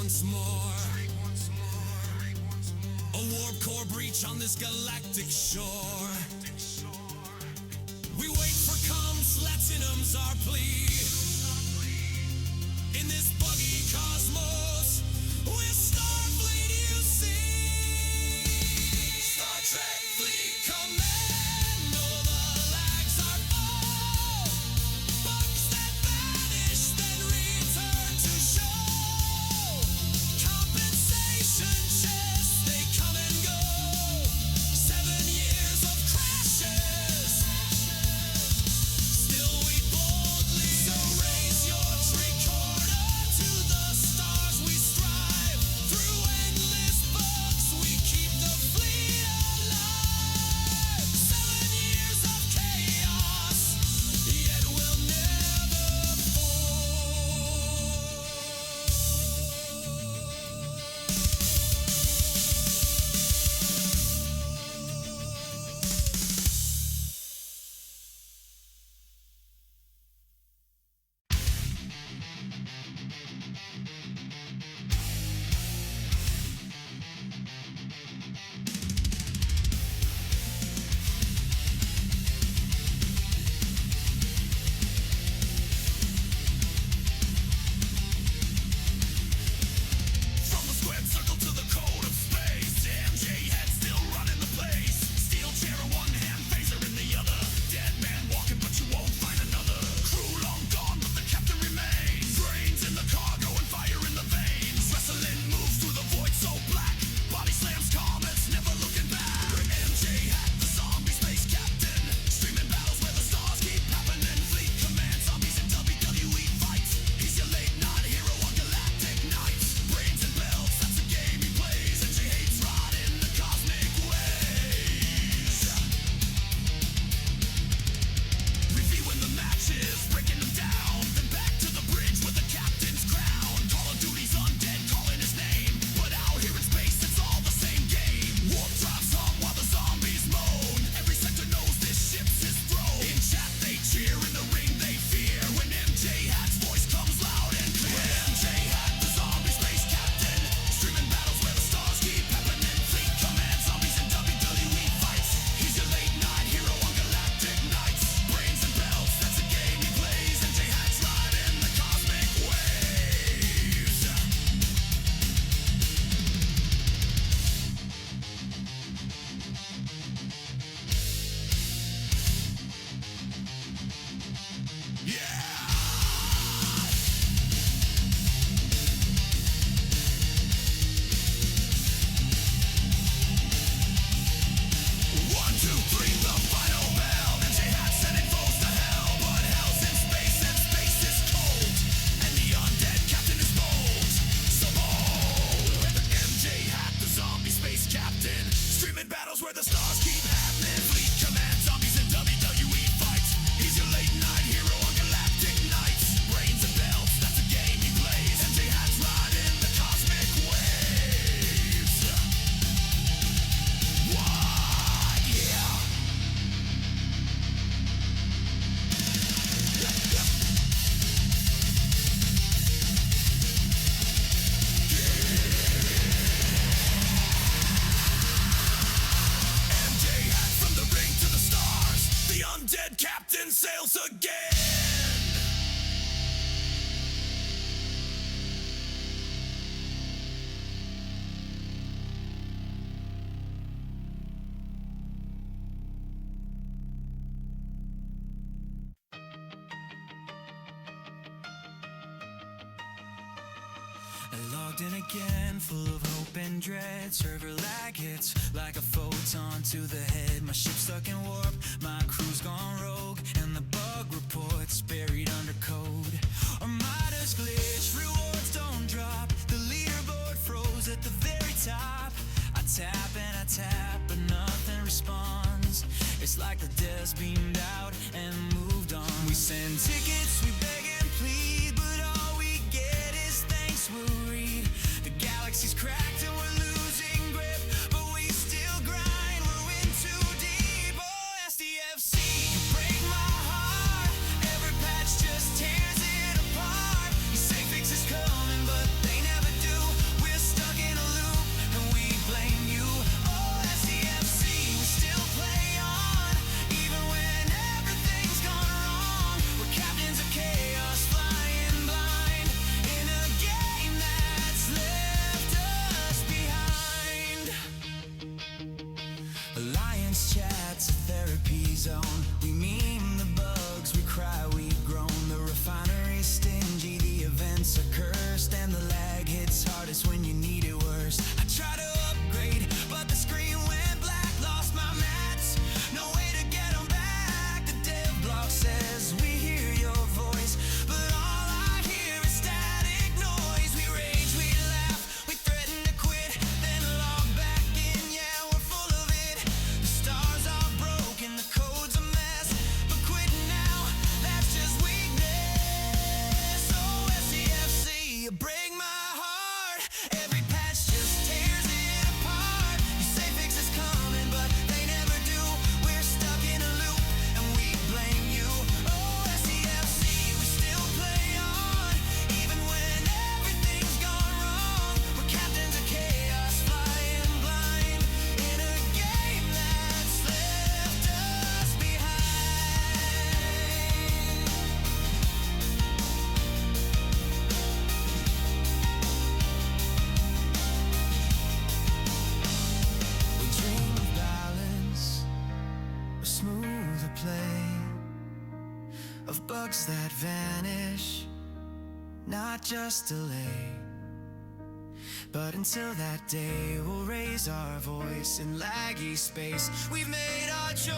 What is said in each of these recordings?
once more. A warp core breach on this galactic shore. We wait for comms, Latinum's our plea. In this buggy cosmos, we're Starfleet, you see. Star Trek Fleet Commando, the lags are full. Bugs that vanish, then return to show. Compensation chests, they come and go. 7 years of crashes. Still we boldly so raise your tricorder to the stars. We strive through endless bugs. We keep the fleet alive. 7 years of chaos, yet we'll never fall. From the squared circle to the code of space, MJ head still running the place. Steel chair in one hand, phaser in the other. Dead man walking, but you won't find another. Crew long gone, but the captain remains. Brains in the cargo and fire in the veins. Wrestling moves through the void so black. Body slams comets, never looking back. MJ hat, the zombie space captain. Streaming battles where the stars keep happening. Fleet command, zombies and WWE fights. He's your late night hero on galactic nights. Brains and belts, that's the game he plays. MJ hates riding the cosmic waves. Reviewing the matches, breaking them down. Then back to the bridge with the captain's crown. Call of Duty's undead, calling his name. But out here in space, it's all the same game. Warp drives hum while the zombies moan. Every sector knows this ship's his throne. In chat they cheer, in the ring they fear. When MJ Hat's voice comes loud and clear. MJ Hat, the zombie space captain. Streaming battles where the stars keep happening. Fleet command, zombies and WWE fights. He's your late night hero on galactic nights. Brains and belts, that's the game he plays. MJ Hat's riding the cosmic waves. Yeah! 1, 2, 3, the final bell. MJ Hat sending foes to hell, but hell's in space and space is cold. And the undead captain is bold, so bold. MJ Hat, the zombie space captain. Streaming battles where the stars keep happening. Fleet command, zombies and WWE fights. He's your late night hero on galactic nights. Brains and belts, that's the game he plays. MJ Hat's riding the cosmic waves. What? Yeah. MJ Hat from the ring to the stars. The undead captain sails again. I logged in again, full of hope and dread. Server lag hits like a photon to the head. My ship's stuck in warp, my crew's gone rogue, and the bug report's buried under code. Armada's glitch, rewards don't drop. The leaderboard froze at the very top. I tap and I tap, but nothing responds. It's like the devs beamed out and moved on. We send tickets, we beg and plead, but all we get is thanks we'll read. The galaxy's cracked and we're losing grip, but we still grind, we're in too deep. Oh, STFC, you break my heart. Every patch just tears bugs that vanish, not just delay. But until that day, we'll raise our voice in laggy space. We've made our choice.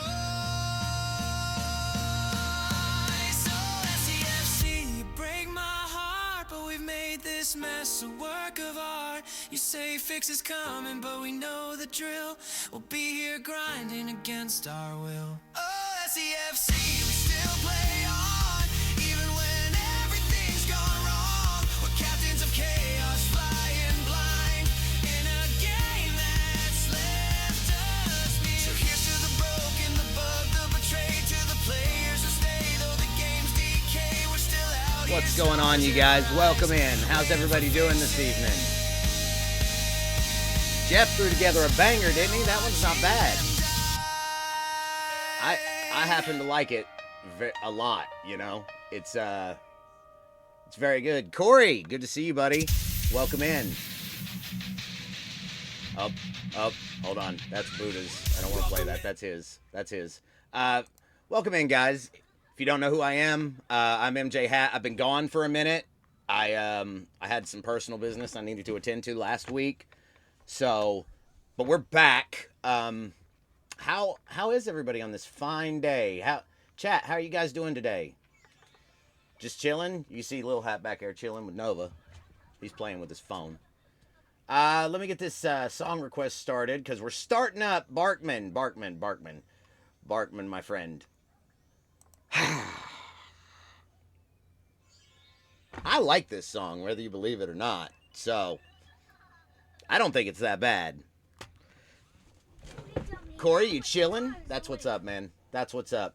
Oh, STFC, you break my heart, but we've made this mess a work of art. You say fix is coming, but we know the drill. We'll be here grinding against our will. Oh, STFC, we still play on, even when everything's gone wrong. We're captains of chaos, flying blind in a game that's left us beat. So here's to the broken, the bugged, the betrayed, to the players who stay, though the game's decay, we're still out here. What's going on, you guys? Welcome in. How's everybody doing this evening? Jeff threw together a banger, didn't he? That one's not bad. I happen to like it a lot, you know. It's very good. Corey, good to see you, buddy. Welcome in. Up. Hold on. That's Buddha's. I don't want to play that. That's his. Welcome in, guys. If you don't know who I am, I'm MJ Hat. I've been gone for a minute. I had some personal business I needed to attend to last week. So, but we're back. How is everybody on this fine day? Chat, how are you guys doing today? Just chilling? You see Lil Hat back there chilling with Nova. He's playing with his phone. Let me get this song request started, because we're starting up Barkman, my friend. I like this song, whether you believe it or not. So, I don't think it's that bad. Corey, you chilling? That's what's up, man. That's what's up.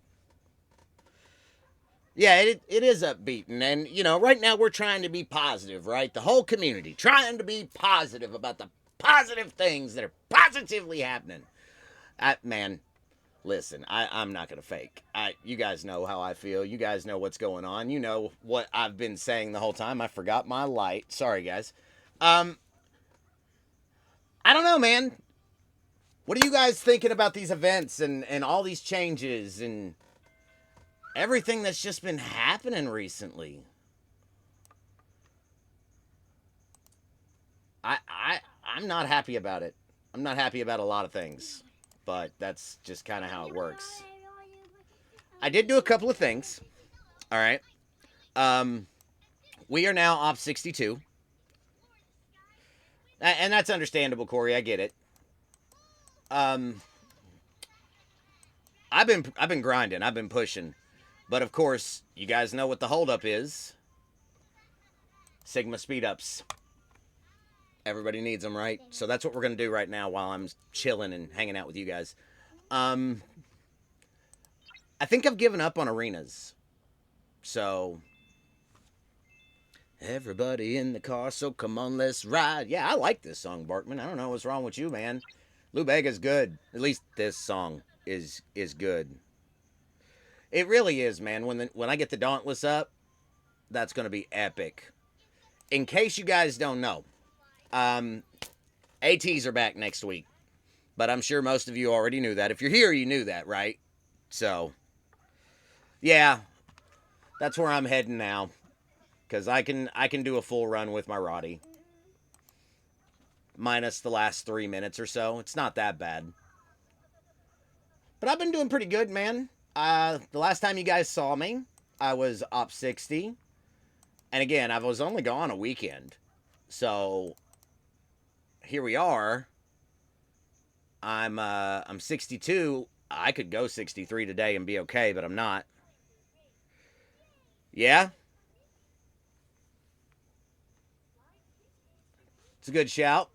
Yeah, it is upbeat. And, you know, right now we're trying to be positive, right? The whole community trying to be positive about the positive things that are positively happening. Man, listen, I'm not going to fake. You guys know how I feel. You guys know what's going on. You know what I've been saying the whole time. I forgot my light. Sorry, guys. I don't know, man. What are you guys thinking about these events and all these changes and everything that's just been happening recently? I'm not happy about it. I'm not happy about a lot of things, but that's just kind of how it works. I did do a couple of things. All right. We are now off 62. And that's understandable, Corey. I get it. I've been grinding. I've been pushing. But of course, you guys know what the holdup is. Sigma speed-ups. Everybody needs them, right? So that's what we're going to do right now while I'm chilling and hanging out with you guys. I think I've given up on arenas. So, everybody in the car, so come on, let's ride. Yeah, I like this song, Barkman. I don't know what's wrong with you, man. Lou Bega's good. At least this song is good. It really is, man. When I get the Dauntless up, that's going to be epic. In case you guys don't know, ATs are back next week. But I'm sure most of you already knew that. If you're here, you knew that, right? So, yeah, that's where I'm heading now. Because I can do a full run with my Roddy. Minus the last 3 minutes or so. It's not that bad. But I've been doing pretty good, man. The last time you guys saw me, I was up 60. And again, I was only gone a weekend. So, here we are. I'm 62. I could go 63 today and be okay, but I'm not. Yeah? It's a good shout.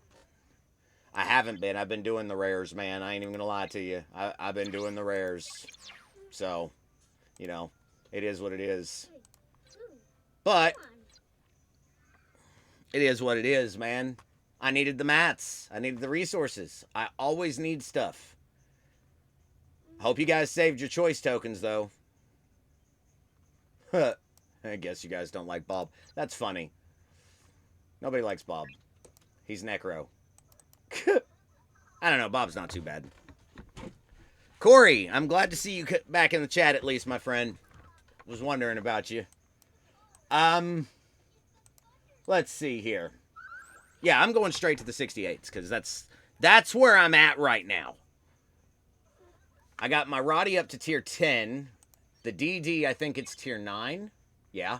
I haven't been. I've been doing the rares, man. I ain't even gonna lie to you. I've been doing the rares. So, you know, it is what it is. But, it is what it is, man. I needed the mats. I needed the resources. I always need stuff. Hope you guys saved your choice tokens, though. I guess you guys don't like Bob. That's funny. Nobody likes Bob. He's Necro. I don't know. Bob's not too bad. Corey, I'm glad to see you back in the chat at least, my friend. Was wondering about you. Let's see here. Yeah, I'm going straight to the 68s because that's where I'm at right now. I got my Roddy up to tier 10. The DD, I think it's tier 9. Yeah.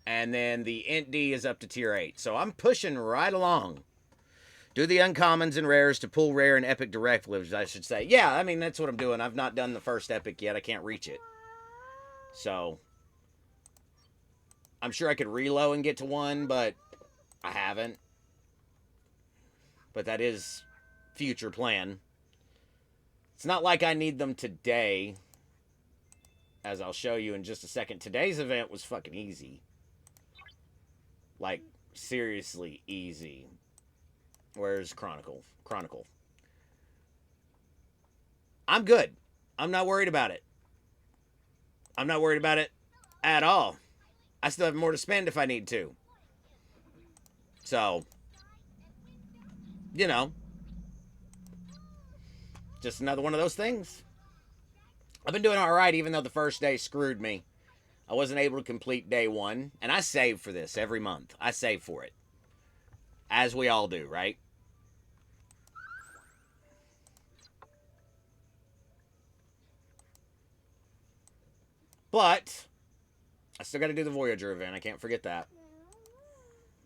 And then the Int D is up to tier 8. So I'm pushing right along. Do the uncommons and rares to pull rare and epic directives, I should say. Yeah, I mean, that's what I'm doing. I've not done the first epic yet. I can't reach it. So I'm sure I could reload and get to one, but I haven't. But that is future plan. It's not like I need them today, as I'll show you in just a second. Today's event was fucking easy. Like, seriously easy. Where's Chronicle? Chronicle. I'm good. I'm not worried about it. I'm not worried about it at all. I still have more to spend if I need to. So, you know, just another one of those things. I've been doing all right, even though the first day screwed me. I wasn't able to complete day 1, and I save for this every month. I save for it. As we all do, right? But I still got to do the Voyager event. I can't forget that.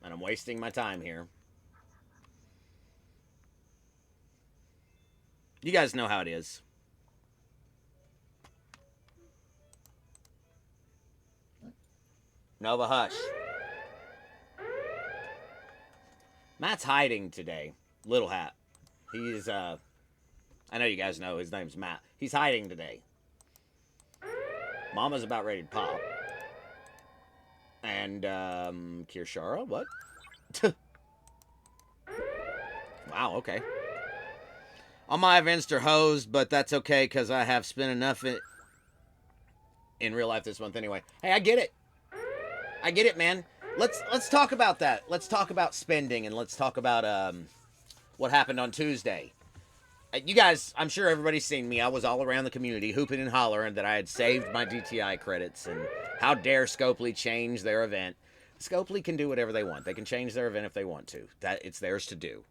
And I'm wasting my time here. You guys know how it is. Nova Hush. Matt's hiding today. Little Hat. He's, I know you guys know his name's Matt. He's hiding today. Mama's about ready to pop. And, Kirshara, what? Wow, okay. All my events are hosed, but that's okay because I have spent enough in real life this month anyway. Hey, I get it. I get it, man. Let's talk about that. Let's talk about spending, and let's talk about what happened on Tuesday. You guys, I'm sure everybody's seen me. I was all around the community hooping and hollering that I had saved my DTI credits, and how dare Scopely change their event. Scopely can do whatever they want. They can change their event if they want to. That it's theirs to do.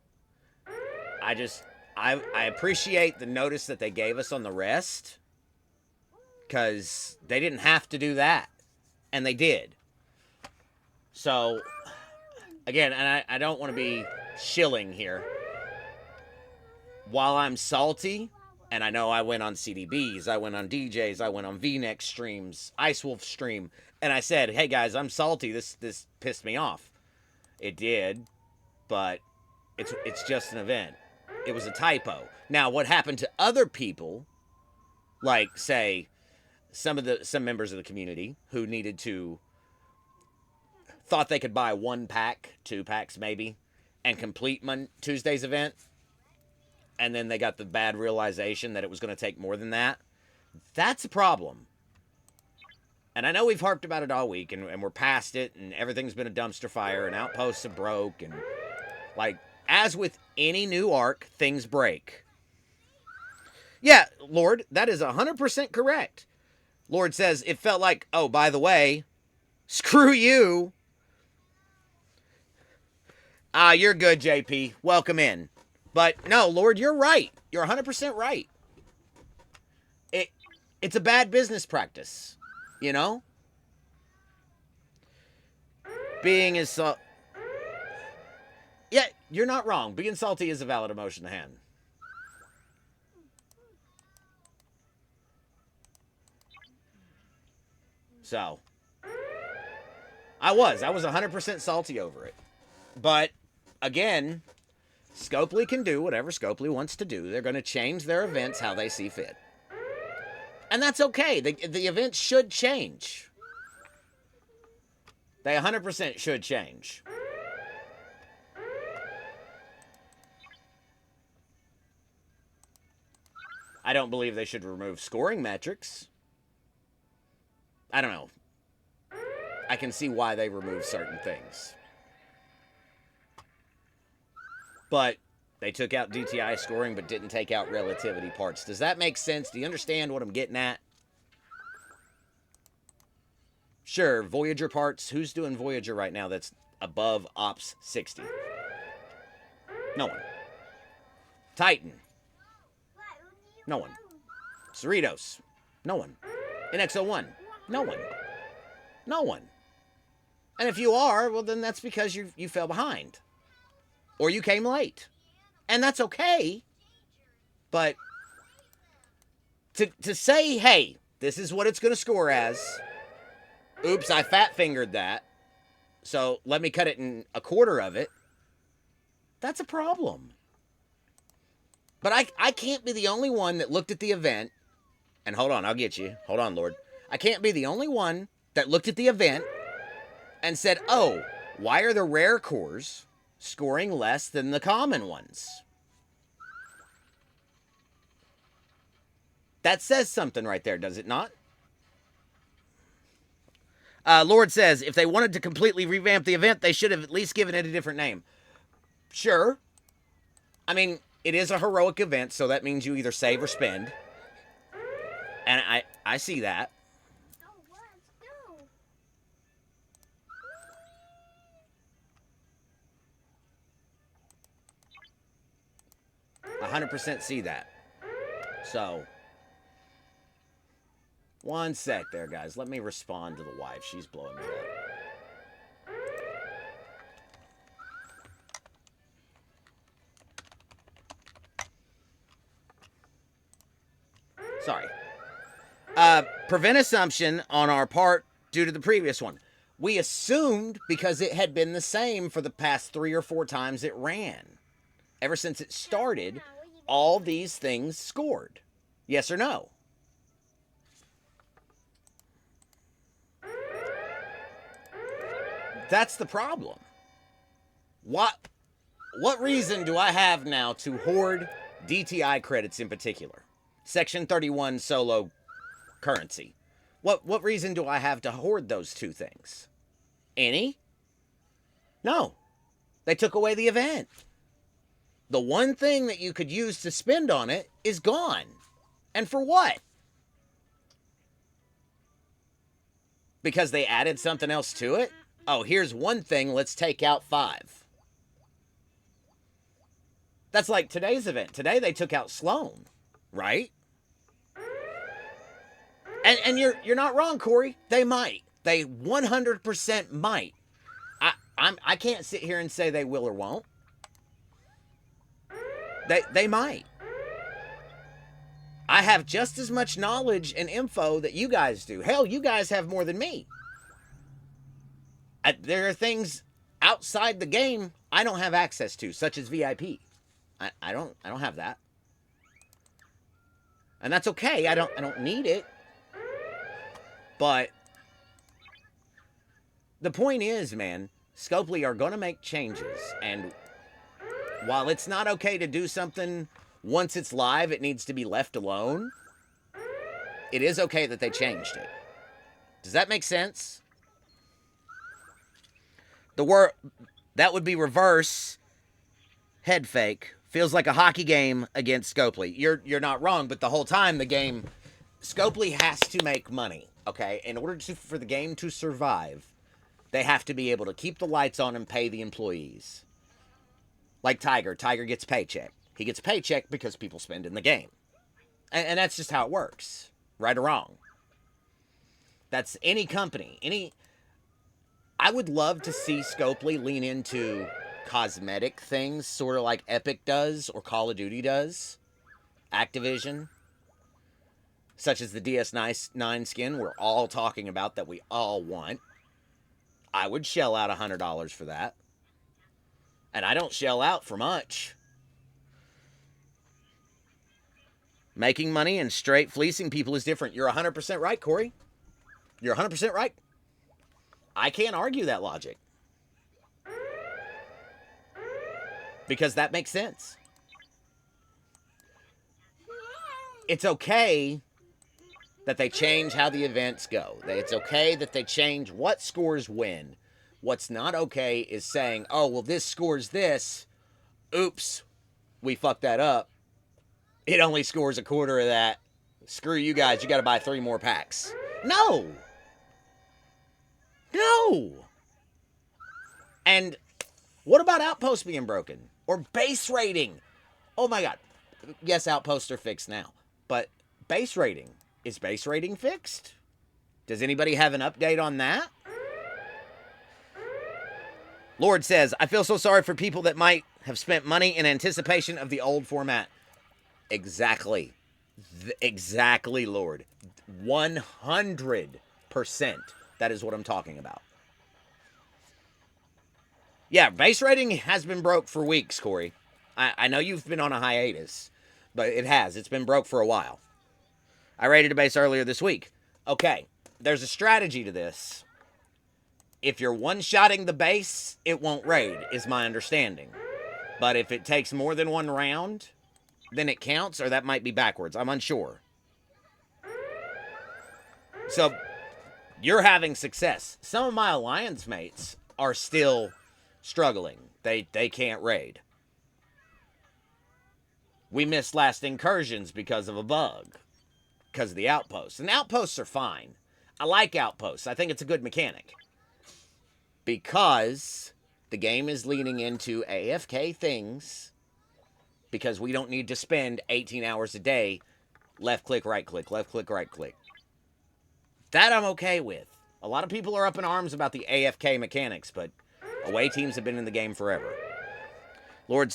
I appreciate the notice that they gave us on the rest, because they didn't have to do that, and they did. So, again, and I don't want to be shilling here. While I'm salty, and I know I went on CDBs, I went on DJs, I went on V-Nex streams, Ice Wolf stream, and I said, hey guys, I'm salty, this pissed me off. It did, but it's just an event. It was a typo. Now, what happened to other people, like, say, some members of the community who needed to, thought they could buy 1 pack, 2 packs maybe, and complete Tuesday's event, and then they got the bad realization that it was going to take more than that. That's a problem. And I know we've harped about it all week, and we're past it, and everything's been a dumpster fire, and outposts have broke, and, like, as with any new arc, things break. Yeah, Lord, that is 100% correct. Lord says, it felt like, oh, by the way, screw you. You're good, JP. Welcome in. But no, Lord, you're right. You're 100% right. It's a bad business practice, you know? Being as yeah, you're not wrong. Being salty is a valid emotion to have. So, I was 100% salty over it. But, again, Scopely can do whatever Scopely wants to do. They're going to change their events how they see fit. And that's okay. The events should change. They 100% should change. I don't believe they should remove scoring metrics. I don't know. I can see why they remove certain things. But they took out DTI scoring but didn't take out relativity parts. Does that make sense? Do you understand what I'm getting at? Sure, Voyager parts. Who's doing Voyager right now that's above Ops 60? No one. Titan. No one. Cerritos. No one. NX-01. No one. No one. And if you are, well, then that's because you fell behind. Or you came late. And that's okay. But to say, hey, this is what it's going to score as. Oops, I fat fingered that. So let me cut it in a quarter of it. That's a problem. But I can't be the only one that looked at the event. And hold on, I'll get you. Hold on, Lord. I can't be the only one that looked at the event and said, oh, why are the rare cores scoring less than the common ones? That says something right there, does it not? Lord says, if they wanted to completely revamp the event, they should have at least given it a different name. Sure. I mean, it is a heroic event, so that means you either save or spend. And I see that. 100% see that. So, one sec there, guys. Let me respond to the wife. She's blowing me up. Sorry. Prevent assumption on our part due to the previous one. We assumed because it had been the same for the past 3 or 4 times it ran. Ever since it started, all these things scored. Yes or no? That's the problem. What reason do I have now to hoard DTI credits in particular? Section 31 solo currency. What reason do I have to hoard those two things? Any? No. They took away the event. The one thing that you could use to spend on it is gone. And for what? Because they added something else to it? Oh, here's one thing, let's take out 5. That's like today's event. Today they took out Sloan, right? And you're not wrong, Corey. They might. They 100% might. I can't sit here and say they will or won't. They might. I have just as much knowledge and info that you guys do. Hell, you guys have more than me. There are things outside the game I don't have access to, such as VIP. I don't have that. And that's okay. I don't need it. But the point is, man, Scopely are going to make changes. And while it's not okay to do something once it's live, it needs to be left alone. It is okay that they changed it. Does that make sense? That would be reverse head fake. Feels like a hockey game against Scopely. You're not wrong, but the whole time the game, Scopely has to make money. Okay, in order for the game to survive, they have to be able to keep the lights on and pay the employees. Like Tiger. Tiger gets paycheck. He gets a paycheck because people spend in the game. And that's just how it works. Right or wrong. That's any company. I would love to see Scopely lean into cosmetic things, sort of like Epic does or Call of Duty does. Activision. Such as the DS9 skin we're all talking about that we all want. I would shell out $100 for that. And I don't shell out for much. Making money and straight fleecing people is different. You're 100% right, Corey. You're 100% right. I can't argue that logic. Because that makes sense. It's okay that they change how the events go. It's okay that they change what scores win. What's not okay is saying, oh, well, this scores this. Oops, we fucked that up. It only scores a quarter of that. Screw you guys, you got to buy 3 more packs. No! No. And what about outposts being broken? Or base rating? Oh my god. Yes, outposts are fixed now. But base rating. Is base rating fixed? Does anybody have an update on that? Lord says, I feel so sorry for people that might have spent money in anticipation of the old format. Exactly. Exactly, Lord. 100%. That is what I'm talking about. Yeah, base rating has been broke for weeks, Corey. I know you've been on a hiatus, but it has. It's been broke for a while. I rated a base earlier this week. Okay, there's a strategy to this. If you're one-shotting the base, it won't raid, is my understanding. But if it takes more than one round, then it counts, or that might be backwards. I'm unsure. So, you're having success. Some of my alliance mates are still struggling. They can't raid. We missed last incursions because of a bug. Because of the outposts. And outposts are fine. I like outposts. I think it's a good mechanic. Because the game is leaning into AFK things. Because we don't need to spend 18 hours a day left click, right click, left click, right click. That I'm okay with. A lot of people are up in arms about the AFK mechanics, but away teams have been in the game forever. Lord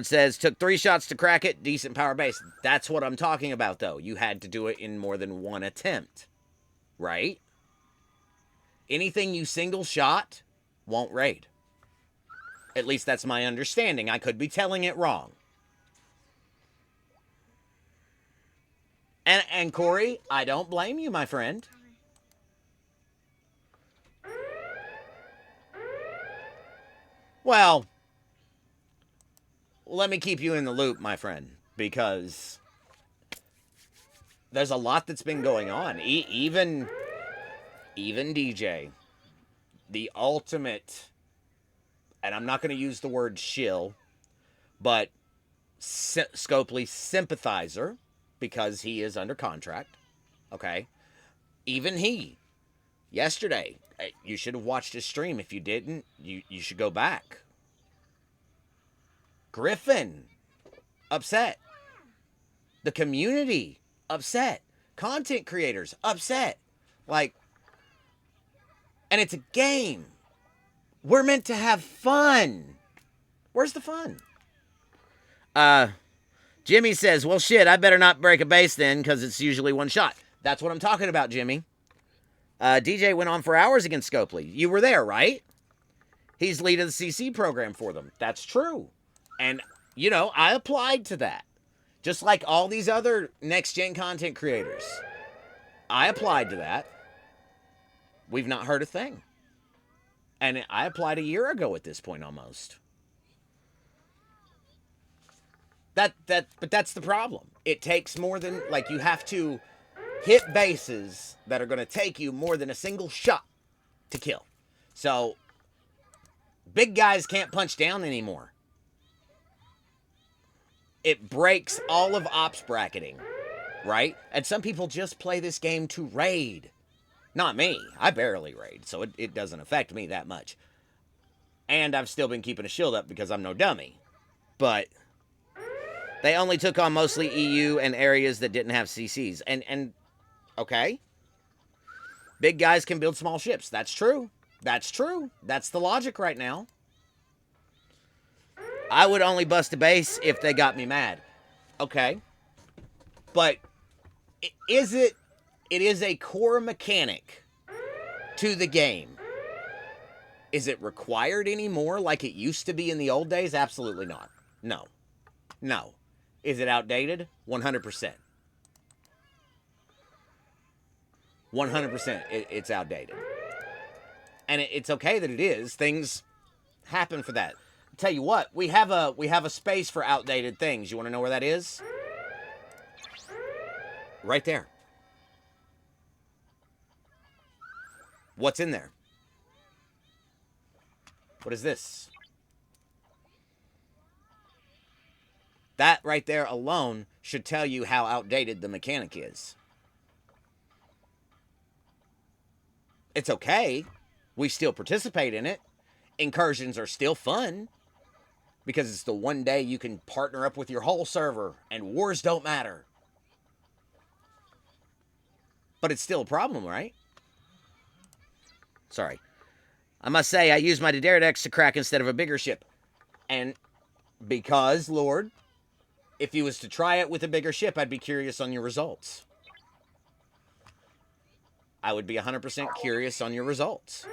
says, took 3 shots to crack it, decent power base. That's what I'm talking about, though. You had to do it in more than one attempt, right? Anything you single shot won't raid. At least that's my understanding. I could be telling it wrong. And Corey, I don't blame you, my friend. Well, let me keep you in the loop, my friend, because there's a lot that's been going on. Even DJ, the ultimate, and I'm not going to use the word shill, but Scopely sympathizer, because he is under contract, okay? Even he, yesterday, you should have watched his stream. If you didn't, you should go back. Griffin, upset. The community, upset. Content creators, upset. Like, and it's a game. We're meant to have fun. Where's the fun? Jimmy says, well, shit, I better not break a base then, because it's usually one shot. That's what I'm talking about, Jimmy. DJ went on for hours against Scopely. You were there, right? He's lead of the CC program for them. That's true. And, you know, I applied to that. Just like all these other next-gen content creators. I applied to that. We've not heard a thing. And I applied a year ago at this point almost. But that's the problem. It takes more than, like, you have to hit bases that are going to take you more than a single shot to kill. So, big guys can't punch down anymore. It breaks all of ops bracketing, right? And some people just play this game to raid. Not me. I barely raid, so it doesn't affect me that much. And I've still been keeping a shield up because I'm no dummy. But they only took on mostly EU and areas that didn't have CCs. And okay. Big guys can build small ships. That's true. That's true. That's the logic right now. I would only bust a base if they got me mad. Okay. But it is a core mechanic to the game. Is it required anymore like it used to be in the old days? Absolutely not. No. No. Is it outdated? 100%. 100% it's outdated. And it's okay that it is. Things happen for that. Tell you what, we have a space for outdated things. You want to know where that is? Right there. What's in there? What is this? That right there alone should tell you how outdated the mechanic is. It's okay. We still participate in it. Incursions are still fun because it's the one day you can partner up with your whole server and wars don't matter. But it's still a problem, right? Sorry. I must say, I used my Daredevil to crack instead of a bigger ship. And because, Lord, if you was to try it with a bigger ship, I'd be curious on your results. I would be 100% curious on your results.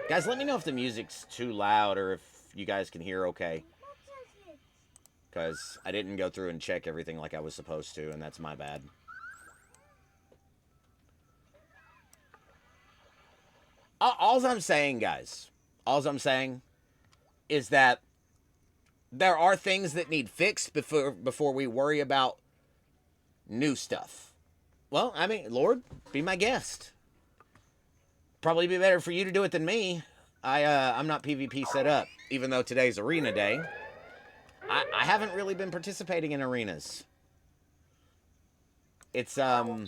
Guys, let me know if the music's too loud or if you guys can hear okay. Because I didn't go through and check everything like I was supposed to, and that's my bad. All I'm saying, guys, all I'm saying is that there are things that need fixed before we worry about new stuff. Well, I mean, Lord, be my guest. Probably be better for you to do it than me. I'm not PvP set up, even though today's arena day. I haven't really been participating in arenas. It's I'm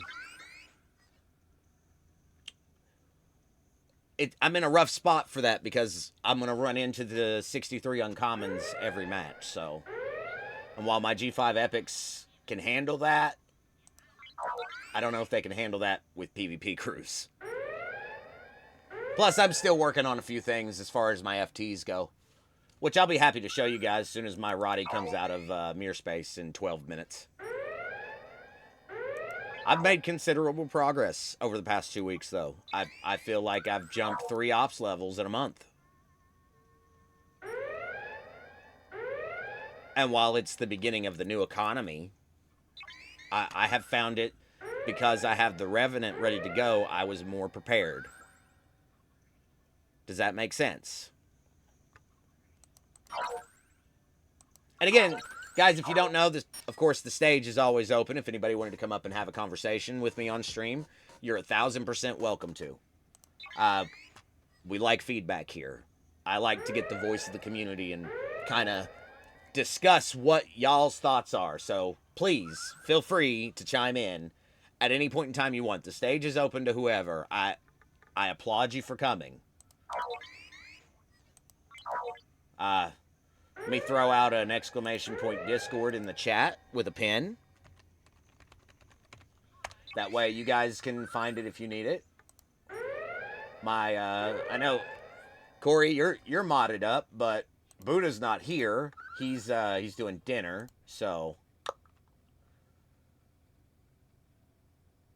in a rough spot for that because I'm gonna run into the 63 uncommons every match. So, and while my G5 epics can handle that, I don't know if they can handle that with PvP crews. Plus, I'm still working on a few things as far as my FTs go, which I'll be happy to show you guys as soon as my Roddy comes out of mirror space in 12 minutes. I've made considerable progress over the past 2 weeks, though. I feel like I've jumped 3 ops levels in a month. And while it's the beginning of the new economy, I have found it, because I have the Revenant ready to go, I was more prepared. Does that make sense? And again, guys, if you don't know, this, of course, the stage is always open. If anybody wanted to come up and have a conversation with me on stream, you're 1,000% welcome to. We like feedback here. I like to get the voice of the community and kind of discuss what y'all's thoughts are. So please feel free to chime in at any point in time you want. The stage is open to whoever. I applaud you for coming. Let me throw out an exclamation point Discord in the chat with a pin. That way you guys can find it if you need it. I know, Corey, you're modded up, but Buddha's not here. He's doing dinner, so.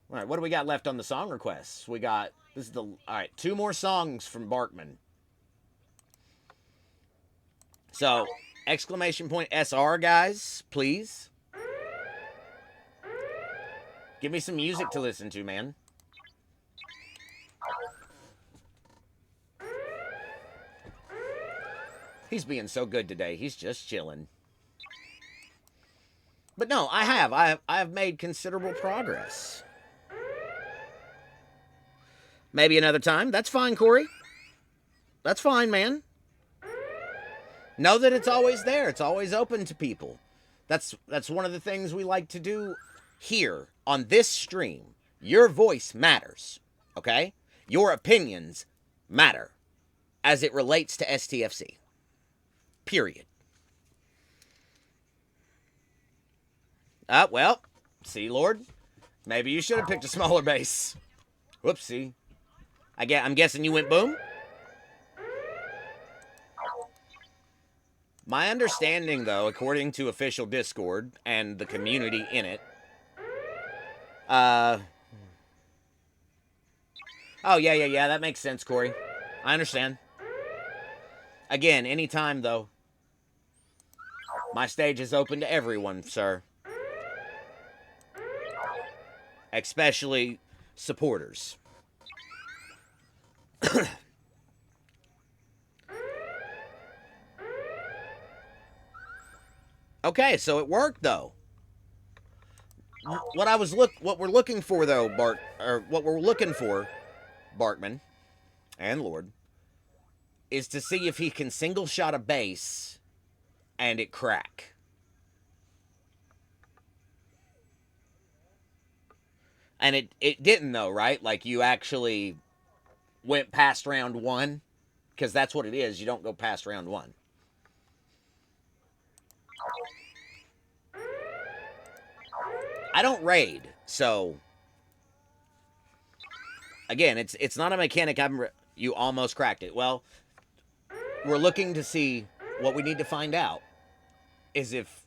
All right, what do we got left on the song requests? We got, all right, 2 more songs from Barkman. So, exclamation point SR, guys, please. Give me some music to listen to, man. He's being so good today. He's just chilling. But no, I have made considerable progress. Maybe another time. That's fine, Corey. That's fine, man. Know that it's always there. It's always open to people. That's one of the things we like to do here on this stream. Your voice matters, okay? Your opinions matter as it relates to STFC. Period. Well, see, Lord, maybe you should have picked a smaller base. Whoopsie. I'm guessing you went boom? My understanding, though, according to official Discord and the community in it, oh, yeah, that makes sense, Corey. I understand. Again, anytime, though. My stage is open to everyone, sir. Especially supporters. Okay, so it worked, though. What we're looking for, though, Barkman and Lord, is to see if he can single shot a base and it crack. And it didn't, though, right? Like, you actually went past round 1, because that's what it is. You don't go past round 1. I don't raid, so again, it's not a mechanic. You almost cracked it. Well, we're looking to see what we need to find out is if,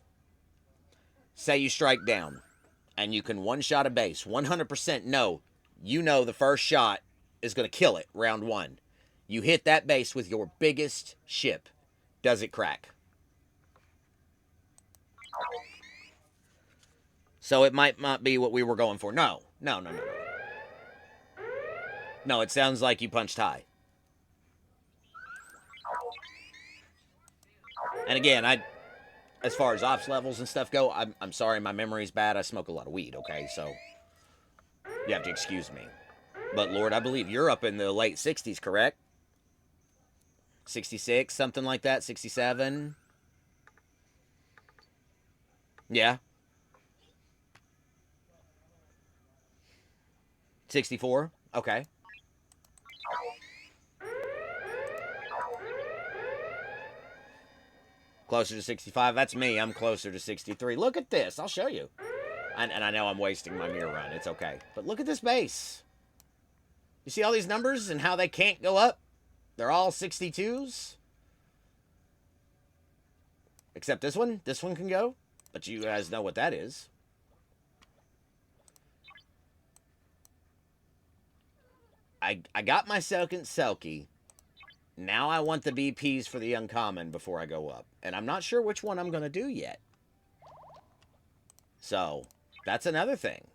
say, you strike down and you can one shot a base, 100% no, you know the first shot is going to kill it round 1. You hit that base with your biggest ship. Does it crack? So it might not be what we were going for. No. No, it sounds like you punched high. And again, as far as ops levels and stuff go, I'm sorry, my memory's bad. I smoke a lot of weed, okay? So you have to excuse me. But Lord, I believe you're up in the late 60s, correct? 66, something like that, 67. Yeah. 64. Okay. Closer to 65. That's me. I'm closer to 63. Look at this. I'll show you. And I know I'm wasting my mirror run. It's okay. But look at this base. You see all these numbers and how they can't go up? They're all 62s. Except this one. This one can go. But you guys know what that is. I got my second Selkie. Now I want the BPs for the uncommon before I go up. And I'm not sure which one I'm going to do yet. So, that's another thing.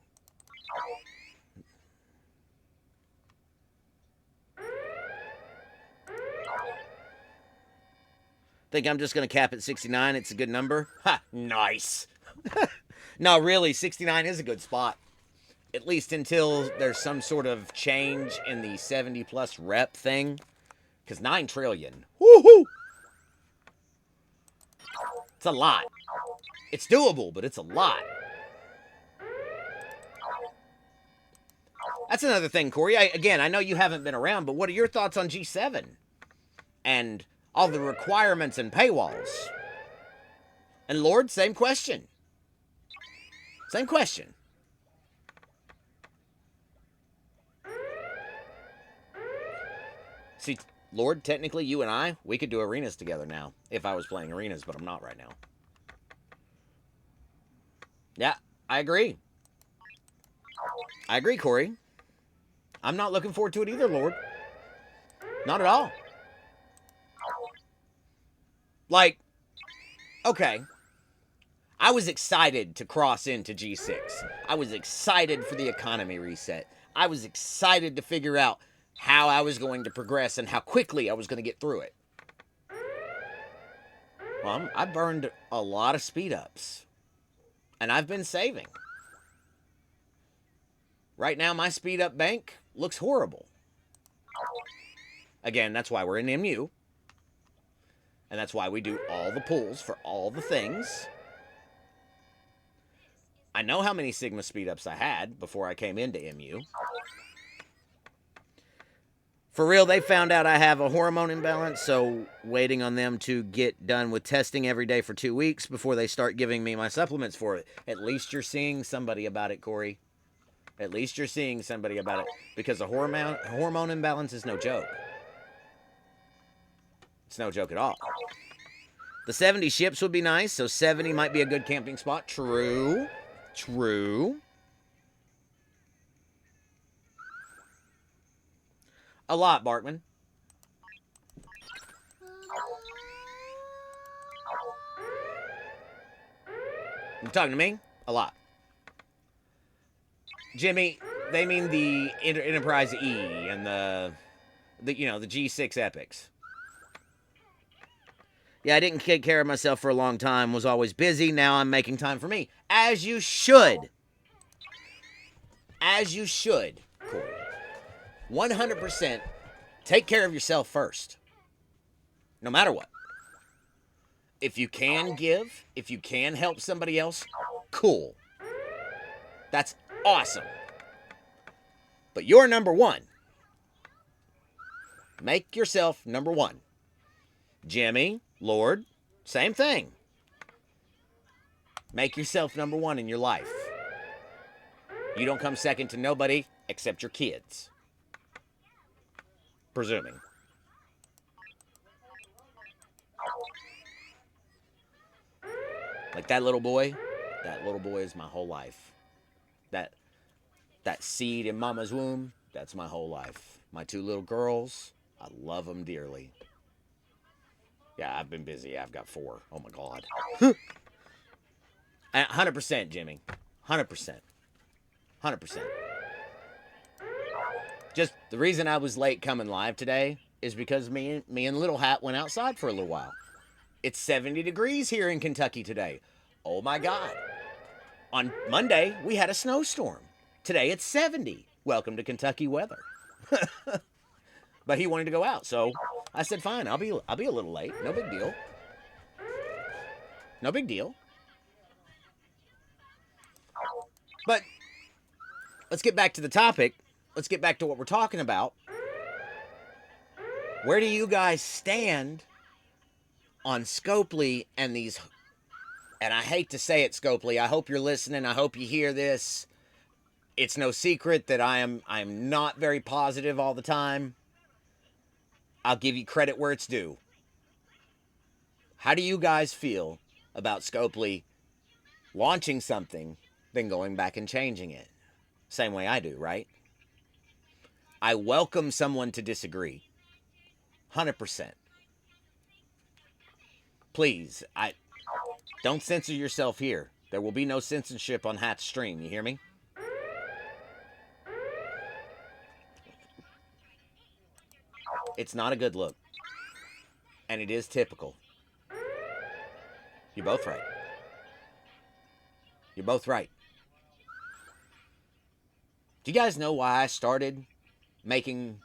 Think I'm just going to cap at 69. It's a good number. Ha, nice. No, really, 69 is a good spot. At least until there's some sort of change in the 70 plus rep thing. Because 9 trillion. Woohoo! It's a lot. It's doable, but it's a lot. That's another thing, Corey. Again, I know you haven't been around, but what are your thoughts on G7? And all the requirements and paywalls? And Lord, same question. Same question. See, Lord, technically you and I, we could do arenas together now. If I was playing arenas, but I'm not right now. Yeah, I agree. I agree, Corey. I'm not looking forward to it either, Lord. Not at all. Like, okay. I was excited to cross into G6. I was excited for the economy reset. I was excited to figure out how I was going to progress and how quickly I was going to get through it. Well, I burned a lot of speed ups. And I've been saving. Right now, my speed up bank looks horrible. Again, that's why we're in MU. And that's why we do all the pulls for all the things. I know how many Sigma speed ups I had before I came into MU. For real, they found out I have a hormone imbalance, so waiting on them to get done with testing every day for 2 weeks before they start giving me my supplements for it. At least you're seeing somebody about it, Corey. At least you're seeing somebody about it, because a hormone imbalance is no joke. It's no joke at all. The 70 ships would be nice, so 70 might be a good camping spot. True. True. A lot, Bartman. You talking to me? A lot. Jimmy, they mean the Enterprise E and the G6 epics. Yeah, I didn't take care of myself for a long time. Was always busy. Now I'm making time for me. As you should. As you should, Corey. 100% take care of yourself first. No matter what. If you can give, if you can help somebody else, cool. That's awesome. But you're number one. Make yourself number one. Jimmy, Lord, same thing. Make yourself number one in your life. You don't come second to nobody except your kids. Presuming. Like that little boy is my whole life. That seed in mama's womb, that's my whole life. My two little girls, I love them dearly. Yeah, I've been busy. I've got 4. Oh my God. 100%, Jimmy. 100%. 100%. Just the reason I was late coming live today is because me and Little Hat went outside for a little while. It's 70 degrees here in Kentucky today. Oh my God. On Monday, we had a snowstorm. Today it's 70. Welcome to Kentucky weather. But he wanted to go out, so I said, fine, I'll be a little late. No big deal. No big deal. But let's get back to the topic. Let's get back to what we're talking about. Where do you guys stand on Scopely and these... And I hate to say it, Scopely. I hope you're listening. I hope you hear this. It's no secret that I'm not very positive all the time. I'll give you credit where it's due. How do you guys feel about Scopely launching something, then going back and changing it? Same way I do, right? I welcome someone to disagree. 100%. Please, don't censor yourself here. There will be no censorship on Hat's stream, you hear me? It's not a good look. And it is typical. You're both right. You're both right. Do you guys know why I started making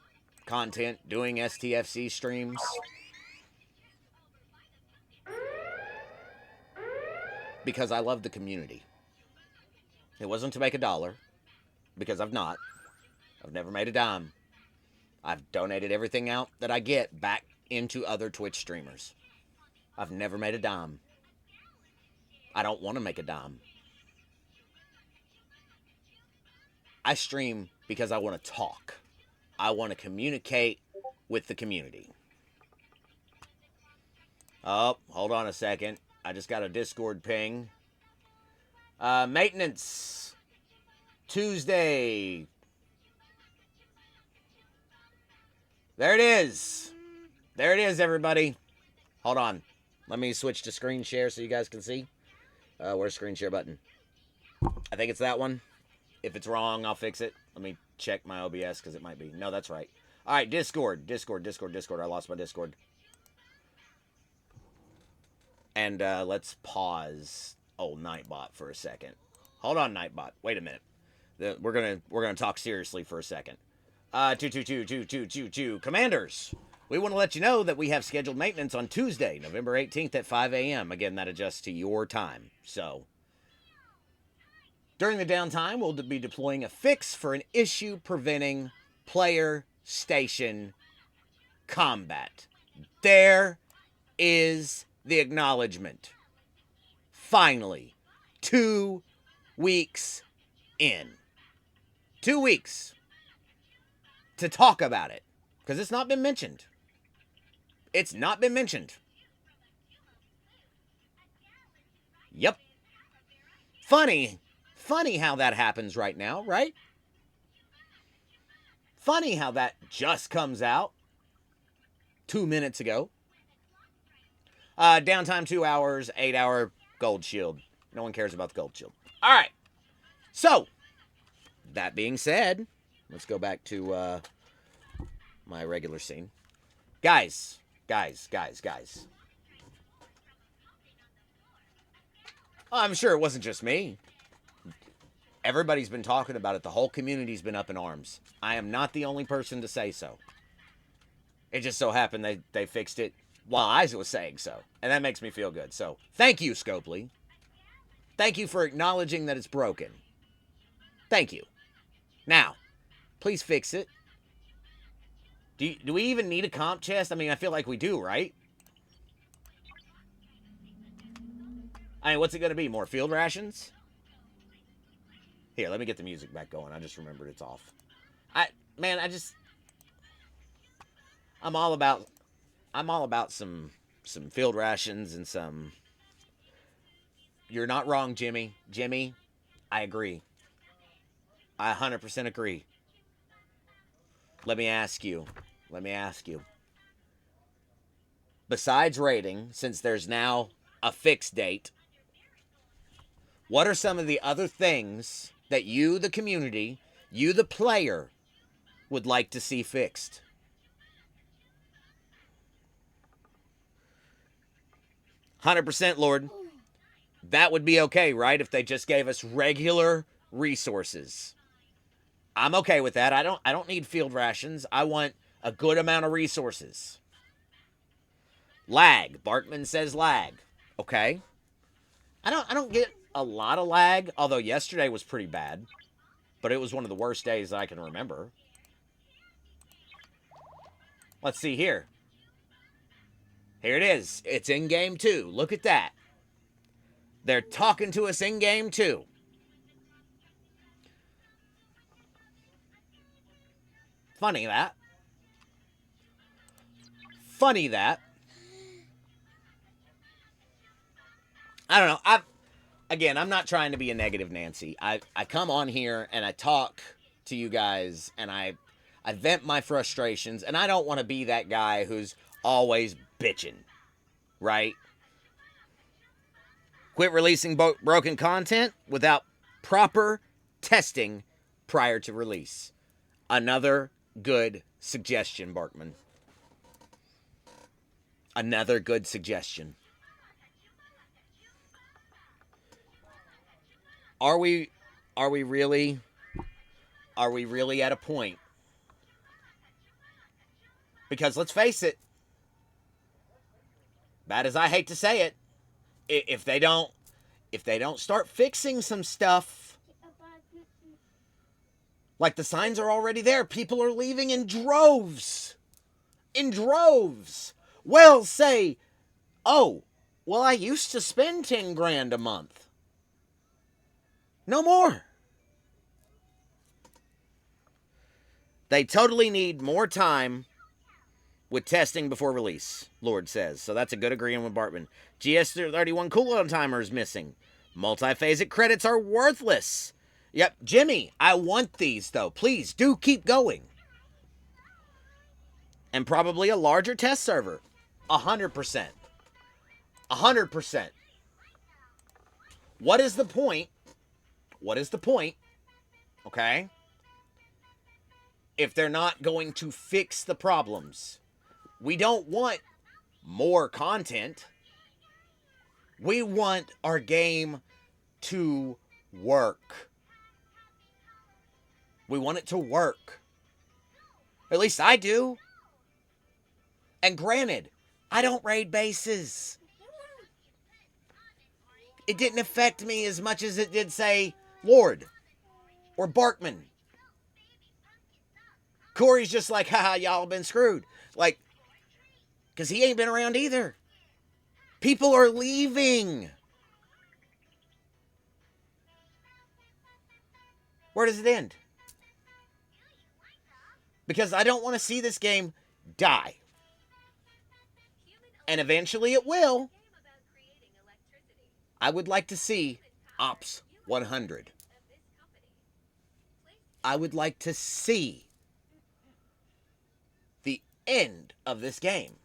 content, doing STFC streams? Because I love the community. It wasn't to make $1, because I've not. I've never made a dime. I've donated everything out that I get back into other Twitch streamers. I've never made a dime. I don't want to make a dime. I stream because I want to talk. I want to communicate with the community. Oh, hold on a second. I just got a Discord ping. Maintenance. Tuesday. There it is. There it is, everybody. Hold on. Let me switch to screen share so you guys can see. Where's screen share button? I think it's that one. If it's wrong, I'll fix it. Let me check my OBS because it might be. No, that's right. All right, Discord. I lost my Discord. And let's pause old Nightbot for a second. Hold on, Nightbot. Wait a minute. We're gonna talk seriously for a second. 2222222. Commanders, we want to let you know that we have scheduled maintenance on Tuesday, November 18th at 5 a.m. Again, that adjusts to your time. So, during the downtime, we'll be deploying a fix for an issue preventing player station combat. There is the acknowledgement. Finally, 2 weeks in. 2 weeks to talk about it, because it's not been mentioned. It's not been mentioned. Yep. Funny how that happens right now, right? Funny how that just comes out 2 minutes ago. Downtime 2 hours, 8-hour gold shield. No one cares about the gold shield. All right. So, that being said, let's go back to my regular scene. Guys. I'm sure it wasn't just me. Everybody's been talking about it. The whole community's been up in arms. I am not the only person to say so. It just so happened they fixed it while I was saying so. And that makes me feel good. So, thank you, Scopely. Thank you for acknowledging that it's broken. Thank you. Now, please fix it. Do we even need a comp chest? I mean, I feel like we do, right? I mean, what's it going to be? More field rations? Here, let me get the music back going. I just remembered it's off. Man, I'm all about some field rations and some. You're not wrong, Jimmy. Jimmy, I agree. I 100% agree. Let me ask you. Besides rating, since there's now a fixed date, what are some of the other things that you, the community, you, the player, would like to see fixed? $100%, Lord. That would be okay, right? If they just gave us regular resources. I'm okay with that. I don't need field rations. I want a good amount of resources. Lag. Barkman says lag. Okay. I don't get a lot of lag, although yesterday was pretty bad. But it was one of the worst days I can remember. Let's see here. Here it is. It's in game 2. Look at that. They're talking to us in game 2. Funny that. I don't know. I'm not trying to be a negative Nancy. I come on here and I talk to you guys and I vent my frustrations, and I don't want to be that guy who's always bitching, right? Quit releasing broken content without proper testing prior to release. Another good suggestion, Barkman. Another good suggestion. Are we really at a point? Because let's face it, bad as I hate to say it, if they don't start fixing some stuff, like the signs are already there, people are leaving in droves. Well, say, oh, well, I used to spend 10 grand a month. No more. They totally need more time with testing before release, Lord says. So that's a good agreement with Bartman. GS31 cooldown timer is missing. Multiphasic credits are worthless. Yep, Jimmy, I want these, though. Please, do keep going. And probably a larger test server. 100%. 100%. What is the point? Okay? If they're not going to fix the problems. We don't want more content. We want our game to work. We want it to work. At least I do. And granted, I don't raid bases. It didn't affect me as much as it did, say, Lord or Barkman. Corey's just like, haha, y'all been screwed. Like, because he ain't been around either. People are leaving. Where does it end? Because I don't want to see this game die. And eventually it will. I would like to see Ops 100. I would like to see the end of this game.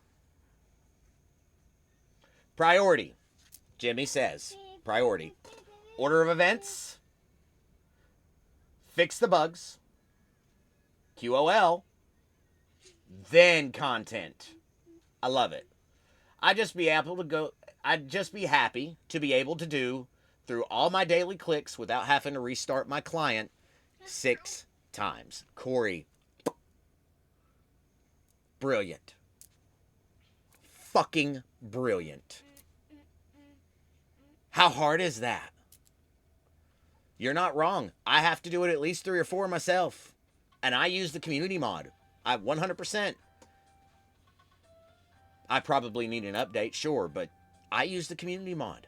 Priority. Jimmy says. Priority. Order of events. Fix the bugs. QOL. Then content. I love it. I'd just be happy to be able to do through all my daily clicks without having to restart my client 6 times. Corey. Brilliant. Fucking brilliant. How hard is that? You're not wrong. I have to do it at least 3 or 4 myself. And I use the community mod. I 100%. I probably need an update, sure, but I use the community mod.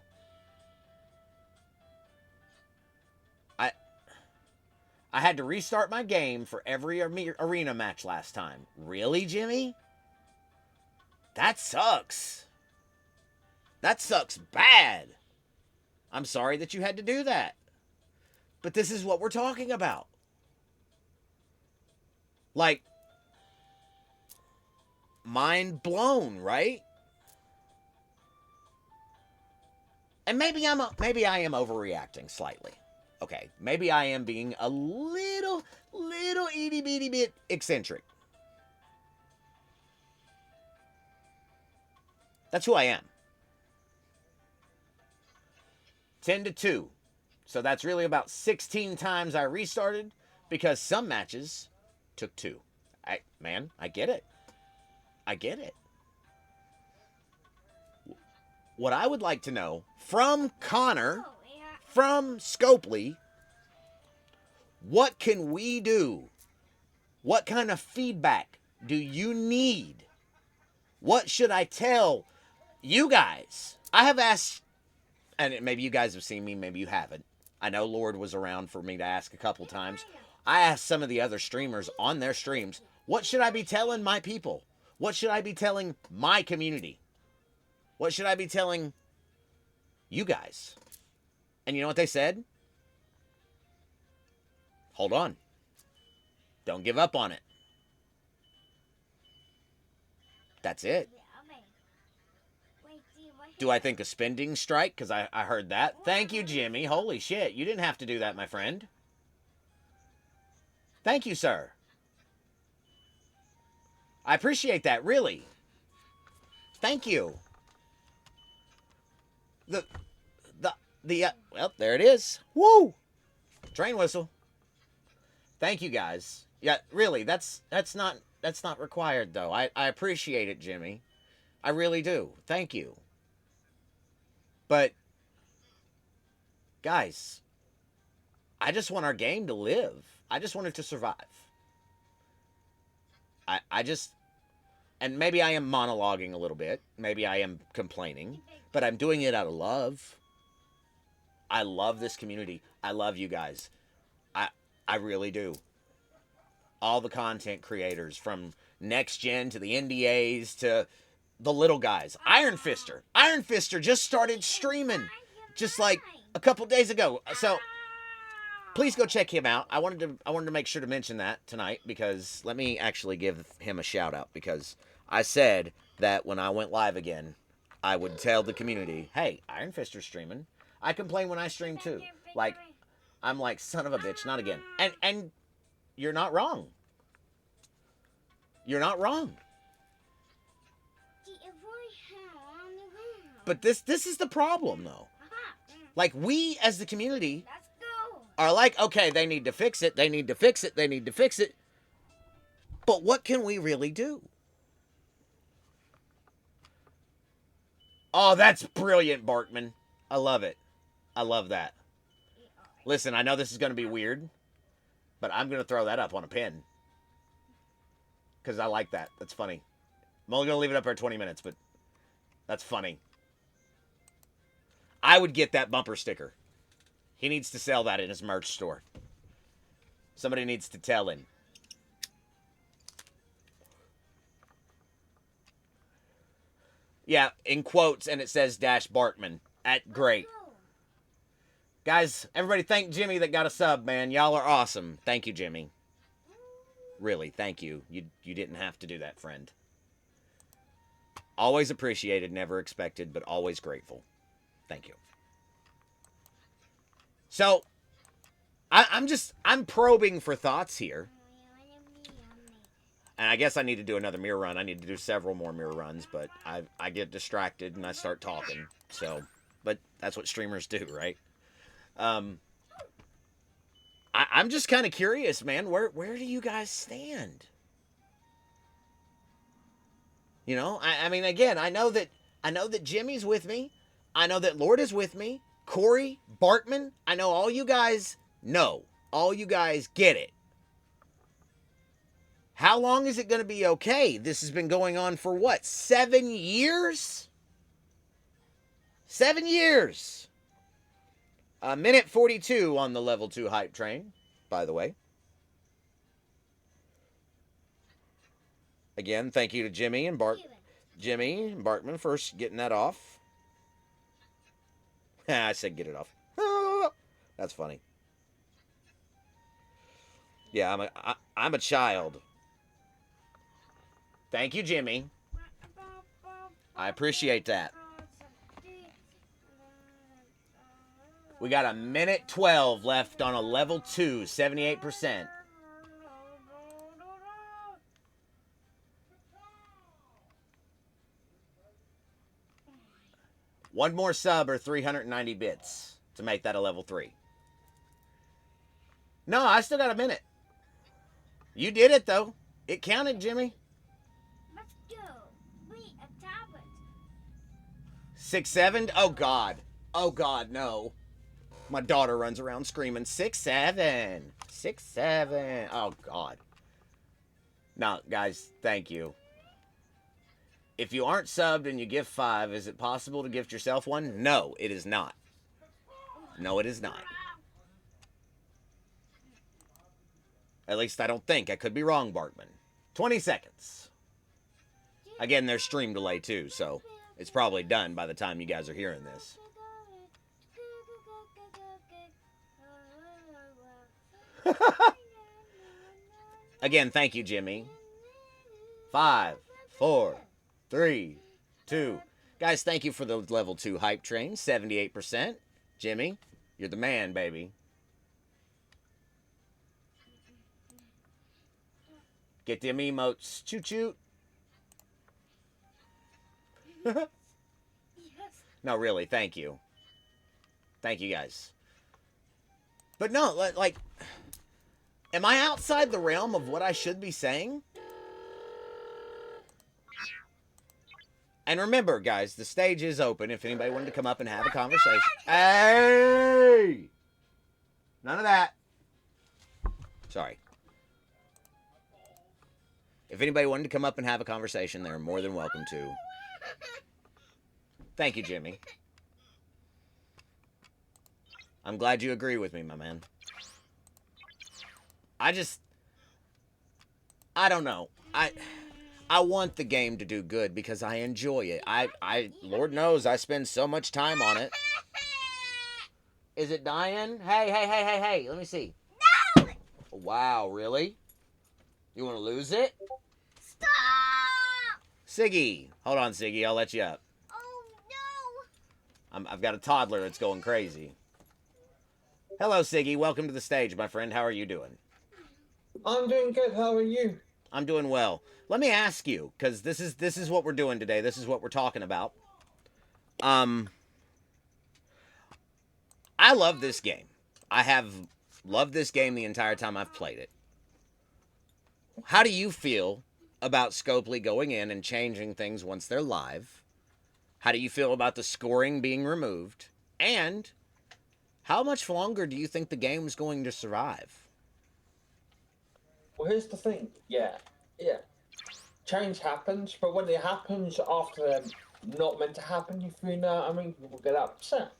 I had to restart my game for every arena match last time. Really, Jimmy? That sucks. That sucks bad. I'm sorry that you had to do that. But this is what we're talking about. Like, mind blown, right? And maybe I am overreacting slightly. Okay, maybe I am being a little itty bitty bit eccentric. That's who I am. 10-2. So that's really about 16 times I restarted because some matches took 2. I get it. I get it. What I would like to know from Connor, from Scopely, what can we do? What kind of feedback do you need? What should I tell you guys? I have asked, and maybe you guys have seen me, maybe you haven't. I know Lord was around for me to ask a couple times. I asked some of the other streamers on their streams, what should I be telling my people? What should I be telling my community? What should I be telling you guys? And you know what they said? Hold on. Don't give up on it. That's it. Do I think a spending strike? Because I heard that. Thank you, Jimmy. Holy shit. You didn't have to do that, my friend. Thank you, sir. I appreciate that, really. Thank you. Well, there it is. Woo! Train whistle. Thank you, guys. Yeah, really, that's not required, though. I appreciate it, Jimmy. I really do. Thank you. But, guys, I just want our game to live. I just want it to survive. I just, and maybe I am monologuing a little bit. Maybe I am complaining. But I'm doing it out of love. I love this community. I love you guys. I really do. All the content creators, from Next Gen to the NDAs to the little guys. Iron Fister just started streaming just like a couple days ago. So please go check him out. I wanted to make sure to mention that tonight, because let me actually give him a shout out, because I said that when I went live again, I would tell the community, hey, Iron Fister's streaming. I complain when I stream too. Like, I'm like, son of a bitch, not again. And you're not wrong. You're not wrong. But this is the problem, though. Like, we as the community are like, okay, they need to fix it. They need to fix it. They need to fix it. But what can we really do? Oh, that's brilliant, Bartman. I love it. I love that. Listen, I know this is going to be weird, but I'm going to throw that up on a pin. Because I like that. That's funny. I'm only going to leave it up for 20 minutes, but that's funny. I would get that bumper sticker. He needs to sell that in his merch store. Somebody needs to tell him. Yeah, in quotes, and it says Dash Bartman. At great. Guys, everybody thank Jimmy that got a sub, man. Y'all are awesome. Thank you, Jimmy. Really, thank you. You didn't have to do that, friend. Always appreciated, never expected, but always grateful. Thank you. So, I'm probing for thoughts here. And I guess I need to do another mirror run. I need to do several more mirror runs, but I get distracted and I start talking. So, but that's what streamers do, right? I'm just kind of curious, man. Where do you guys stand? You know, I mean, again, I know that Jimmy's with me. I know that Lord is with me. Corey, Bartman, I know all you guys know. All you guys get it. How long is it going to be okay? This has been going on for what? 7 years? 7 years. A minute 42 on the level 2 hype train, by the way. Again, thank you to Jimmy and Barkman for getting that off. I said get it off. That's funny. Yeah, I'm a child. Thank you, Jimmy. I appreciate that. We got a minute 12 left on a level 2, 78%. One more sub or 390 bits to make that a level 3. No, I still got a minute. You did it, though. It counted, Jimmy. Let's go. Wait, a tablet. 6, 7? Oh, God. Oh, God, no. My daughter runs around screaming, 6, 7. 6, 7. Oh, God. No, guys, thank you. If you aren't subbed and you gift 5, is it possible to gift yourself one? No, it is not. No, it is not. At least I don't think. I could be wrong, Barkman. 20 seconds. Again, there's stream delay too, so it's probably done by the time you guys are hearing this. Again, thank you, Jimmy. 5, 4, 3, 2. Guys, thank you for the level 2 hype train. 78%. Jimmy, you're the man, baby. Get the emotes. Choo-choo. Yes. No, really, thank you. Thank you, guys. But no, like, am I outside the realm of what I should be saying? And remember, guys, the stage is open if anybody wanted to come up and have a conversation. Hey! None of that. Sorry. If anybody wanted to come up and have a conversation, they're more than welcome to. Thank you, Jimmy. I'm glad you agree with me, my man. I don't know. I want the game to do good because I enjoy it. Lord knows I spend so much time on it. Is it dying? Hey. Let me see. No! Wow, really? You want to lose it? Stop! Siggy. Hold on, Siggy. I'll let you up. Oh, no! I've got a toddler that's going crazy. Hello, Siggy. Welcome to the stage, my friend. How are you doing? I'm doing good. How are you? I'm doing well. Let me ask you, because this is what we're doing today. This is what we're talking about. I love this game. I have loved this game the entire time I've played it. How do you feel about Scopely going in and changing things once they're live? How do you feel about the scoring being removed? And how much longer do you think the game's going to survive? Well, here's the thing. Yeah. Change happens, but when it happens after they're not meant to happen, if you know what I mean, people get upset.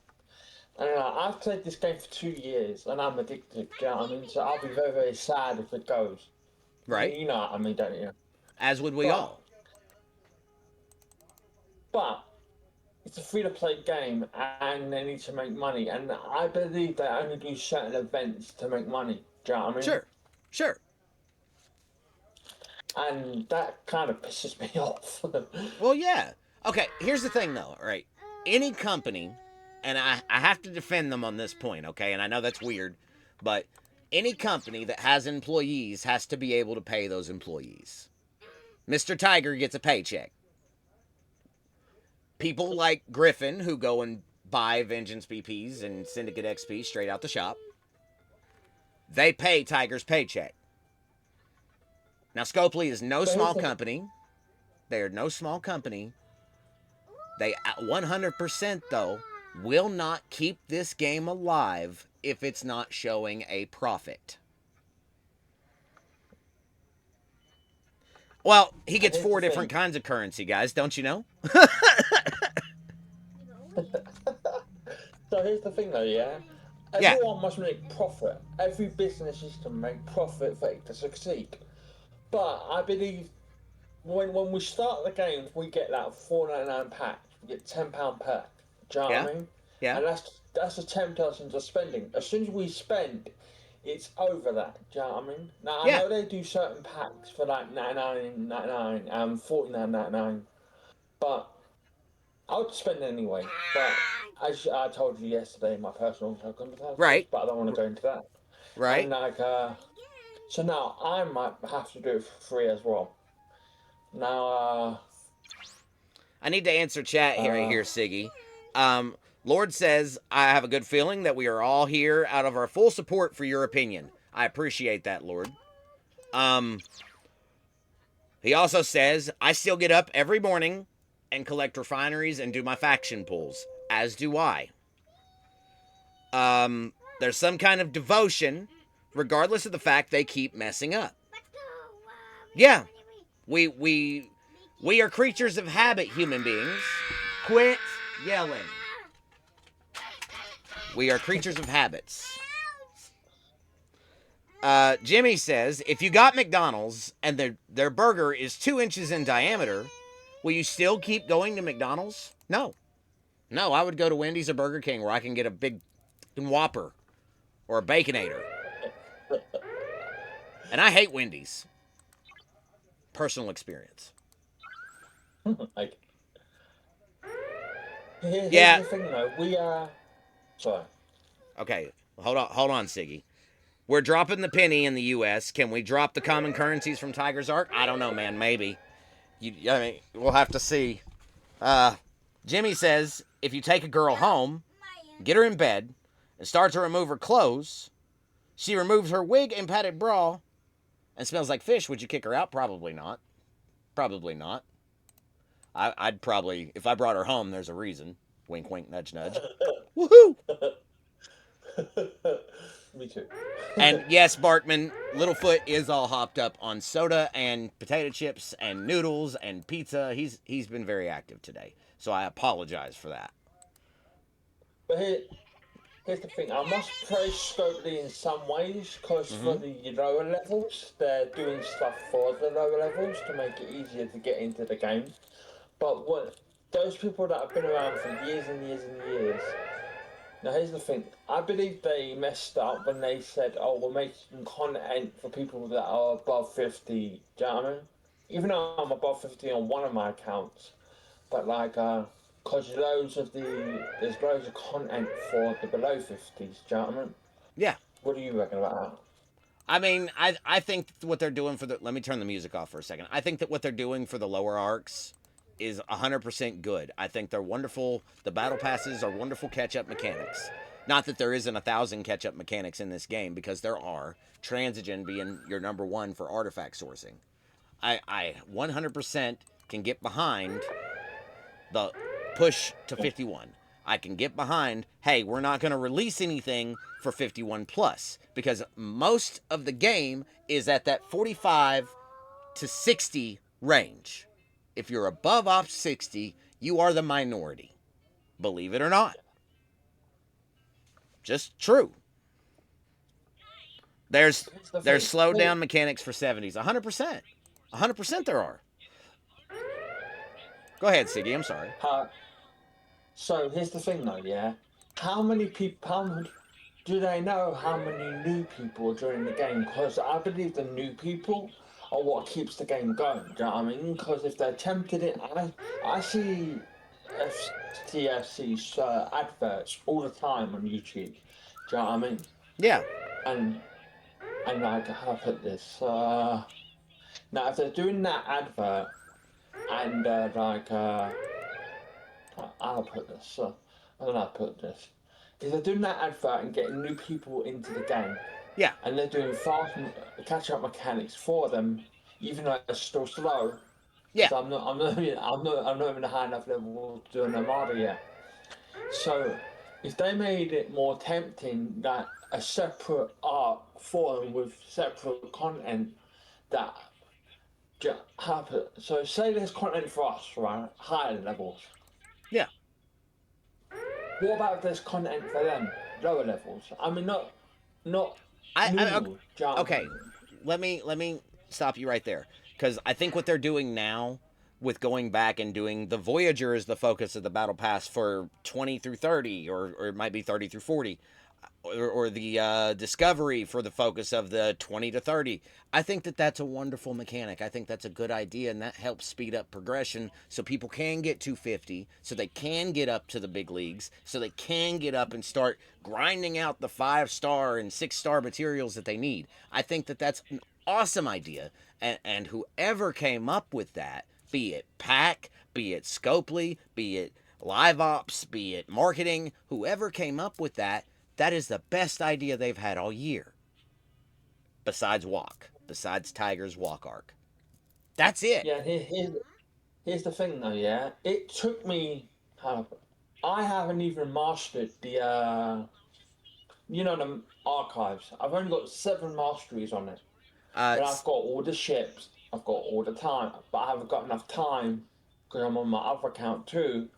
And I've played this game for 2 years, and I'm addicted. Do you know what I mean? So I'll be very, very sad if it goes. Right? You know what I mean, don't you? As would we all. But it's a free-to-play game, and they need to make money. And I believe they only do certain events to make money. Do you know what I mean? Sure. And that kind of pisses me off. Well, yeah. Okay, here's the thing, though, right? Any company, and I have to defend them on this point, okay? And I know that's weird, but any company that has employees has to be able to pay those employees. Mr. Tiger gets a paycheck. People like Griffin, who go and buy Vengeance BPs and Syndicate XP straight out the shop, they pay Tiger's paycheck. Now, Scopely is no small company. They are no small company. They 100%, though, will not keep this game alive if it's not showing a profit. Well, he And gets here's 4 the different thing. kinds of currency, guys. Don't you know? So here's the thing, though. Yeah. Yeah. Everyone must make profit. Every business is to make profit for it to succeed. But I believe when we start the game, we get that £4.99 pack. We get £10 pack. Do you know Yeah. what I mean? Yeah. And that's to tempt us into spending. As soon as we spend, it's over that. Do you know what I mean? Now I Yeah. know they do certain packs for like 99.99 and 49.99, but I would spend anyway. But as I told you yesterday, my personal circumstances, Right. but I don't want to go into that. And Right. like, so now I might have to do it for free as well. Now, I need to answer chat here, uh, Siggy. Lord says, I have a good feeling that we are all here out of our full support for your opinion. I appreciate that, Lord. Um, he also says, I still get up every morning and collect refineries and do my faction pulls, as do I. There's some kind of devotion, regardless of the fact they keep messing up. Yeah, we are creatures of habit, human beings. Quit yelling. We are creatures of habits. Jimmy says, if you got McDonald's and their burger is 2 inches in diameter, will you still keep going to McDonald's? No. No, I would go to Wendy's or Burger King where I can get a big Whopper or a Baconator. And I hate Wendy's. Personal experience. like, here's Yeah. the thing though. We are. Sorry. Okay. Hold on, Siggy. We're dropping the penny in the U.S. Can we drop the common currencies from Tiger's Ark? I don't know, man. Maybe. I mean, we'll have to see. Jimmy says if you take a girl home, get her in bed, and start to remove her clothes, she removes her wig and padded bra, and smells like fish, would you kick her out? Probably not. Probably not. I'd probably, if I brought her home, there's a reason. Wink, wink, nudge, nudge. Woohoo! Me too. And yes, Bartman, Littlefoot is all hopped up on soda and potato chips and noodles and pizza. He's been very active today, so I apologize for that. But here's the thing. I must praise Scopely in some ways, because for Mm-hmm. the lower levels, they're doing stuff for the lower levels to make it easier to get into the game. But what those people that have been around for years and years and years. Now here's the thing. I believe they messed up when they said, "Oh, we're making content for people that are above 50." Do you know what I mean? Even though I'm above 50 on one of my accounts, but like, cause there's loads of content for the below 50s. Do you know what I mean? Yeah. What do you reckon about I mean, I think what they're doing for the, let me turn the music off for a second. I think that what they're doing for the lower arcs is 100% good. I think they're wonderful. The battle passes are wonderful catch-up mechanics. Not that there isn't 1,000 catch-up mechanics in this game, because there are. Transigen being your number one for artifact sourcing. I 100% can get behind the push to 51. I can get behind, hey, we're not going to release anything for 51 plus, because most of the game is at that 45 to 60 range. If you're above op 60, you are the minority. Believe it or not. Just true. There's it? Here's the there's thing. slow down mechanics for 70s. 100%. 100% there are. Go ahead, Siggy. I'm sorry. So here's the thing, though. Yeah, how many people? Do they know how many new people are joining the game? Because I believe the new people are what keeps the game going. Do you know what I mean? Because if they're tempted in, I see STFC adverts all the time on YouTube. Do you know what I mean? Yeah. And like, how to put this? Now, if they're doing that advert and I'll put this. I don't know how to put this. If they're doing that advert and getting new people into the game, Yeah. and they're doing fast catch-up mechanics for them, even though they're still slow. Yeah. Because I'm not even a high enough level to do an Armada yet. So, if they made it more tempting that a separate arc for them with separate content that happen. So say there's content for us, right? Higher levels. Yeah. What about if there's content for them? Lower levels. I mean, not I new. Do you know what I okay. mean? Let me stop you right there, because I think what they're doing now with going back and doing the Voyager is the focus of the battle pass for 20 through 30, or it might be 30 through 40, or the Discovery for the focus of the 20 to 30. I think that that's a wonderful mechanic. I think that's a good idea, and that helps speed up progression so people can get 250, so they can get up to the big leagues, so they can get up and start grinding out the 5-star and 6-star materials that they need. I think that that's an awesome idea, and whoever came up with that, be it Pack, be it Scopely, be it Live Ops, be it marketing, whoever came up with that, that is the best idea they've had all year. Besides Tiger's walk arc. That's it. Yeah. Here's the thing, though. Yeah, it took me. I haven't even mastered the archives. I've only got 7 masteries on it. But I've got all the ships, I've got all the time, but I haven't got enough time because I'm on my other account too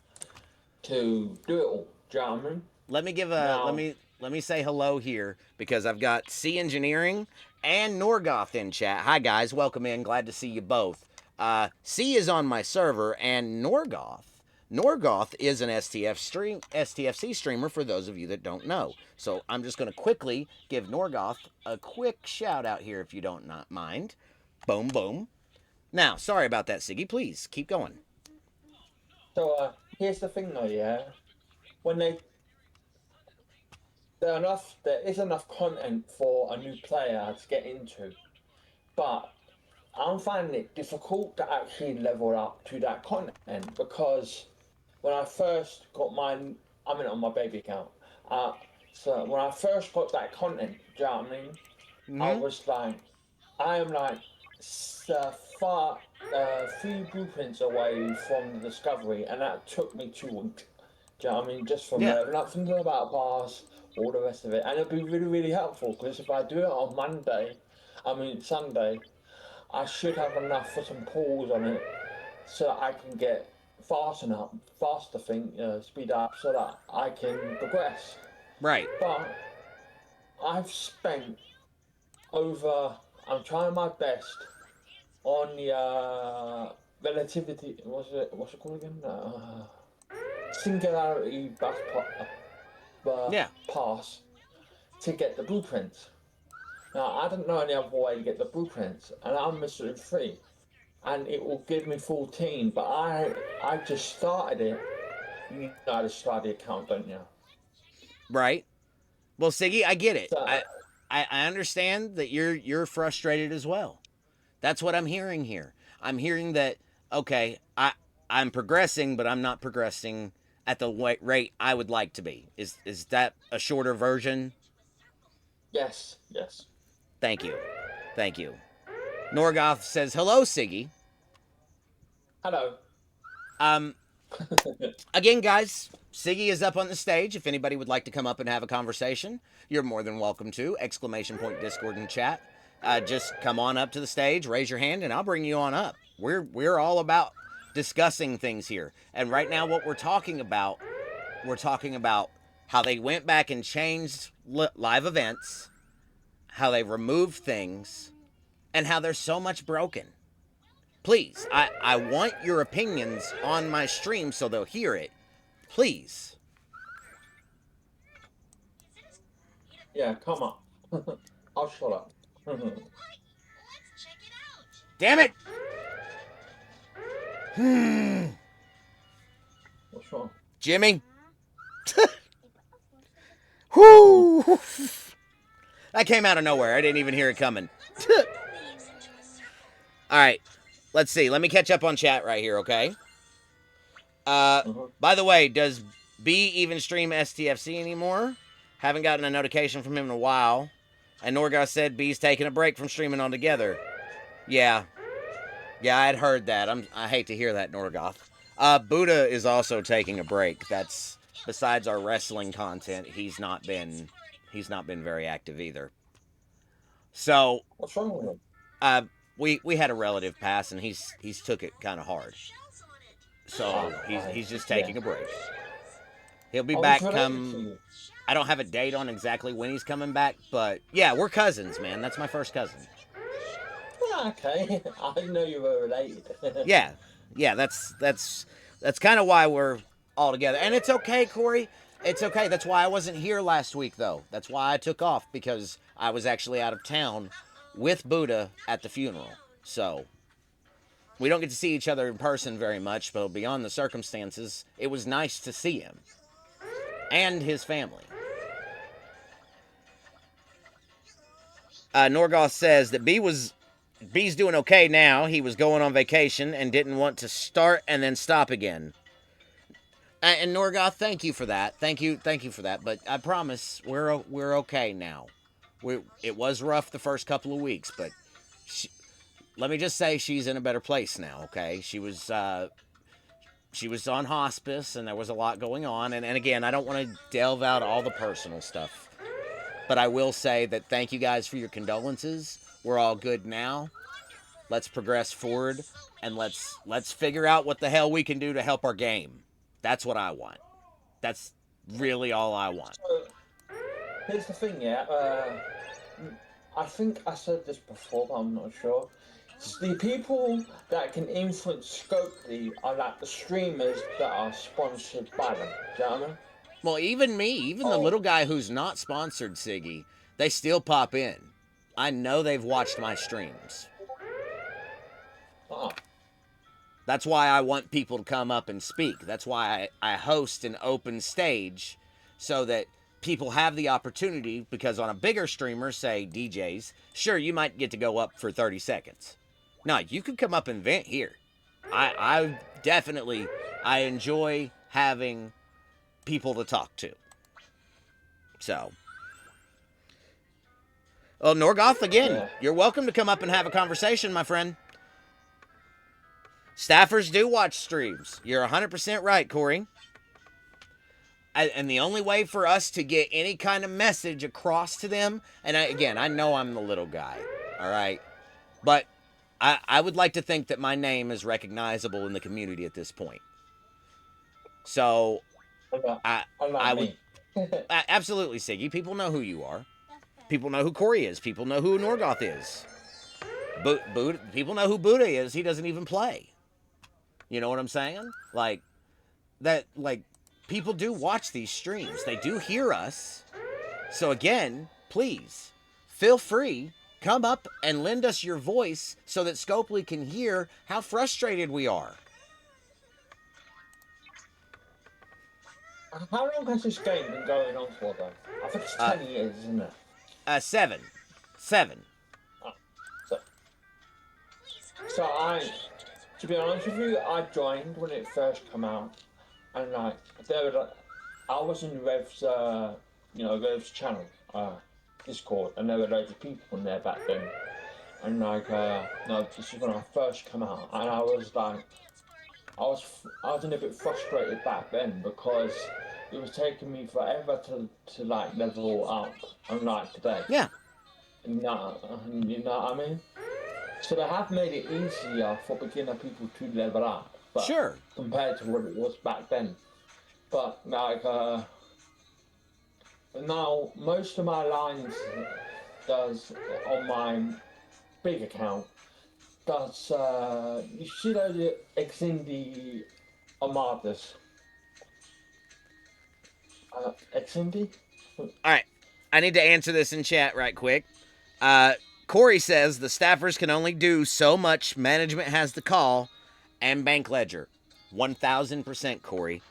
to do it all. Do you know what I mean? Let me give a Now, let me say hello here, because I've got C Engineering and Norgoth in chat. Hi guys, welcome in. Glad to see you both. C is on my server, and Norgoth is an STFC streamer for those of you that don't know. So I'm just going to quickly give Norgoth a quick shout out here if you don't not mind. Boom, boom. Now, sorry about that, Siggy. Please keep going. so here's the thing though, yeah. When there is enough content for a new player to get into, but I'm finding it difficult to actually level up to that content because when I first got mine, I'm in it on my baby account. Uh, so when I first got that content, do you know what I mean? I Mm-hmm. was like, I am like far 3 blueprints away from the discovery, and that took me 2 weeks. Do you know what I mean? Just from Yeah. leveling up from the battle pass, all the rest of it, and it'd be really, really helpful because if I do it on Sunday, I should have enough for some pulls on it so that I can get faster thing, speed up so that I can progress. Right. But I've spent over, I'm trying my best on the relativity, what's it called again? Singularity Yeah. pass to get the blueprints. Now, I don't know any other way to get the blueprints, and I'm missing 3. And it will give me 14, but I just started it. You know how to start the account, don't you? Right. Well, Siggy, I get it. So, I understand that you're frustrated as well. That's what I'm hearing here. I'm hearing that, okay, I'm progressing, but I'm not progressing at the rate I would like to be. Is that a shorter version? yes, yes. Thank you. Thank you. Norgoth says, "Hello, Siggy." Hello. Um Again, guys, Siggy is up on the stage. If anybody would like to come up and have a conversation, you're more than welcome to. Exclamation point Discord and chat. Just come on up to the stage, raise your hand, and I'll bring you on up. We're all about discussing things here. And right now, what we're talking about how they went back and changed live events, how they removed things, and how there's so much broken. Please, I want your opinions on my stream so they'll hear it. Please. Yeah, come on. I'll shut up. Damn it! What's wrong? Jimmy. Whoo! That came out of nowhere. I didn't even hear it coming. All right. Let's see. Let me catch up on chat right here, okay? By the way, does B even stream STFC anymore? Haven't gotten a notification from him in a while. And Norgar said B's taking a break from streaming altogether. Yeah. Yeah, I had heard that. I hate to hear that, Norgoth. Buddha is also taking a break. That's besides our wrestling content, he's not been very active either. So, What's wrong with him? we had a relative pass, and he's took it kind of hard. So he's just taking a break. He'll be I was back related to come. you. I don't have a date on exactly when he's coming back, but yeah, we're cousins, man. That's my first cousin. Yeah, okay. I didn't know you were related. Yeah, that's kind of why we're all together, and it's okay, Corey. It's okay. That's why I wasn't here last week, though. That's why I took off, because I was actually out of town with Buddha at the funeral. So we don't get to see each other in person very much, but beyond the circumstances, it was nice to see him and his family. Norgoth says that B's doing okay now. He was going on vacation and didn't want to start and then stop again. And Norgoth, thank you for that. Thank you for that. But I promise we're okay now. It was rough the first couple of weeks, but let me just say she's in a better place now. Okay, she was on hospice, and there was a lot going on. And again, I don't want to delve out all the personal stuff, but I will say that thank you guys for your condolences. We're all good now. Let's progress forward, and let's figure out what the hell we can do to help our game. That's what I want. That's really all I want. So, here's the thing, yeah. I think I said this before, but I'm not sure. It's the people that can influence Scopely are like the streamers that are sponsored by them. Do you know what I mean? Well, even me, even the little guy who's not sponsored, Siggy, they still pop in. I know they've watched my streams. Oh. That's why I want people to come up and speak. That's why I host an open stage, so that people have the opportunity, because on a bigger streamer, say DJs, sure, you might get to go up for 30 seconds. No, you could come up and vent here. I definitely, I enjoy having people to talk to. So. Well, Norgoth, again, you're welcome to come up and have a conversation, my friend. Staffers do watch streams. You're 100% right, Corey. And the only way for us to get any kind of message across to them, and I know I'm the little guy, all right? But I would like to think that my name is recognizable in the community at this point. So I would... Absolutely, Siggy. People know who you are. People know who Corey is. People know who Norgoth is. People know who Buddha is. He doesn't even play. You know what I'm saying? Like, people do watch these streams. They do hear us. So again, please, feel free, come up and lend us your voice so that Scopely can hear how frustrated we are. How long has this game been going on for, though? I think it's 10 years, isn't it? 7. Oh, so to be honest with you, I joined when it first came out, and like I was in Rev's, Rev's channel, Discord, and there were loads of people in there back then, and this is when I first came out, and I was like, I was a little bit frustrated back then because it was taking me forever to like level up, unlike today. Yeah. You know what I mean? So they have made it easier for beginner people to level up. But Sure. Compared to what it was back then. But like now most of my lines does on my big account does you see those Exindi Armadas? Exindi? Alright. I need to answer this in chat right quick. Corey says the staffers can only do so much. Management has the call, and bank ledger. 1,000%, Corey.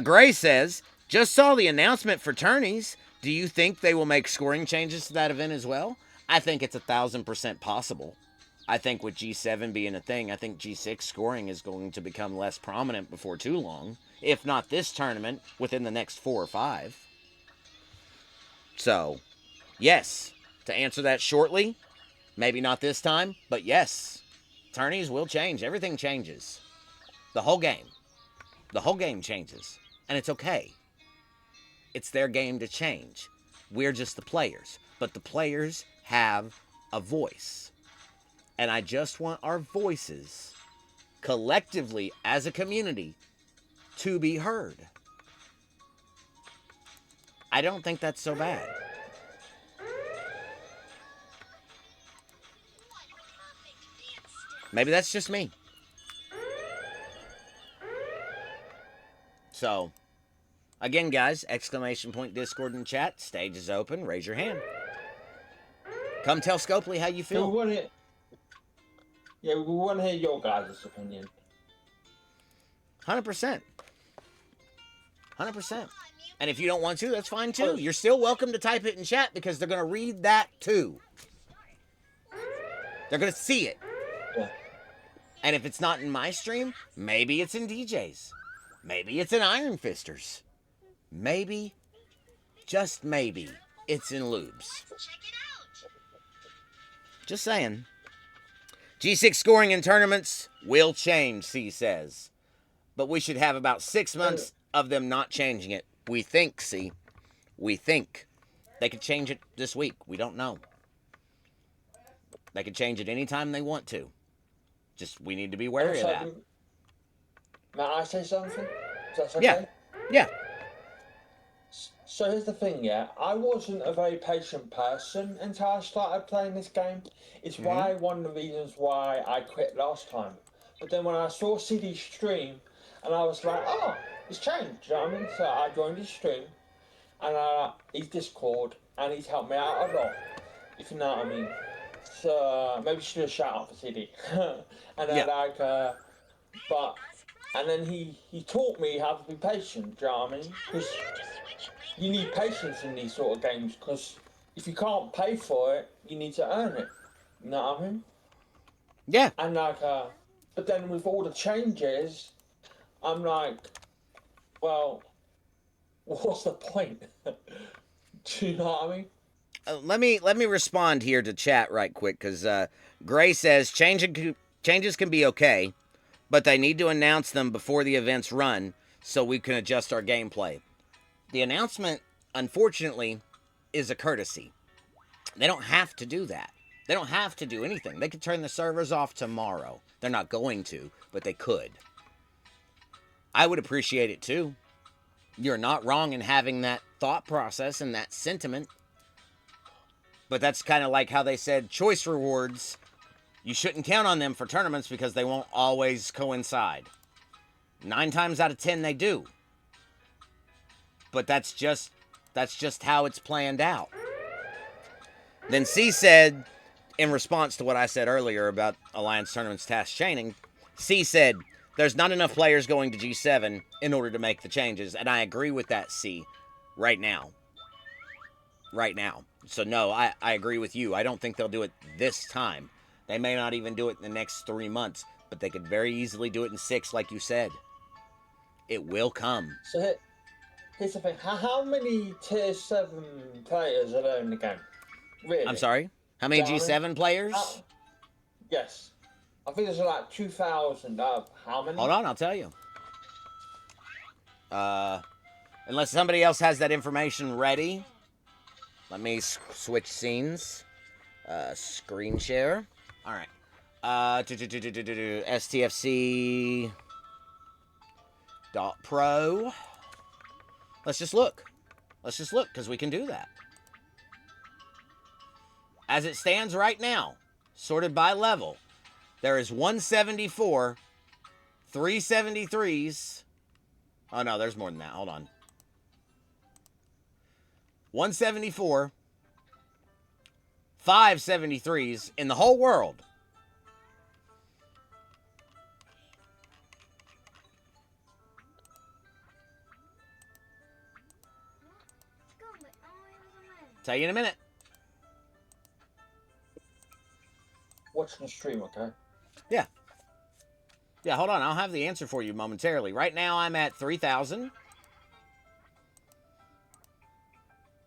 Gray says, just saw the announcement for tourneys. Do you think they will make scoring changes to that event as well? I think it's 1,000% possible. I think with G7 being a thing, I think G6 scoring is going to become less prominent before too long. If not this tournament, within the next 4 or 5. So, yes. To answer that shortly, maybe not this time, but yes, tourneys will change. Everything changes. The whole game. The whole game changes. And it's okay. It's their game to change. We're just the players. But the players have a voice. And I just want our voices, collectively as a community, to be heard. I don't think that's so bad. Maybe that's just me. So, again, guys, exclamation point Discord and chat. Stage is open. Raise your hand. Come tell Scopely how you feel. We want to hear your guys' opinion. 100%. 100%. And if you don't want to, that's fine too. You're still welcome to type it in chat because they're going to read that too. They're going to see it. Yeah. And if it's not in my stream, maybe it's in DJ's. Maybe it's in Iron Fisters. Maybe, just maybe, it's in Lubes. Just saying. G6 scoring in tournaments will change, C says. But we should have about 6 months of them not changing it. We think, C. We think. They could change it this week. We don't know. They could change it anytime they want to. Just, we need to be wary of that. May I say something? Is that okay? Yeah. Yeah. So here's the thing, yeah. I wasn't a very patient person until I started playing this game. It's why one of the reasons why I quit last time. But then when I saw CD stream, and I was like, oh, it's changed. You know what I mean? So I joined his stream, and his Discord, and he's helped me out a lot. If you know what I mean. So maybe you should have shout out for CD. And then and then he taught me how to be patient. Do you know what I mean? Because you need patience in these sort of games. Because if you can't pay for it, you need to earn it. You know what I mean? Yeah. And but then with all the changes, I'm like, well, what's the point? Do you know what I mean? Let me respond here to chat right quick, because Gray says changes can be okay, but they need to announce them before the events run so we can adjust our gameplay. The announcement, unfortunately, is a courtesy. They don't have to do that. They don't have to do anything. They could turn the servers off tomorrow. They're not going to, but they could. I would appreciate it too. You're not wrong in having that thought process and that sentiment. But that's kind of like how they said choice rewards, you shouldn't count on them for tournaments because they won't always coincide. 9 times out of 10 they do. But that's just how it's planned out. Then C said, in response to what I said earlier about Alliance Tournaments task chaining, C said, there's not enough players going to G7 in order to make the changes. And I agree with that, C, right now. Right now. So no, I agree with you. I don't think they'll do it this time. They may not even do it in the next 3 months, but they could very easily do it in 6, like you said. It will come. So here's the thing. How many tier 7 players are there in the game? Really? I'm sorry? How many G7 players? Yes. I think there's like 2,000. How many? Hold on, I'll tell you. Unless somebody else has that information ready. Let me switch scenes. Screen share. All right. STFC .pro. Let's just look. Let's just look, because we can do that. As it stands right now, sorted by level, there is 174, 373s. Oh, no, there's more than that. Hold on. 174, 573s in the whole world. Tell you in a minute. Watching the stream, okay? Yeah. Yeah, hold on. I'll have the answer for you momentarily. Right now, I'm at 3,000.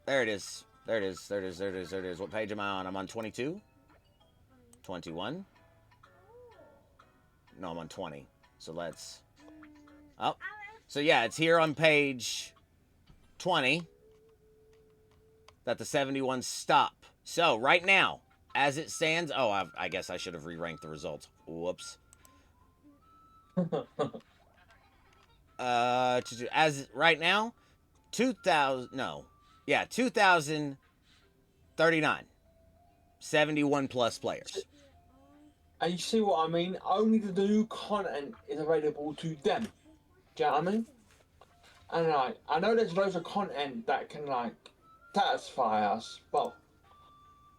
There it is. There it is. There it is. There it is. There it is. What page am I on? I'm on 22? 21? No, I'm on 20. So let's... Oh. So yeah, it's here on page 20 that the 71s stop. So right now, As it stands, oh, I guess I should have re-ranked the results. Whoops. As right now, 2,000. No, yeah, 2,039. 71 plus players. And you see what I mean? Only the new content is available to them. Do you know what I mean? And like, I know there's loads of content that can like satisfy us, but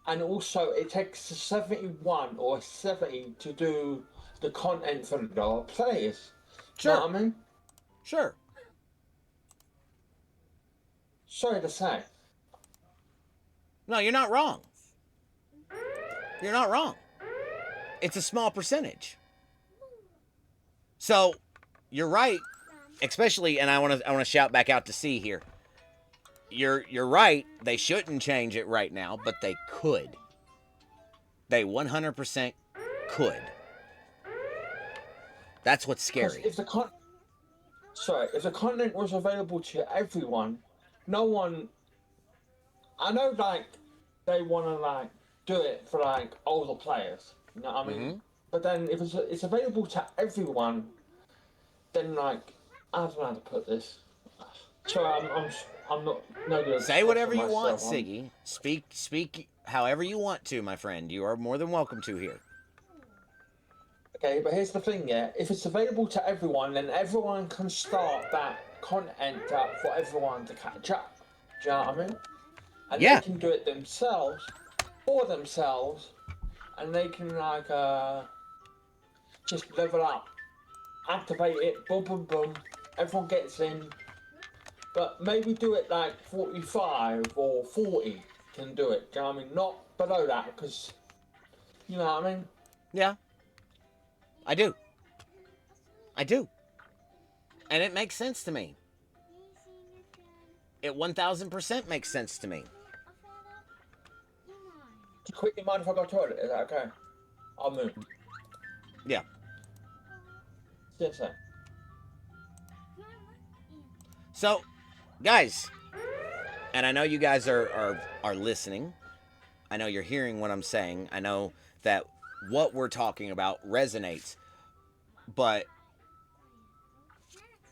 and also it takes a 71 or 70 to do the content for the lower players. Sure. You know what I mean? Sure. Sorry to say. No, you're not wrong. You're not wrong. It's a small percentage. So, you're right, especially, and I want to shout back out to C here. You're right. They shouldn't change it right now, but they could. They 100% could. That's what's scary. If the content was available to everyone, no one. I know, like, they want to like do it for like older players. You know what I mean? Mm-hmm. But then if it's available to everyone, then like I don't know how to put this. Sorry, I'm not no good. Say whatever you want, myself. Siggy. Speak however you want to, my friend. You are more than welcome to here. Okay, but here's the thing, yeah. If it's available to everyone, then everyone can start that content for everyone to catch up. Do you know what I mean? And Yeah. they can do it themselves, for themselves, and they can like just level up, activate it, boom, boom, boom. Everyone gets in, but maybe do it like 45 or 40 can do it. Do you know what I mean? Not below that, because you know what I mean. Yeah. I do. And it makes sense to me. It 1,000% makes sense to me. Quickly mind if I go to the toilet? Is that okay? I'll move. Yeah. Yes, sir. So, guys, and I know you guys are listening. I know you're hearing what I'm saying. I know that what we're talking about resonates. But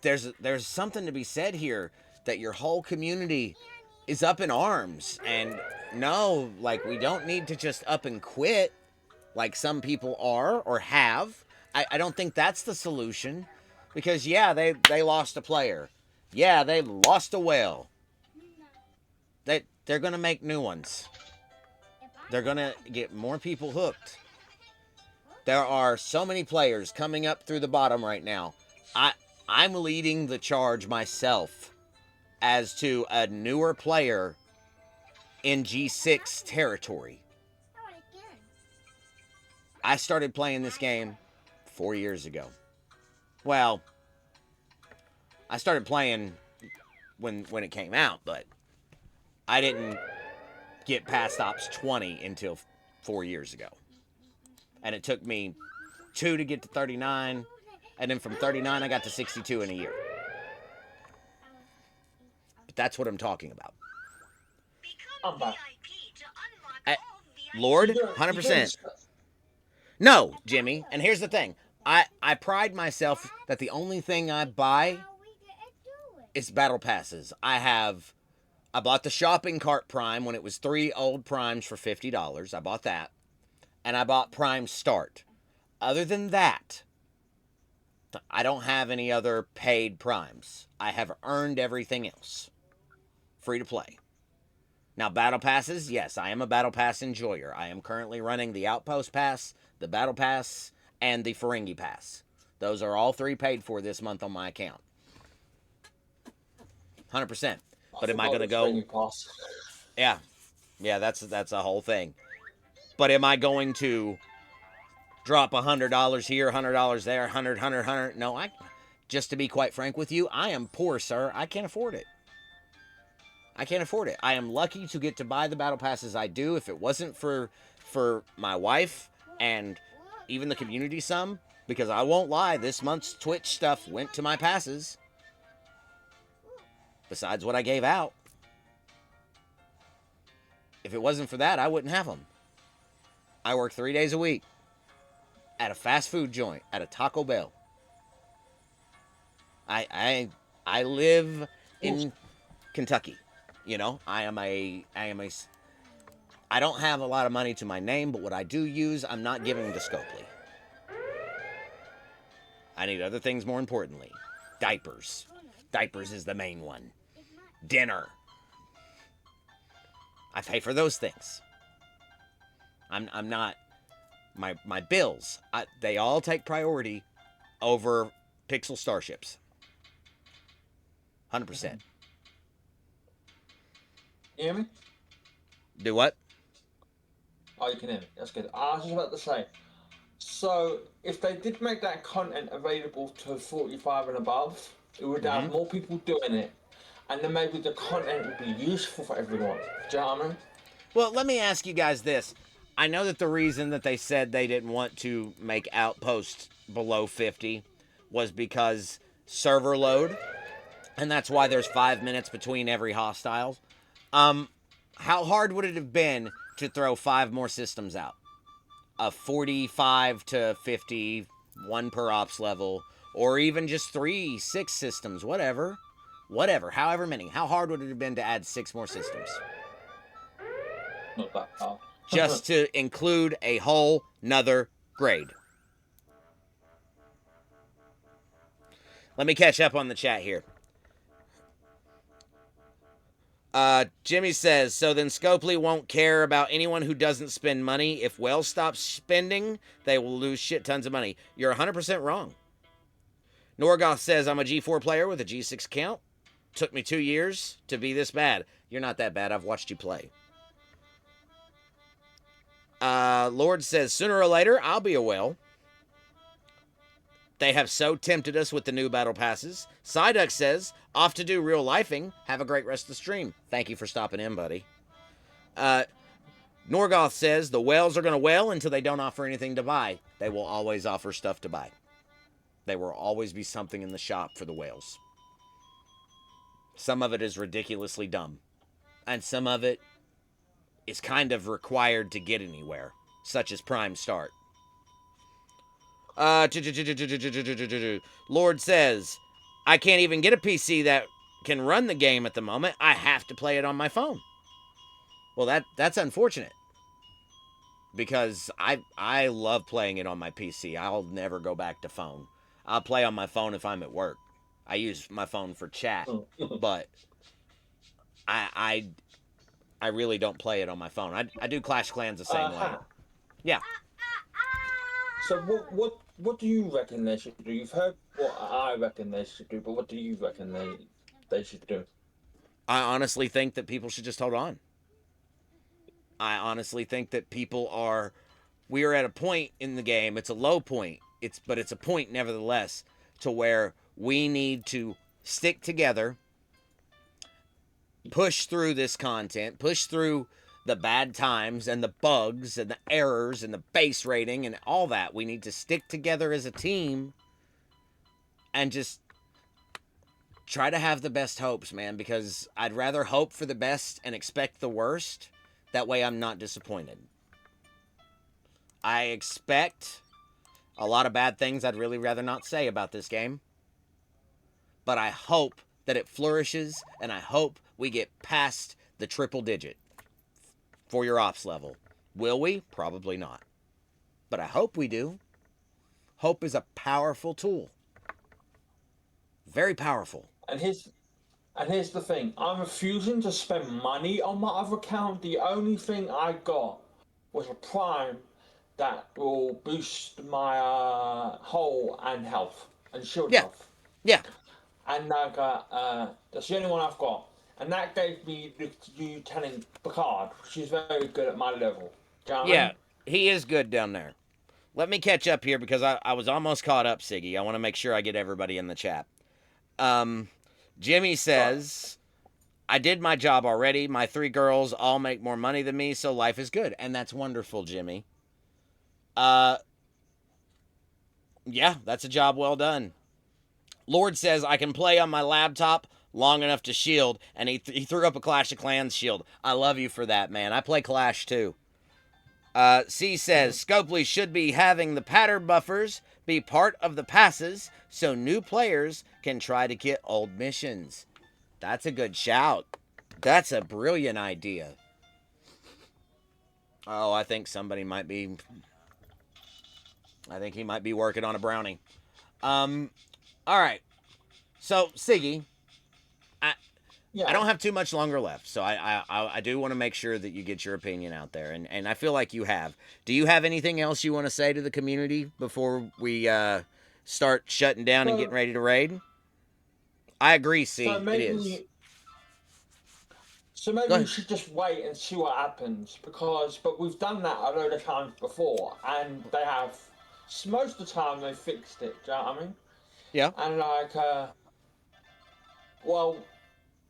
there's something to be said here that your whole community is up in arms. And no, like, we don't need to just up and quit like some people are or have. I don't think that's the solution. Because, yeah, they lost a player. Yeah, they lost a whale. They're going to make new ones. They're going to get more people hooked. There are so many players coming up through the bottom right now. I'm leading the charge myself as to a newer player in G6 territory. I started playing this game 4 years ago. Well, I started playing when it came out, but I didn't get past Ops 20 until 4 years ago. And it took me 2 to get to 39. And then from 39, I got to 62 in a year. But that's what I'm talking about. I'm back. Lord, 100%. No, Jimmy. And here's the thing. I pride myself that the only thing I buy is battle passes. I bought the shopping cart Prime when it was 3 old Primes for $50. I bought that. And I bought Prime Start. Other than that, I don't have any other paid Primes. I have earned everything else. Free to play. Now, Battle Passes, yes, I am a Battle Pass enjoyer. I am currently running the Outpost Pass, the Battle Pass, and the Ferengi Pass. Those are all 3 paid for this month on my account. 100%. But am I going to go... Yeah. Yeah, that's a whole thing. But am I going to drop $100 here, $100 there, 100? No, just to be quite frank with you, I am poor, sir. I can't afford it. I can't afford it. I am lucky to get to buy the battle passes I do. If it wasn't for my wife and even the community some, because I won't lie, this month's Twitch stuff went to my passes. Besides what I gave out. If it wasn't for that, I wouldn't have them. I work 3 days a week at a fast food joint, at a Taco Bell. I live in Kentucky. You know, I don't have a lot of money to my name, but what I do use, I'm not giving to Scopely. I need other things more importantly. Diapers. Diapers is the main one. Dinner. I pay for those things. I'm not my bills. They all take priority over Pixel Starships. 100%. You hear me? Do what? Oh, you can hear me. That's good. I was just about to say. So, if they did make that content available to 45 and above, it would have more people doing it, and then maybe the content would be useful for everyone. Do you know what I mean? Well, let me ask you guys this. I know that the reason that they said they didn't want to make Outpost below 50 was because server load, and that's why there's 5 minutes between every hostile. How hard would it have been to throw 5 more systems out? A 45 to 50, 1 per ops level, or even just 3, 6 systems, whatever, however many. How hard would it have been to add 6 more systems? Not that hard. Just to include a whole nother grade. Let me catch up on the chat here. Jimmy says, so then Scopely won't care about anyone who doesn't spend money. If Wells stops spending, they will lose shit tons of money. You're 100% wrong. Norgoth says, I'm a G4 player with a G6 account. Took me 2 years to be this bad. You're not that bad. I've watched you play. Lord says, sooner or later, I'll be a whale. They have so tempted us with the new battle passes. Psyduck says, off to do real lifing. Have a great rest of the stream. Thank you for stopping in, buddy. Norgoth says, the whales are going to whale until they don't offer anything to buy. They will always offer stuff to buy. There will always be something in the shop for the whales. Some of it is ridiculously dumb. And some of it is kind of required to get anywhere, such as Prime Start. Lord says, I can't even get a PC that can run the game at the moment. I have to play it on my phone. Well, that's unfortunate. Because I love playing it on my PC. I'll never go back to phone. I'll play on my phone if I'm at work. I use my phone for chat, but I really don't play it on my phone. I do Clash Clans the same way. Yeah. So what do you reckon they should do? You've heard what I reckon they should do, but what do you reckon they should do? I honestly think that people should just hold on. I honestly think that we are at a point in the game. It's a low point. But it's a point nevertheless to where we need to stick together, push through this content, push through the bad times and the bugs and the errors and the base rating and all that. We need to stick together as a team and just try to have the best hopes, man, because I'd rather hope for the best and expect the worst. That way I'm not disappointed. I expect a lot of bad things I'd really rather not say about this game. But I hope that it flourishes, and I hope we get past the triple digit for your ops level. Will we? Probably not. But I hope we do. Hope is a powerful tool. Very powerful. And here's the thing. I'm refusing to spend money on my other account. The only thing I got was a Prime that will boost my hull and health and shield health. Yeah. And I got that's the only one I've got. And that gave me the Lieutenant Picard, which is very good at my level. Do you know what I mean? He is good down there. Let me catch up here because I was almost caught up, Siggy. I want to make sure I get everybody in the chat. Jimmy says, I did my job already. My 3 girls all make more money than me, so life is good. And that's wonderful, Jimmy. Yeah, that's a job well done. Lord says, I can play on my laptop long enough to shield, and he threw up a Clash of Clans shield. I love you for that, man. I play Clash, too. C says Scopely should be having the pattern buffers be part of the passes so new players can try to get old missions. That's a good shout. That's a brilliant idea. Oh, I think somebody might be. I think he might be working on a brownie. All right. So Siggy, I Yeah. don't have too much longer left, so I do want to make sure that you get your opinion out there, and I feel like you have. Do you have anything else you want to say to the community before we start shutting down and So, getting ready to raid? I agree, so C. It is. maybe, so Go maybe we ahead. should just wait and see what happens but we've done that a load of times before, and they have. Most of the time they fixed it. Do you know what I mean? Yeah. And well,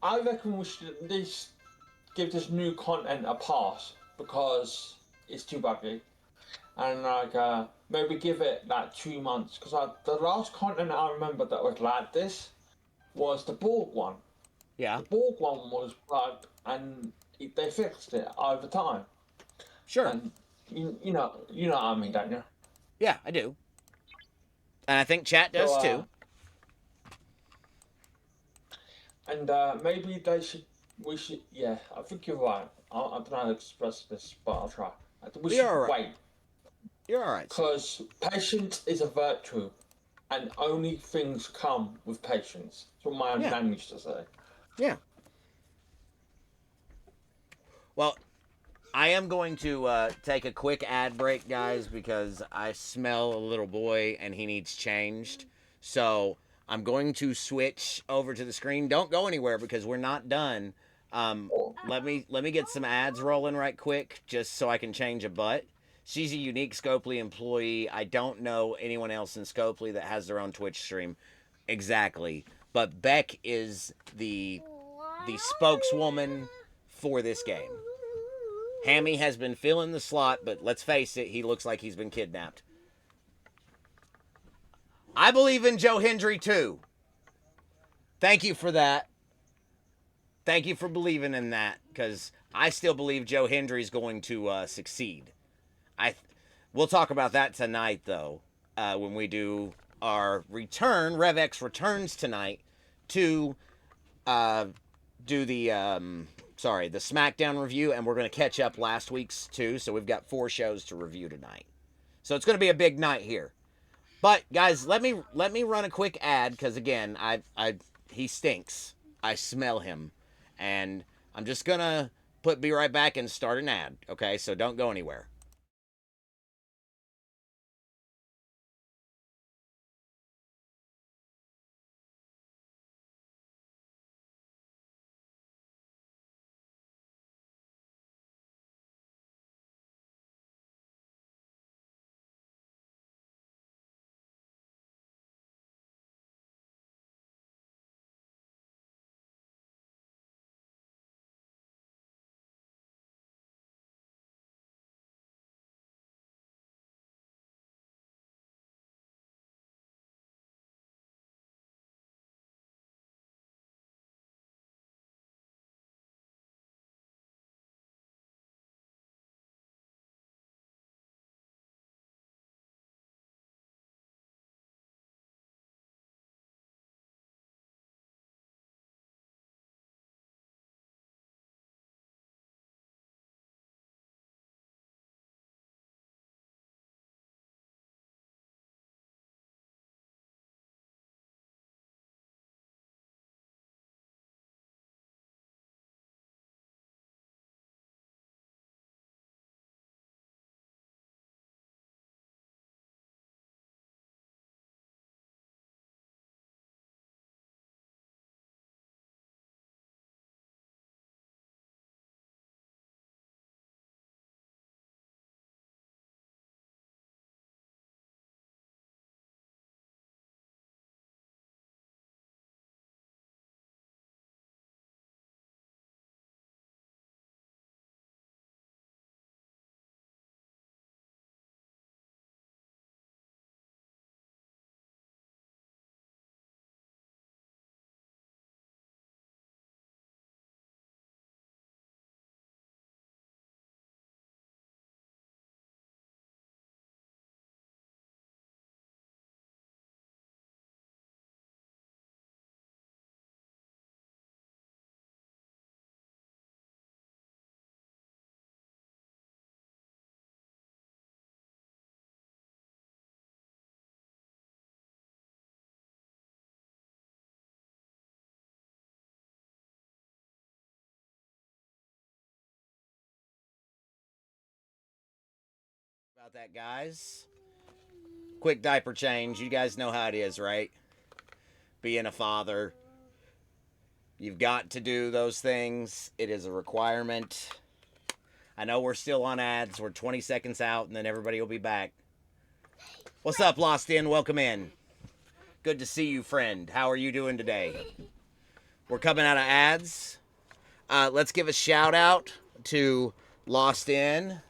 I reckon we should at least give this new content a pass because it's too buggy, and maybe give it like 2 months because the last content I remember that was like this was the Borg one. Yeah. The Borg one was bugged, and they fixed it over time. Sure. And you know what I mean, don't you? Yeah, I do. And I think chat So does too. and maybe they should. We should. Yeah, I think you're right. I don't know how to express this, but I'll try. We You're should all right. wait You're all right, C. because patience is a virtue, and only things come with patience. That's what my Yeah. nan used to say. Yeah. Well, I am going to take a quick ad break, guys, because I smell a little boy and he needs changed. So I'm going to switch over to the screen. Don't go anywhere because we're not done. Let me get some ads rolling right quick, just so I can change a butt. She's a unique Scopely employee. I don't know anyone else in Scopely that has their own Twitch stream exactly, but Beck is the spokeswoman for this game. Hammy has been filling the slot, but let's face it, he looks like he's been kidnapped. I believe in Joe Hendry too. Thank you for that. Thank you for believing in that, because I still believe Joe Hendry's going to succeed. We'll talk about that tonight, though, when we do our return. RevX returns tonight to do the the SmackDown review, and we're going to catch up last week's too. So we've got 4 shows to review tonight. So it's going to be a big night here. But guys, let me run a quick ad because again, he stinks. I smell him, and I'm just gonna be right back and start an ad. Okay, so don't go anywhere. About that, guys. Quick diaper change. You guys know how it is, right? Being a father. You've got to do those things. It is a requirement. I know we're still on ads. We're 20 seconds out, and then everybody will be back. What's up, Lost In? Welcome in. Good to see you, friend. How are you doing today? We're coming out of ads. Let's give a shout out to Lost In.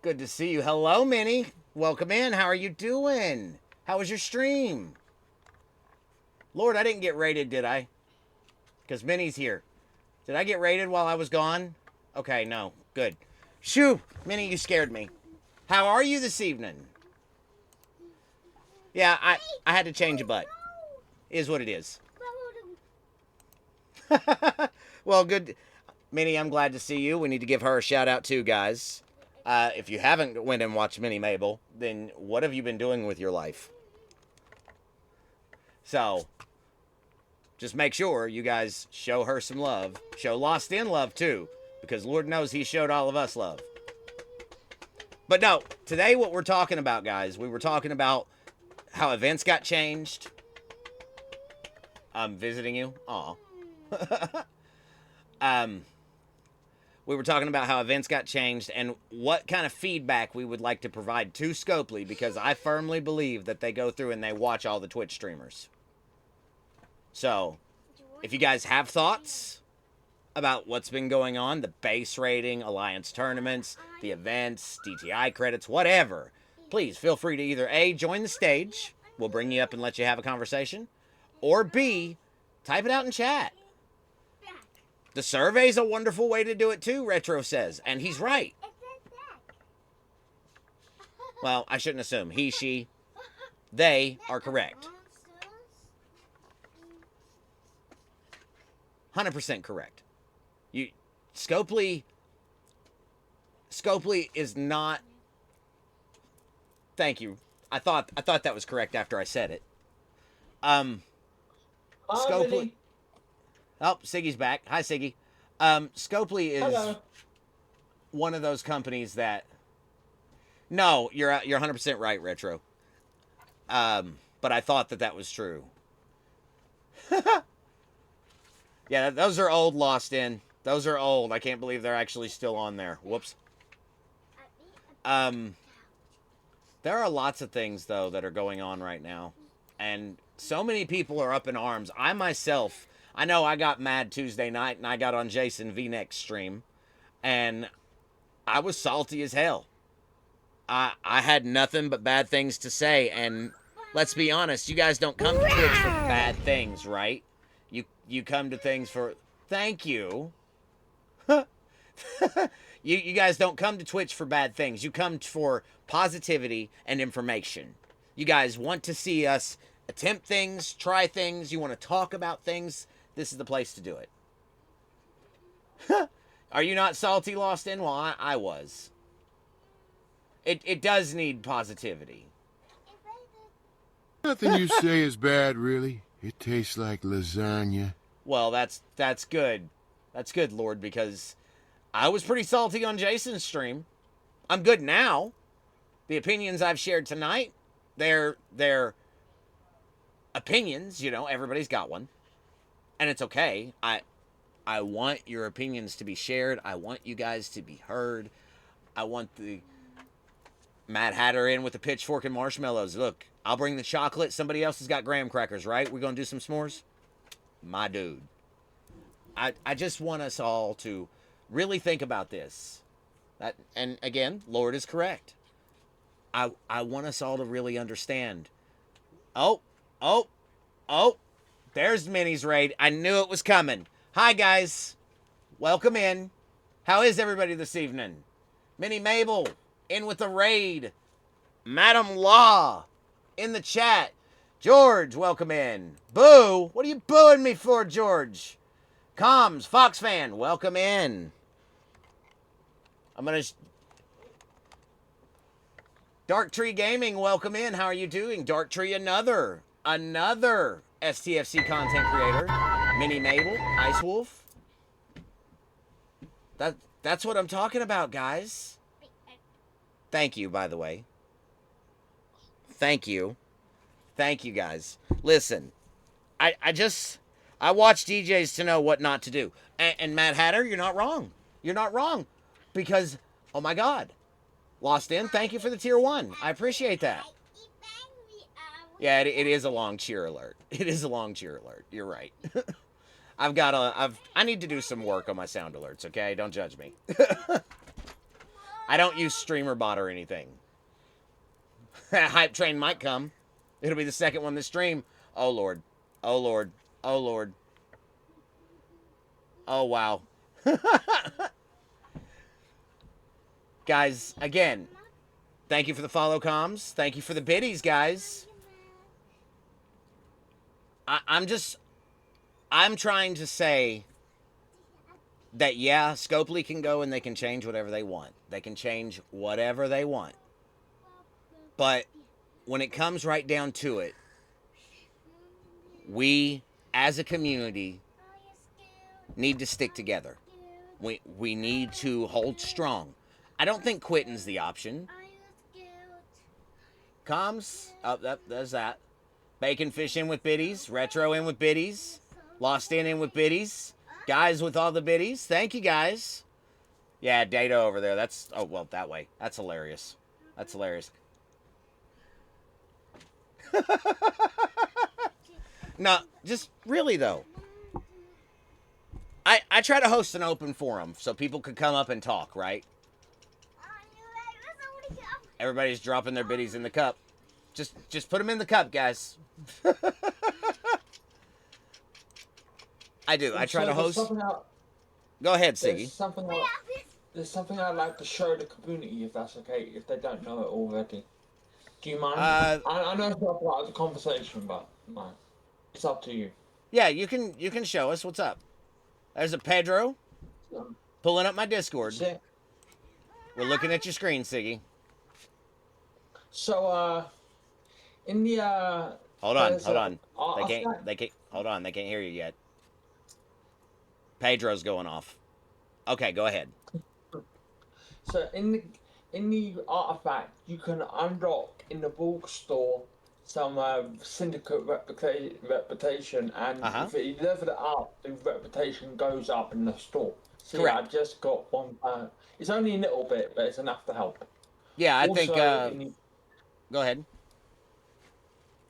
Good to see you. Hello, Minnie. Welcome in. How are you doing? How was your stream? Lord, I didn't get raided, did I? Because Minnie's here. Did I get raided while I was gone? Okay, no. Good. Shoo! Minnie, you scared me. How are you this evening? Yeah, I had to change a butt. Is what it is. Well, good. Minnie, I'm glad to see you. We need to give her a shout out too, guys. If you haven't went and watched Minnie Mabel, then what have you been doing with your life? So, just make sure you guys show her some love. Show Lost In love too, because Lord knows he showed all of us love. But no, today what we're talking about, guys, we were talking about how events got changed. I'm visiting you. Aw. We were talking about how events got changed and what kind of feedback we would like to provide to Scopely, because I firmly believe that they go through and they watch all the Twitch streamers. So, if you guys have thoughts about what's been going on, the base rating, alliance tournaments, the events, DTI credits, whatever, please feel free to either A, join the stage, we'll bring you up and let you have a conversation, or B, type it out in chat. The survey's a wonderful way to do it too, Retro says, and he's right. Well, I shouldn't assume. He, she, they are correct. 100% correct. Scopely is not. Thank you. I thought that was correct after I said it. Scopely. Oh, Siggy's back. Hi, Siggy. Scopely is Hello. one of those companies that. No, you're 100% right, Retro. But I thought that was true. Yeah, those are old Lost In. Those are old. I can't believe they're actually still on there. Whoops. There are lots of things, though, that are going on right now. And so many people are up in arms. I myself, I know I got mad Tuesday night and I got on Jason V-Neck's stream. And I was salty as hell. I had nothing but bad things to say. And let's be honest, you guys don't come to Twitch for bad things, right? You come to things for... Thank you. You guys don't come to Twitch for bad things. You come for positivity and information. You guys want to see us attempt things, try things. You want to talk about things. This is the place to do it. Are you not salty, Lost In? Well, I was. It does need positivity. Nothing you say is bad, really. It tastes like lasagna. Well, that's good. That's good, Lord, because I was pretty salty on Jason's stream. I'm good now. The opinions I've shared tonight, they're opinions, you know, everybody's got one. And it's okay. I want your opinions to be shared. I want you guys to be heard. I want the Mad Hatter in with the pitchfork and marshmallows. Look, I'll bring the chocolate. Somebody else has got graham crackers, right? We're going to do some s'mores? My dude. I just want us all to really think about this. And again, Lord is correct. I want us all to really understand. Oh. There's Minnie's raid. I knew it was coming. Hi, guys. Welcome in. How is everybody this evening? Minnie Mabel, in with the raid. Madam Law, in the chat. George, welcome in. Boo, what are you booing me for, George? Comms, Fox fan, welcome in. I'm going to... Dark Tree Gaming, welcome in. How are you doing? Dark Tree, another STFC content creator. Minnie Mabel, Ice Wolf. That's what I'm talking about, guys. Thank you, by the way. Thank you. Thank you, guys. Listen, I watch DJs to know what not to do. And Matt Hatter, you're not wrong. You're not wrong. Because, oh my God. Lost in, thank you for the tier 1. I appreciate that. Yeah, it is a long cheer alert. It is a long cheer alert. You're right. I need to do some work on my sound alerts, okay? Don't judge me. I don't use StreamerBot or anything. Hype train might come. It'll be the second one this stream. Oh, Lord. Oh, Lord. Oh, Lord. Oh, wow. Guys, again, thank you for the follow comms. Thank you for the biddies, guys. I'm trying to say that, yeah, Scopely can go and they can change whatever they want. They can change whatever they want. But when it comes right down to it, we, as a community, need to stick together. We need to hold strong. I don't think quitting's the option. Comms, oh, there's that. Bacon fish in with biddies. Retro in with biddies. Lost in with biddies. Guys with all the biddies. Thank you, guys. Yeah, Data over there. That's, oh, well, that way. That's hilarious. That's hilarious. No, just really, though. I try to host an open forum so people could come up and talk, right? Everybody's dropping their biddies in the cup. Just put them in the cup, guys. I do. I try to host. Go ahead, Siggy. There's something I'd like to show the community, if that's okay, if they don't know it already. Do you mind? I know it's not part of the conversation, but man, it's up to you. Yeah, you can show us what's up. There's a Pedro pulling up my Discord. We're looking at your screen, Siggy. So, in the hold on. They can't. Hold on. They can't hear you yet. Pedro's going off. Okay, go ahead. So in the artifact, you can unlock in the bookstore some syndicate reputation, and if you level it up, the reputation goes up in the store. So correct. Yeah, I just got one. It's only a little bit, but it's enough to help. Yeah, I also, think. Go ahead.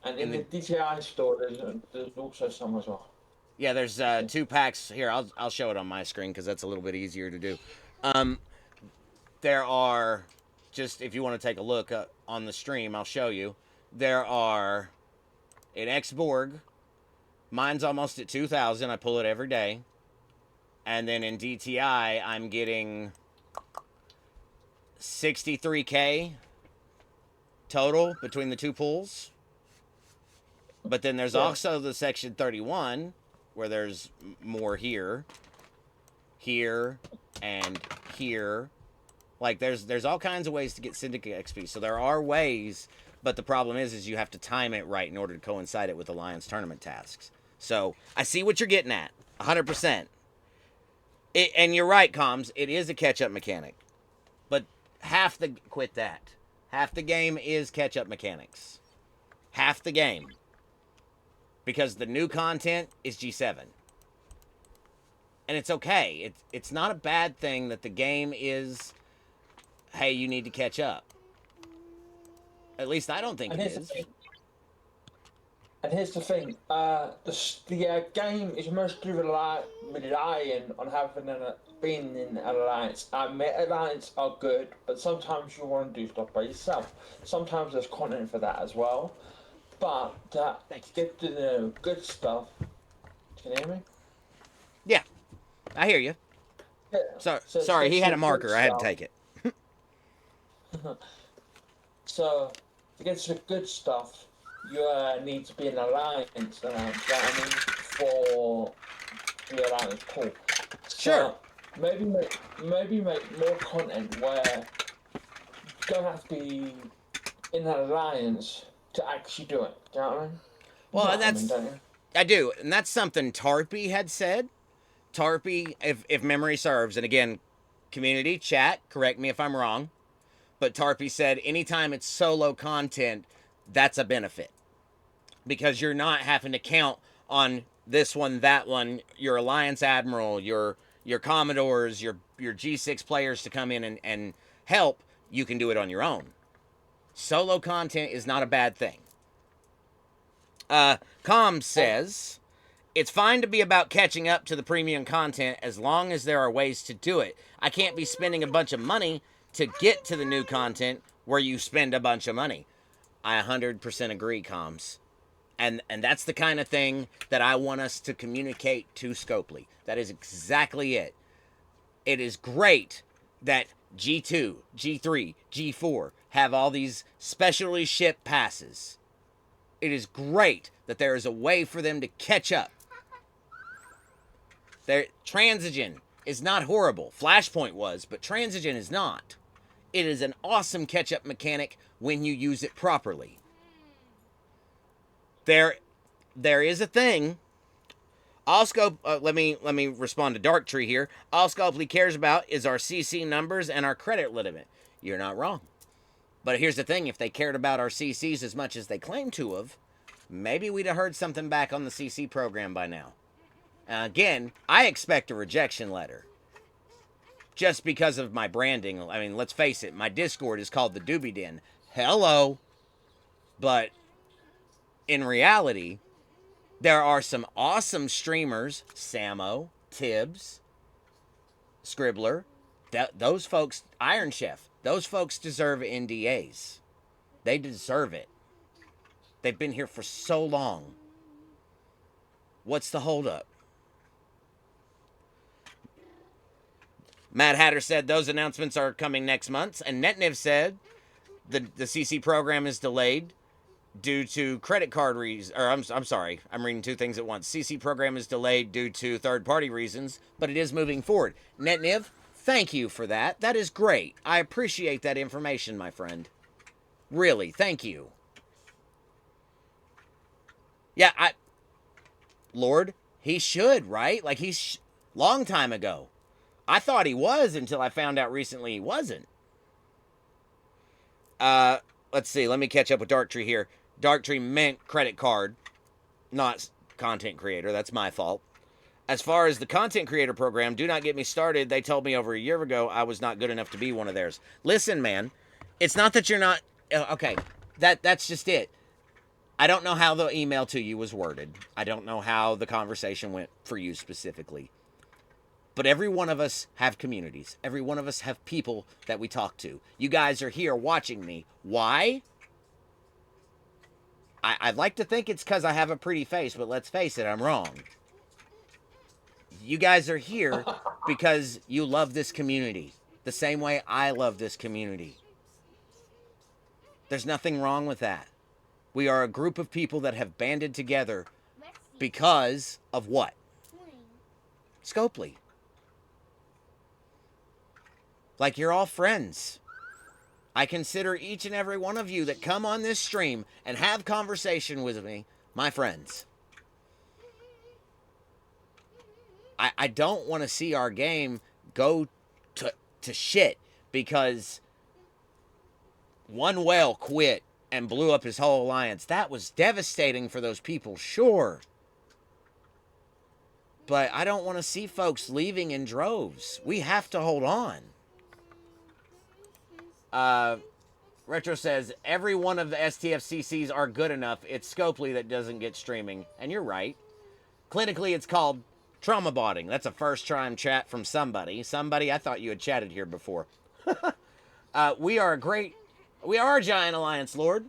And in the DTI store, there's also some as well. Yeah, there's 2 packs here. I'll show it on my screen because that's a little bit easier to do. There are, just if you want to take a look on the stream, I'll show you. There are an X-Borg. Mine's almost at 2,000. I pull it every day. And then in DTI, I'm getting 63K total between the 2 pulls. But then there's also the section 31, where there's more here, and here. Like, there's all kinds of ways to get Syndicate XP. So there are ways, but the problem is you have to time it right in order to coincide it with Alliance tournament tasks. So I see what you're getting at, 100%. And you're right, Comms, it is a catch-up mechanic. But half the game is catch-up mechanics. Half the game. Because the new content is G7. And it's okay. It's not a bad thing that the game is, hey, you need to catch up. At least I don't think it is. And here's the thing. The game is mostly relying on being in an alliance. Alliance are good, but sometimes you want to do stuff by yourself. Sometimes there's content for that as well. But to get to the good stuff, can you hear me? Yeah, I hear you. Yeah. Sorry, he had a marker. I had to take it. So, to get to the good stuff, you need to be an alliance, for the alliance pool. Sure. So maybe make more content where you don't have to be in an alliance to actually do it. Do you know what I mean? Well, I do, and that's something Tarpy had said. Tarpy, if memory serves, and again, community chat, correct me if I'm wrong, but Tarpy said anytime it's solo content, that's a benefit. Because you're not having to count on this one, that one, your Alliance Admiral, your Commodores, your G6 players to come in and help. You can do it on your own. Solo content is not a bad thing. Com says, it's fine to be about catching up to the premium content as long as there are ways to do it. I can't be spending a bunch of money to get to the new content where you spend a bunch of money. I 100% agree, Coms. And that's the kind of thing that I want us to communicate to Scopely. That is exactly it. It is great that G2, G3, G4 have all these specially shipped passes. It is great that there is a way for them to catch up. Transigen is not horrible. Flashpoint was, but Transigen is not. It is an awesome catch-up mechanic when you use it properly. There is a thing. All Scope, let me respond to Dark Tree here. All Scopely cares about is our CC numbers and our credit limit. You're not wrong. But here's the thing, if they cared about our CCs as much as they claim to have, maybe we'd have heard something back on the CC program by now. Again, I expect a rejection letter. Just because of my branding. I mean, let's face it, my Discord is called the Doobie Den. Hello. But in reality, there are some awesome streamers, Samo, Tibbs, Scribbler, those folks, Iron Chef, those folks deserve NDAs. They deserve it. They've been here for so long. What's the holdup? Mad Hatter said those announcements are coming next month. And Netniv said the CC program is delayed due to credit card reasons. Or I'm sorry, I'm reading two things at once. CC program is delayed due to third-party reasons, but it is moving forward. Netniv, thank you for that. That is great. I appreciate that information, my friend. Really, thank you. Yeah, Lord, he should, right? Like, long time ago. I thought he was until I found out recently he wasn't. Let's see. Let me catch up with Darktree here. Darktree meant credit card, not content creator. That's my fault. As far as the content creator program, do not get me started. They told me over a year ago I was not good enough to be one of theirs. Listen, man. It's not that you're not... Okay. That's just it. I don't know how the email to you was worded. I don't know how the conversation went for you specifically. But every one of us have communities. Every one of us have people that we talk to. You guys are here watching me. Why? I'd like to think it's because I have a pretty face, but let's face it, I'm wrong. You guys are here because you love this community. The same way I love this community. There's nothing wrong with that. We are a group of people that have banded together because of what? Scopely. Like, you're all friends. I consider each and every one of you that come on this stream and have conversation with me my friends. I don't want to see our game go to shit because one whale quit and blew up his whole alliance. That was devastating for those people, sure. But I don't want to see folks leaving in droves. We have to hold on. Retro says, every one of the STFCCs are good enough. It's Scopely that doesn't get streaming. And you're right. Clinically, it's called trauma botting. That's a first-time chat from somebody. Somebody, I thought you had chatted here before. We are a giant alliance, Lord.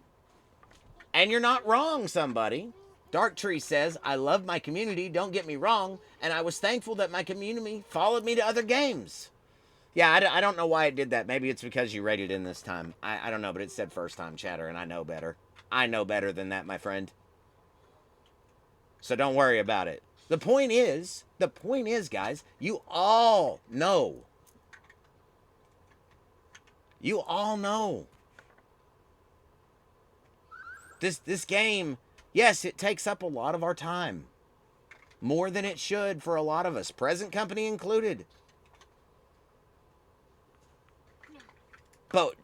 And you're not wrong, somebody. Darktree says, I love my community, don't get me wrong. And I was thankful that my community followed me to other games. Yeah, I don't know why it did that. Maybe it's because you rated in this time. I don't know, but it said first time chatter, and I know better. I know better than that, my friend. So don't worry about it. The point is, guys, you all know. You all know. This game, yes, it takes up a lot of our time. More than it should for a lot of us, present company included. But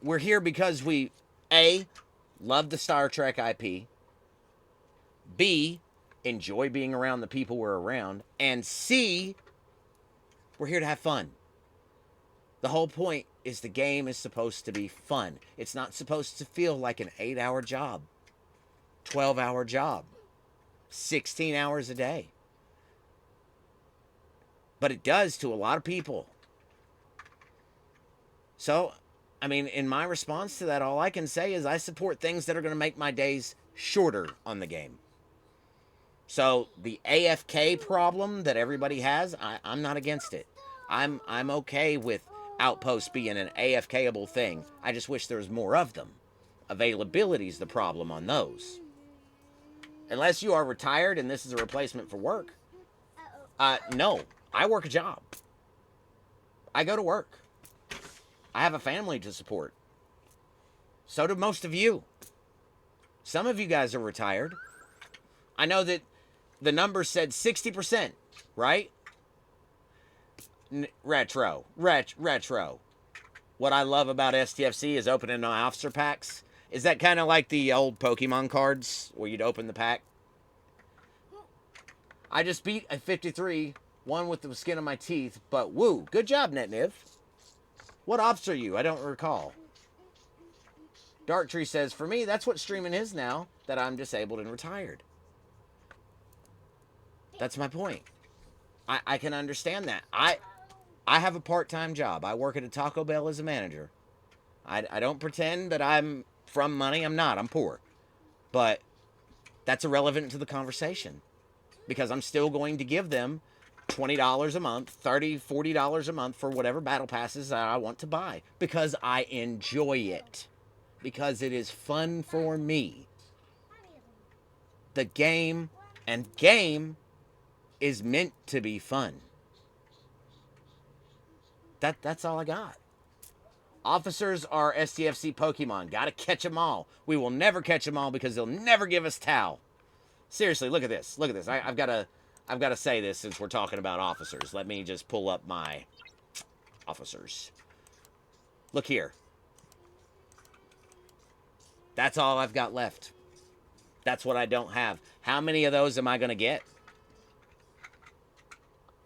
we're here because we, A, love the Star Trek IP, B, enjoy being around the people we're around, and C, we're here to have fun. The whole point is the game is supposed to be fun. It's not supposed to feel like an 8-hour job, 12-hour job, 16 hours a day. But it does to a lot of people. So, I mean, in my response to that, all I can say is I support things that are going to make my days shorter on the game. So the AFK problem that everybody has, I'm not against it. I'm okay with Outposts being an AFKable thing. I just wish there was more of them. Availability's the problem on those. Unless you are retired and this is a replacement for work. No, I work a job. I go to work. I have a family to support. So do most of you. Some of you guys are retired. I know that the number said 60%, right? Retro. What I love about STFC is opening officer packs. Is that kind of like the old Pokemon cards where you'd open the pack? I just beat a 53, one with the skin on my teeth, but woo, good job, NetNiv. What ops are you? I don't recall. Darktree says, for me, that's what streaming is now, that I'm disabled and retired. That's my point. I can understand that. I have a part-time job. I work at a Taco Bell as a manager. I don't pretend that I'm from money. I'm not. I'm poor. But that's irrelevant to the conversation. Because I'm still going to give them $20 a month, $30, $40 a month for whatever battle passes that I want to buy. Because I enjoy it. Because it is fun for me. The game is meant to be fun. That's all I got. Officers are STFC Pokemon. Gotta catch them all. We will never catch them all because they'll never give us Tau. Seriously, look at this. Look at this. I've got to say this since we're talking about officers. Let me just pull up my officers. Look here. That's all I've got left. That's what I don't have. How many of those am I going to get?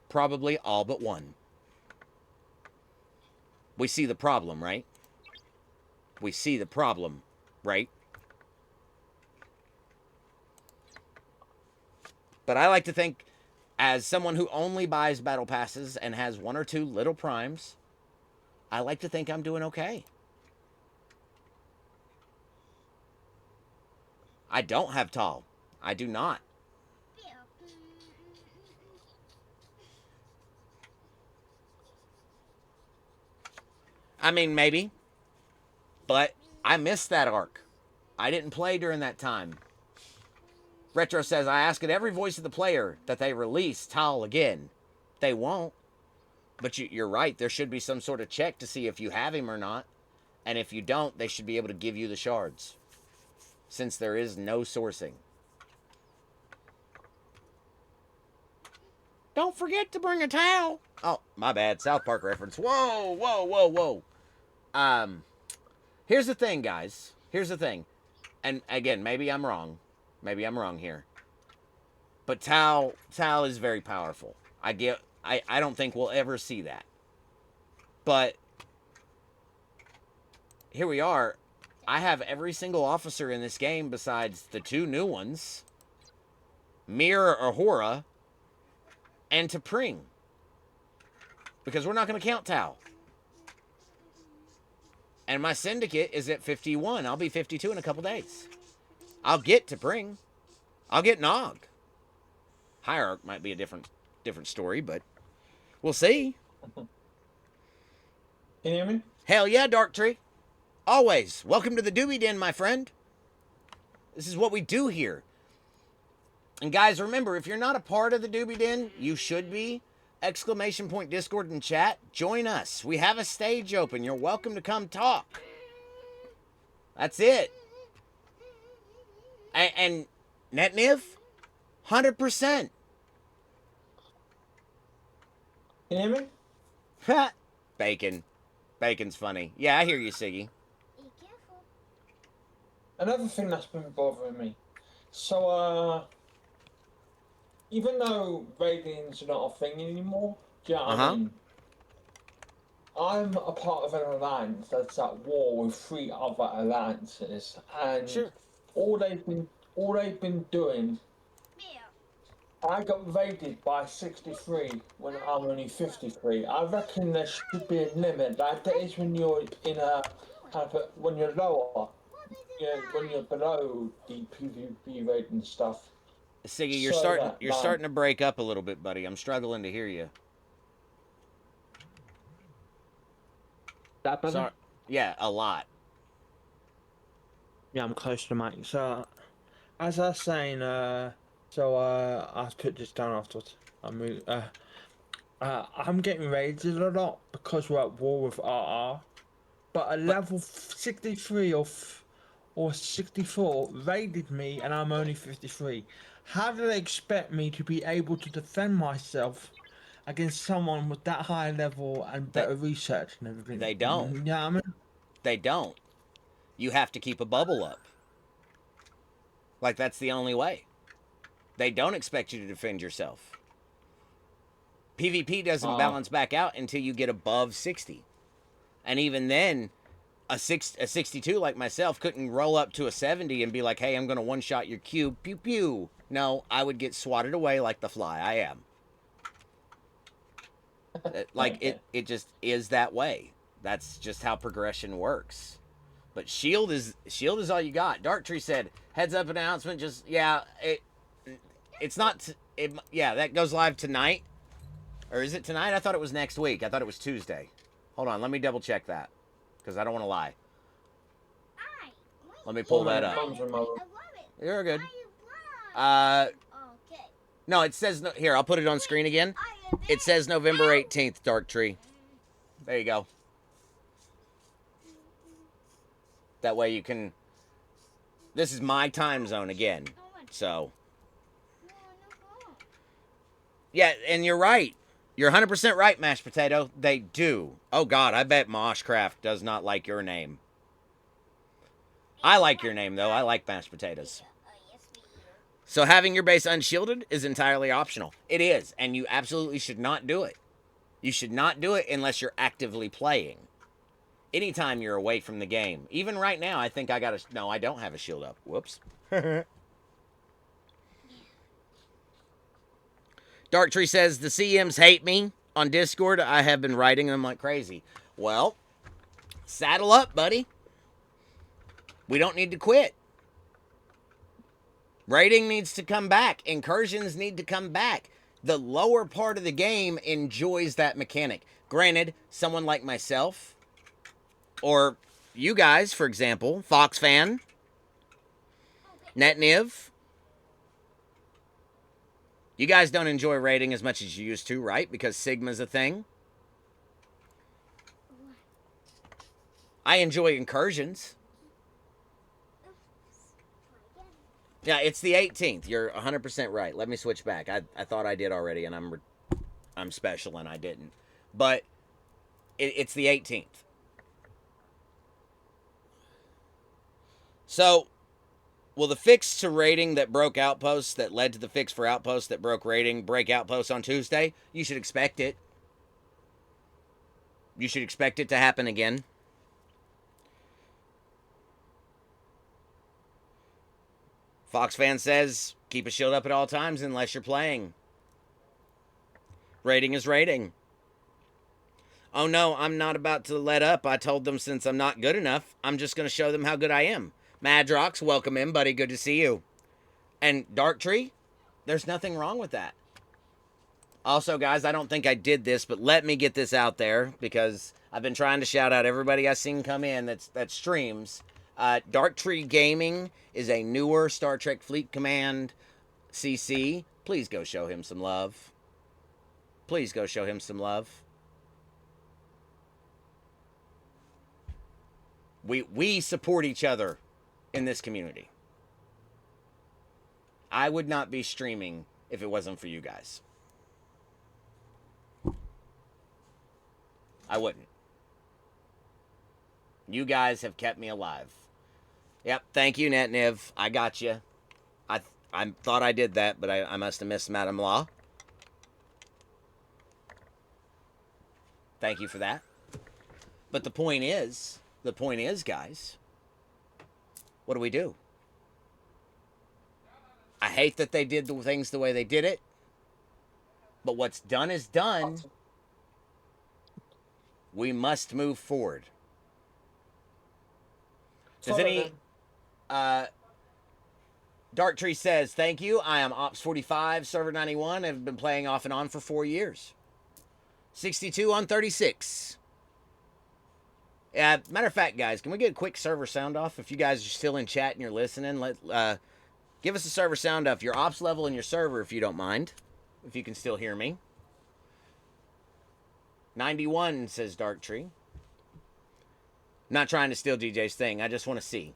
Probably all but one. We see the problem, right? We see the problem, right? But I like to think, as someone who only buys battle passes and has 1 or 2 little primes, I like to think I'm doing okay. I don't have tall. I do not. I mean, maybe. But I missed that arc. I didn't play during that time. Retro says, I ask at every voice of the player that they release Towel again. They won't. But you're right. There should be some sort of check to see if you have him or not. And if you don't, they should be able to give you the shards. Since there is no sourcing. Don't forget to bring a towel. Oh, my bad. South Park reference. Whoa. Here's the thing, guys. Here's the thing. And again, maybe I'm wrong. Maybe I'm wrong here. But Tau is very powerful. I don't think we'll ever see that. But here we are. I have every single officer in this game besides the 2 new ones. Mir Ahura and T'Pring. Because we're not going to count Tau. And my syndicate is at 51. I'll be 52 in a couple days. I'll get T'Pring. I'll get Nog. Hierarch might be a different story, but we'll see. Can you hear me? Hell yeah, Darktree. Always. Welcome to the Doobie Den, my friend. This is what we do here. And guys, remember, if you're not a part of the Doobie Den, you should be. ! Discord and chat. Join us. We have a stage open. You're welcome to come talk. That's it. And NetNiv, 100%. Can you hear me? Bacon. Bacon's funny. Yeah, I hear you, Siggy. Be careful. Another thing that's been bothering me. So, even though raiding's not a thing anymore, do you know what I mean? I'm a part of an alliance that's at war with 3 other alliances, and Sure. all they've been doing. Beer. I got raided by 63 when I'm only 53. I reckon there should be a limit, like there is when you're in a when you're lower, when you're below the PvP rate and stuff. Siggy, you're So starting that you're starting to break up a little bit, buddy. I'm struggling to hear you. that better? Sorry. Yeah, a lot. Yeah, I'm close to the mic. So, as I was saying, I'll put this down afterwards. I'm getting raided a lot because we're at war with RR. But a level 63 or 64 raided me and I'm only 53. How do they expect me to be able to defend myself against someone with that high level and They, better research and everything? they don't. Yeah, I mean, They don't. You have to keep a bubble up. Like, that's the only way. They don't expect you to defend yourself. PvP doesn't balance back out until you get above 60. And even then, a 62 like myself couldn't roll up to a 70 and be like, hey, I'm going to one-shot your cube. Pew, pew. No, I would get swatted away like the fly I am. Like, it just is that way. That's just how progression works. But shield is all you got. Darktree said, heads up announcement, just, yeah, it's not, yeah, that goes live tonight. Or is it tonight? I thought it was next week. I thought it was Tuesday. Hold on, let me double check that. Because I don't want to lie. Let me pull that up. You're good. Okay. No, it says, no, here, I'll put it on screen again. It says November 18th, Darktree. There you go. That way you can, this is my time zone again. So, yeah, and you're right. You're 100% right, Mashed Potato. They do. Oh, God, I bet Moshcraft does not like your name. I like your name, though. I like mashed potatoes. So having your base unshielded is entirely optional. It is, and you absolutely should not do it. You should not do it unless you're actively playing. Anytime you're away from the game. Even right now, I think I got a... No, I don't have a shield up. Whoops. Darktree says, the CMs hate me. On Discord, I have been writing them like crazy. Well, saddle up, buddy. We don't need to quit. Raiding needs to come back. Incursions need to come back. The lower part of the game enjoys that mechanic. Granted, someone like myself, or you guys, for example, Fox Fan, NetNiv, you guys don't enjoy raiding as much as you used to, right? Because Sigma's a thing. I enjoy incursions. Yeah, it's the 18th. You're 100% right. Let me switch back. I thought I did already, and I'm special, and I didn't. But it's the 18th. So, will the fix to raiding that broke Outposts, that led to the fix for Outposts that broke raiding, break Outposts on Tuesday? You should expect it. You should expect it to happen again. Fox Fan says, keep a shield up at all times unless you're playing. Raiding is raiding. Oh no, I'm not about to let up. I told them since I'm not good enough, I'm just going to show them how good I am. Madrox, welcome in, buddy. Good to see you. And Darktree, there's nothing wrong with that. Also, guys, I don't think I did this, but let me get this out there because I've been trying to shout out everybody I've seen come in that streams. Darktree Gaming is a newer Star Trek Fleet Command CC. Please go show him some love. Please go show him some love. We support each other in this community. I would not be streaming if it wasn't for you guys. I wouldn't. You guys have kept me alive. Yep, thank you, NetNiv. I got you. I thought I did that, but I must have missed Madam Law. Thank you for that. But the point is, guys, what do? I hate that they did the things the way they did it, but what's done is done. We must move forward. Does any... Dark Tree says, thank you. I am Ops45, Server 91. I've been playing off and on for 4 years. 62 on 36. Matter of fact, guys, can we get a quick server sound off? If you guys are still in chat and you're listening, give us a server sound off. Your ops level and your server, if you don't mind. If you can still hear me. 91, says Dark Tree. Not trying to steal DJ's thing. I just want to see.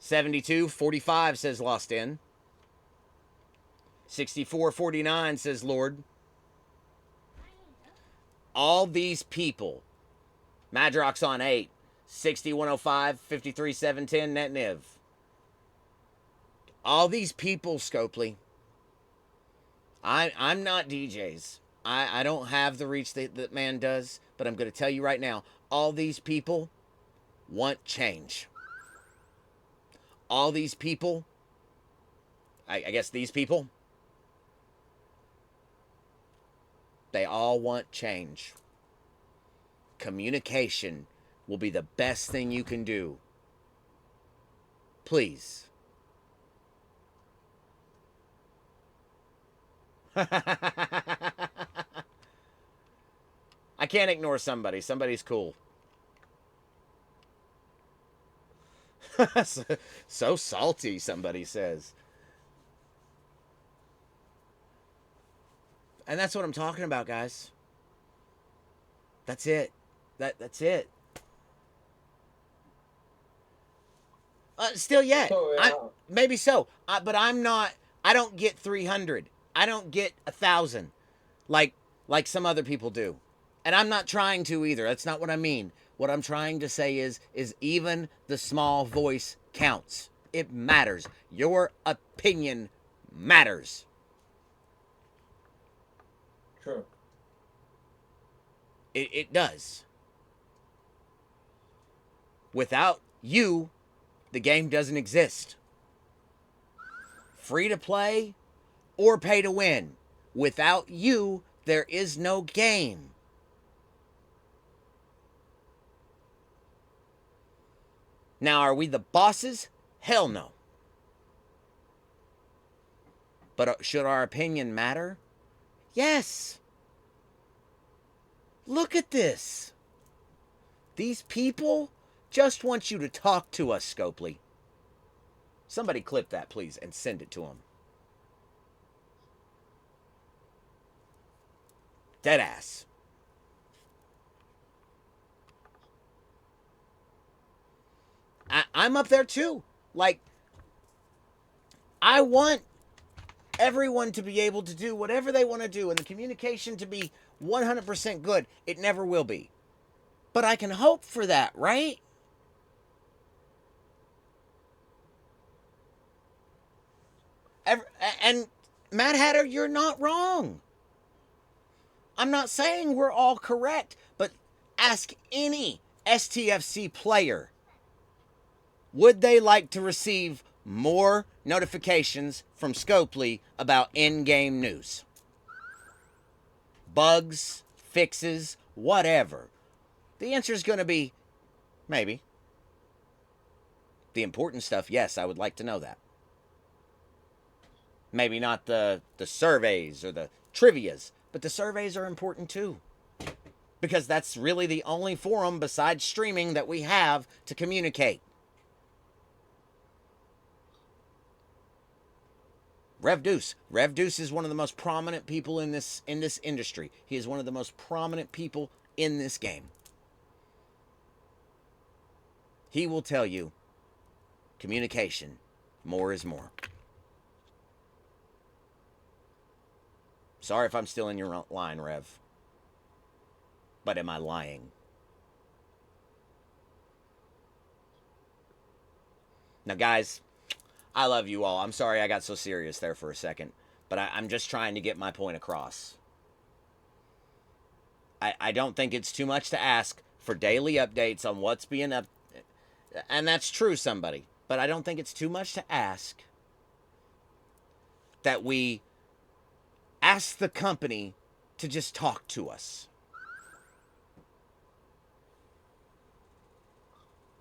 72-45, says Lost In. 64-49, says Lord. All these people. Madrox on 8. 60-105, 53-710, NetNiv. All these people, Scopely. I'm not DJs. I don't have the reach that man does, but I'm going to tell you right now, all these people want change. All these people, I guess these people, they all want change. Communication will be the best thing you can do. Please. I can't ignore somebody. Somebody's cool. So salty, somebody says. And that's what I'm talking about, guys. That's it. That's it. Still yet. So, yeah. Maybe so. But I'm not... I don't get 300. I don't get 1,000. Like some other people do. And I'm not trying to either. That's not what I mean. What I'm trying to say is even the small voice counts. It matters. Your opinion matters. True. It does. Without you, the game doesn't exist. Free to play or pay to win. Without you, there is no game. Now, are we the bosses? Hell no. But should our opinion matter? Yes. Look at this. These people just want you to talk to us, Scopely. Somebody clip that, please, and send it to them. Deadass. I'm up there too. Like, I want everyone to be able to do whatever they want to do and the communication to be 100% good. It never will be. But I can hope for that, right? And Mad Hatter, you're not wrong. I'm not saying we're all correct, but ask any STFC player. Would they like to receive more notifications from Scopely about in-game news? Bugs, fixes, whatever. The answer is going to be maybe. The important stuff, yes, I would like to know that. Maybe not the surveys or the trivias, but the surveys are important too. Because that's really the only forum besides streaming that we have to communicate. Rev Deuce. Rev Deuce is one of the most prominent people in this industry. He is one of the most prominent people in this game. He will tell you, communication, more is more. Sorry if I'm still in your line, Rev. But am I lying? Now, guys, I love you all. I'm sorry I got so serious there for a second, but I'm just trying to get my point across. I don't think it's too much to ask for daily updates on what's being up. And that's true, somebody. But I don't think it's too much to ask that we ask the company to just talk to us.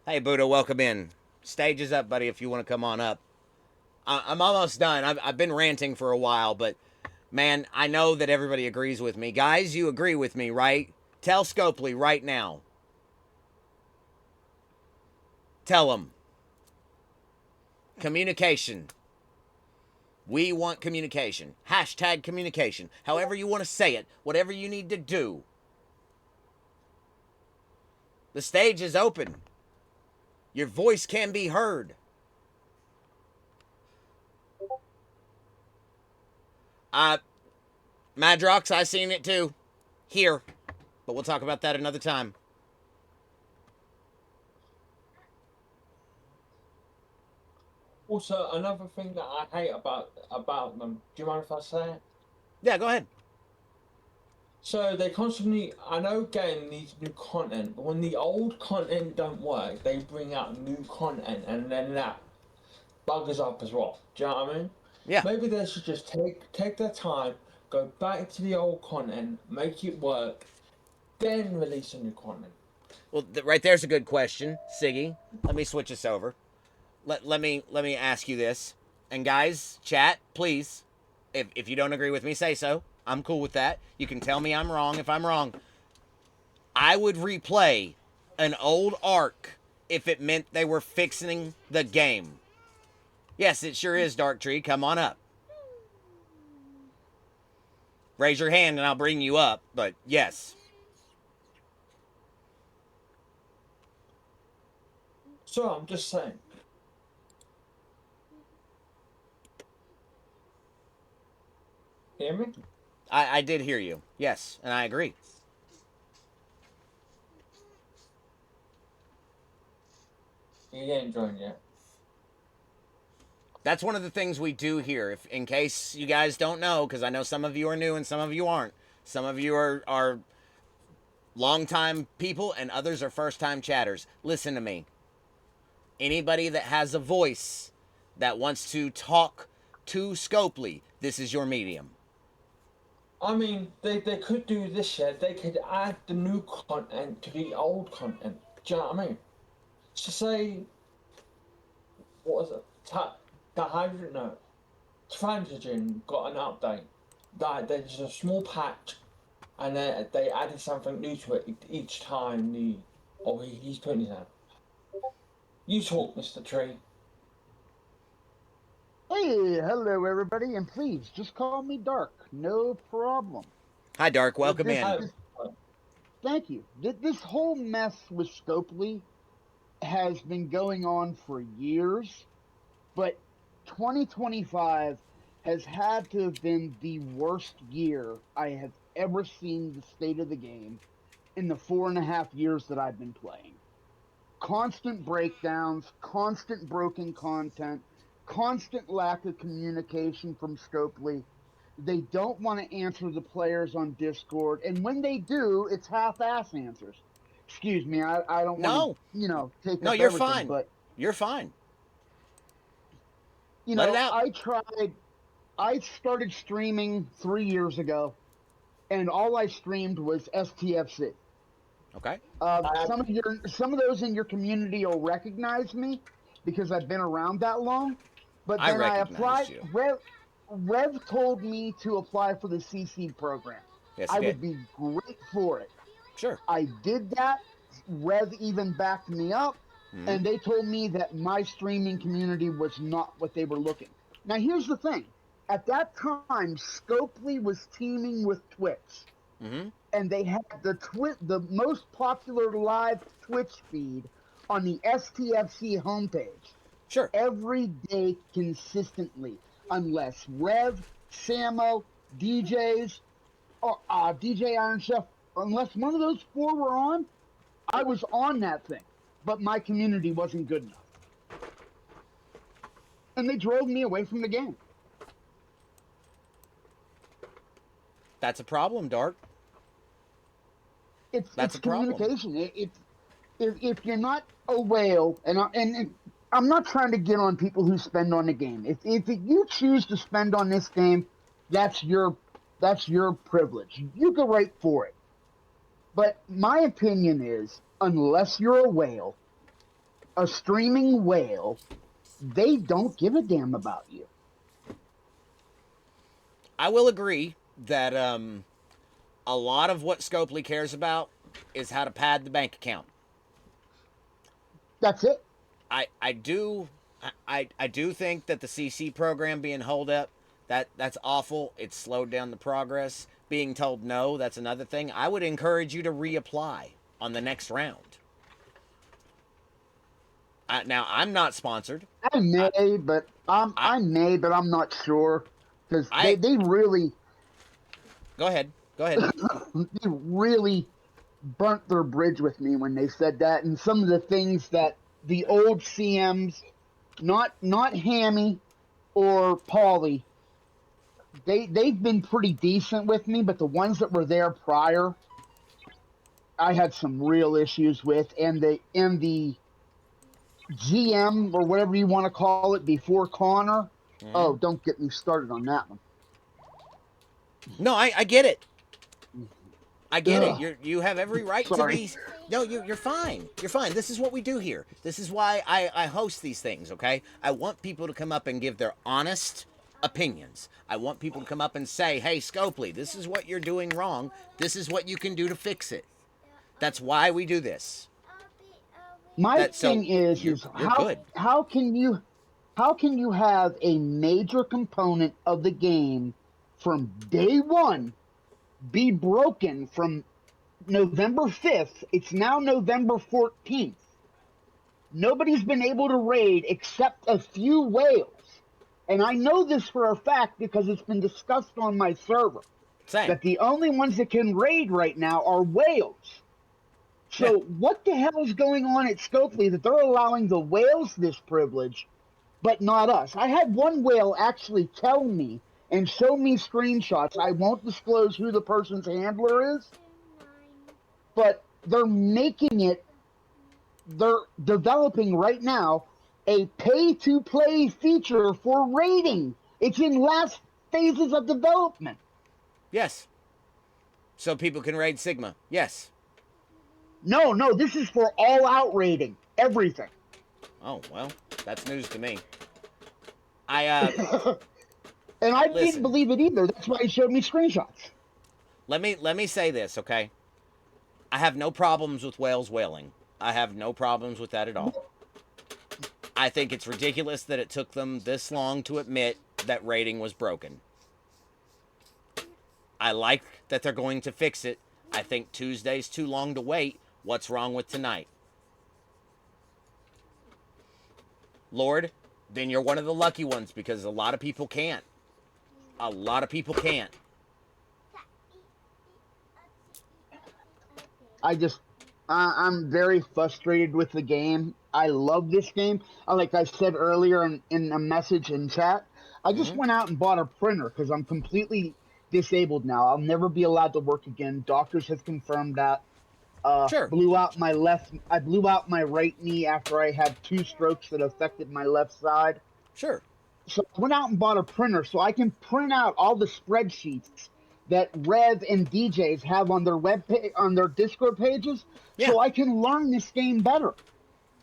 Hey, Buddha, welcome in. Stage is up, buddy, if you want to come on up. I'm almost done. I've been ranting for a while, but man, I know that everybody agrees with me. Guys, you agree with me, right? Tell Scopely right now. Tell them. Communication. We want communication. Hashtag communication. However you want to say it. Whatever you need to do. The stage is open. Your voice can be heard. Madrox, I seen it too. Here. But we'll talk about that another time. Also, another thing that I hate about them. Do you mind if I say it? Yeah, go ahead. So they constantly, I know game needs new content, but when the old content don't work, they bring out new content, and then that buggers up as well. Do you know what I mean? Yeah. Maybe they should just take their time, go back to the old content, make it work, then release a new content. Well, right there's a good question, Siggy. Let me switch this over. Let me ask you this. And guys, chat, please. If you don't agree with me, say so. I'm cool with that. You can tell me I'm wrong if I'm wrong. I would replay an old arc if it meant they were fixing the game. Yes, it sure is, Dark Tree. Come on up. Raise your hand and I'll bring you up, but yes. So I'm just saying. Hear me? I did hear you. Yes, and I agree. You ain't joined yet. That's one of the things we do here. If, in case you guys don't know, because I know some of you are new and some of you aren't. Some of you are long-time people and others are first-time chatters. Listen to me. Anybody that has a voice that wants to talk to Scopely, this is your medium. I mean, they could do this yet. They could add the new content to the old content. Do you know what I mean? So say, what was it? The hydrogen, no, Transigen got an update. That there's a small patch, and they added something new to it each time he's putting his hand. You talk, Mr. Tree. Hey, hello everybody, and please just call me Dark. No problem. Hi, Dark. Welcome This- in. this- Thank you. This whole mess with Scopely has been going on for years, but 2025 has had to have been the worst year I have ever seen the state of the game in the 4.5 years that I've been playing. Constant breakdowns, constant broken content, constant lack of communication from Scopely. They don't want to answer the players on Discord, and when they do, it's half-ass answers. Excuse me, I don't want to, take No, up you're everything, fine. but You're fine. Let it out. I started streaming 3 years ago, and all I streamed was STFC. Okay. Some of those in your community will recognize me because I've been around that long. But I then I recognized applied. you. Rev told me to apply for the CC program. Yes, I you would did. be great for it. Sure. I did that. Rev even backed me up, Mhm. and they told me that my streaming community was not what they were looking. Now, here's the thing. At that time, Scopely was teaming with Twitch, Mhm. and they had the most popular live Twitch feed on the STFC homepage Sure. every day consistently, unless Rev, Samo, DJs, or DJ Iron Chef, unless one of those four were on, I was on that thing, but my community wasn't good enough. and they drove me away from the game. That's a problem, Dark. That's It's a problem. communication. If you're not a whale, and I'm not trying to get on people who spend on the game. If you choose to spend on this game, that's your privilege. You go right for it. But my opinion is, unless you're a whale, a streaming whale, they don't give a damn about you. I will agree that a lot of what Scopely cares about is how to pad the bank account. That's it. I do think that the CC program being held up, that's awful. It's slowed down the progress. Being told no, that's another thing. I would encourage you to reapply on the next round. Now I'm not sponsored. I may, but I'm not sure because they really Go ahead. Go ahead. they really burnt their bridge with me when they said that, and some of the things that the old CMs, not Hammy or Paulie, they've been pretty decent with me, but the ones that were there prior, I had some real issues with, and the GM or whatever you want to call it before Connor. Oh, don't get me started on that one. No, I get it. I get Ugh. it. You have every right to Sorry. be. No, you're fine. You're fine. This is what we do here. This is why I host these things, okay? I want people to come up and give their honest opinions. I want people to come up and say, hey, Scopely, this is what you're doing wrong. This is what you can do to fix it. That's why we do this. My thing is you're good. how can you have a major component of the game from day one be broken from November 5th? It's now November 14th. Nobody's been able to raid except a few whales. And I know this for a fact because it's been discussed on my server. Same. That the only ones that can raid right now are whales. So what the hell is going on at Scopely that they're allowing the whales this privilege, but not us? I had one whale actually tell me and show me screenshots. I won't disclose who the person's handler is, but they're developing right now a pay-to-play feature for raiding. It's in last phases of development. Yes. So people can raid Sigma. Yes. No, this is for all-out raiding. Everything. Oh, well, that's news to me. And I Listen. didn't believe it either. That's why he showed me screenshots. Let me say this, okay? I have no problems with whales whaling. I have no problems with that at all. I think it's ridiculous that it took them this long to admit that rating was broken. I like that they're going to fix it. I think Tuesday's too long to wait. What's wrong with tonight? Lord, then you're one of the lucky ones because a lot of people can't. A lot of people can't. I'm very frustrated with the game. I love this game. Like I said earlier in a message in chat, I just went out and bought a printer because I'm completely disabled now. I'll never be allowed to work again. Doctors have confirmed that. Sure. I blew out my right knee after I had 2 strokes that affected my left side. Sure. So I went out and bought a printer so I can print out all the spreadsheets that Rev and DJs have on their on their Discord pages, so I can learn this game better.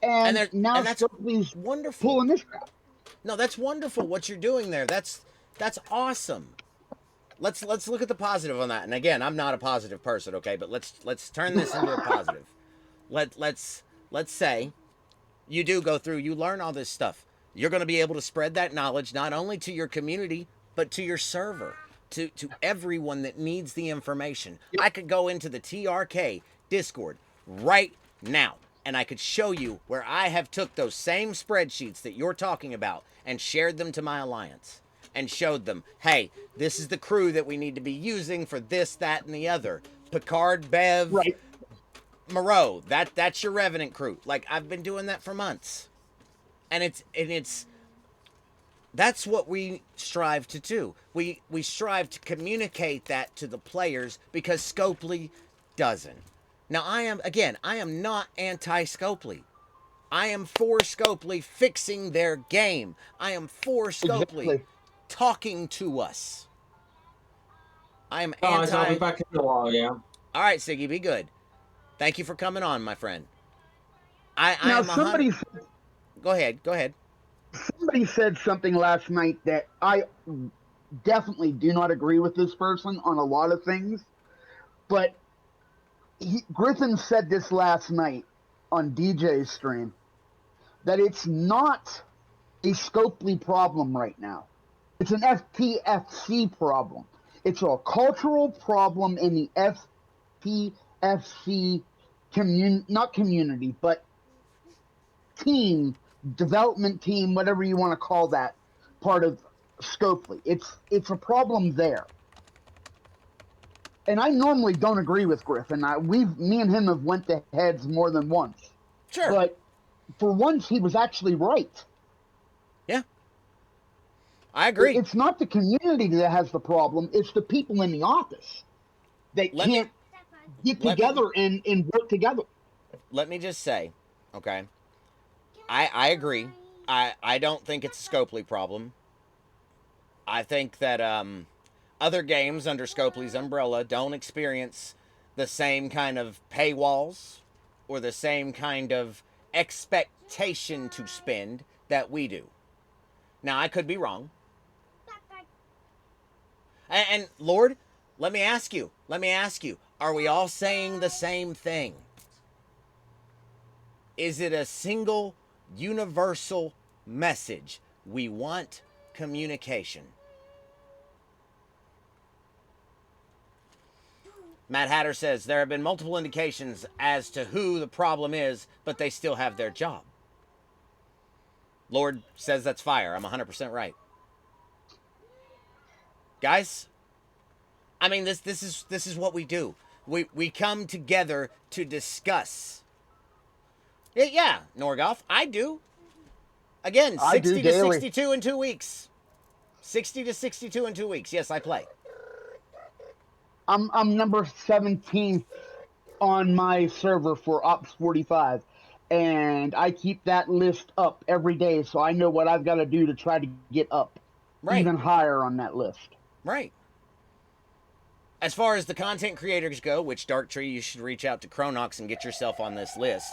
And now that's Scopely's wonderful. pulling this crap. No, that's wonderful what you're doing there. That's awesome. Let's look at the positive on that. And again, I'm not a positive person, okay? But let's turn this into a positive. Let's say you do go through, you learn all this stuff. You're going to be able to spread that knowledge not only to your community, but to your server, to everyone that needs the information. I could go into the TRK Discord right now, and I could show you where I have took those same spreadsheets that you're talking about and shared them to my alliance and showed them, hey, this is the crew that we need to be using for this, that, and the other. Picard, Bev, Right. Moreau, that's your Revenant crew. Like, I've been doing that for months. And it's That's what we strive to do. We strive to communicate that to the players because Scopely doesn't. Now I am not anti-Scopely. I am for Scopely fixing their game. I am for Scopely Exactly. talking to us. I am Guys, I'll be anti. back in a while, yeah? All right, Siggy, be good. Thank you for coming on, my friend. I Now, am 100. somebody Go ahead. Go ahead. somebody said something last night that I definitely do not agree with this person on a lot of things, but Griffin said this last night on DJ's stream that it's not a Scopely problem right now. It's an STFC problem. It's a cultural problem in the STFC not community, but team, development team, whatever you want to call that part of Scopely. It's a problem there. And I normally don't agree with Griffin. Me and him have went to heads more than once. Sure. But for once, he was actually right. Yeah. I agree. It's not the community that has the problem. It's the people in the office that can't get together and work together. Let me just say, okay, I agree. I don't think it's a Scopely problem. I think that other games under Scopely's umbrella don't experience the same kind of paywalls or the same kind of expectation to spend that we do. Now, I could be wrong. And Lord, let me ask you, are we all saying the same thing? Is it a single universal message? We want communication. Matt Hatter says there have been multiple indications as to who the problem is, but they still have their job. Lord says that's fire. I'm 100% right. Guys, I mean this is what we do. We come together to discuss. Yeah, Norgoth, I do. Again, 60 to 62 in 2 weeks. 60 to 62 in 2 weeks. Yes, I play. I'm number 17 on my server for Ops 45, and I keep that list up every day, so I know what I've got to do to try to get up even higher on that list. Right. As far as the content creators go, which Darktree, you should reach out to Chronox and get yourself on this list.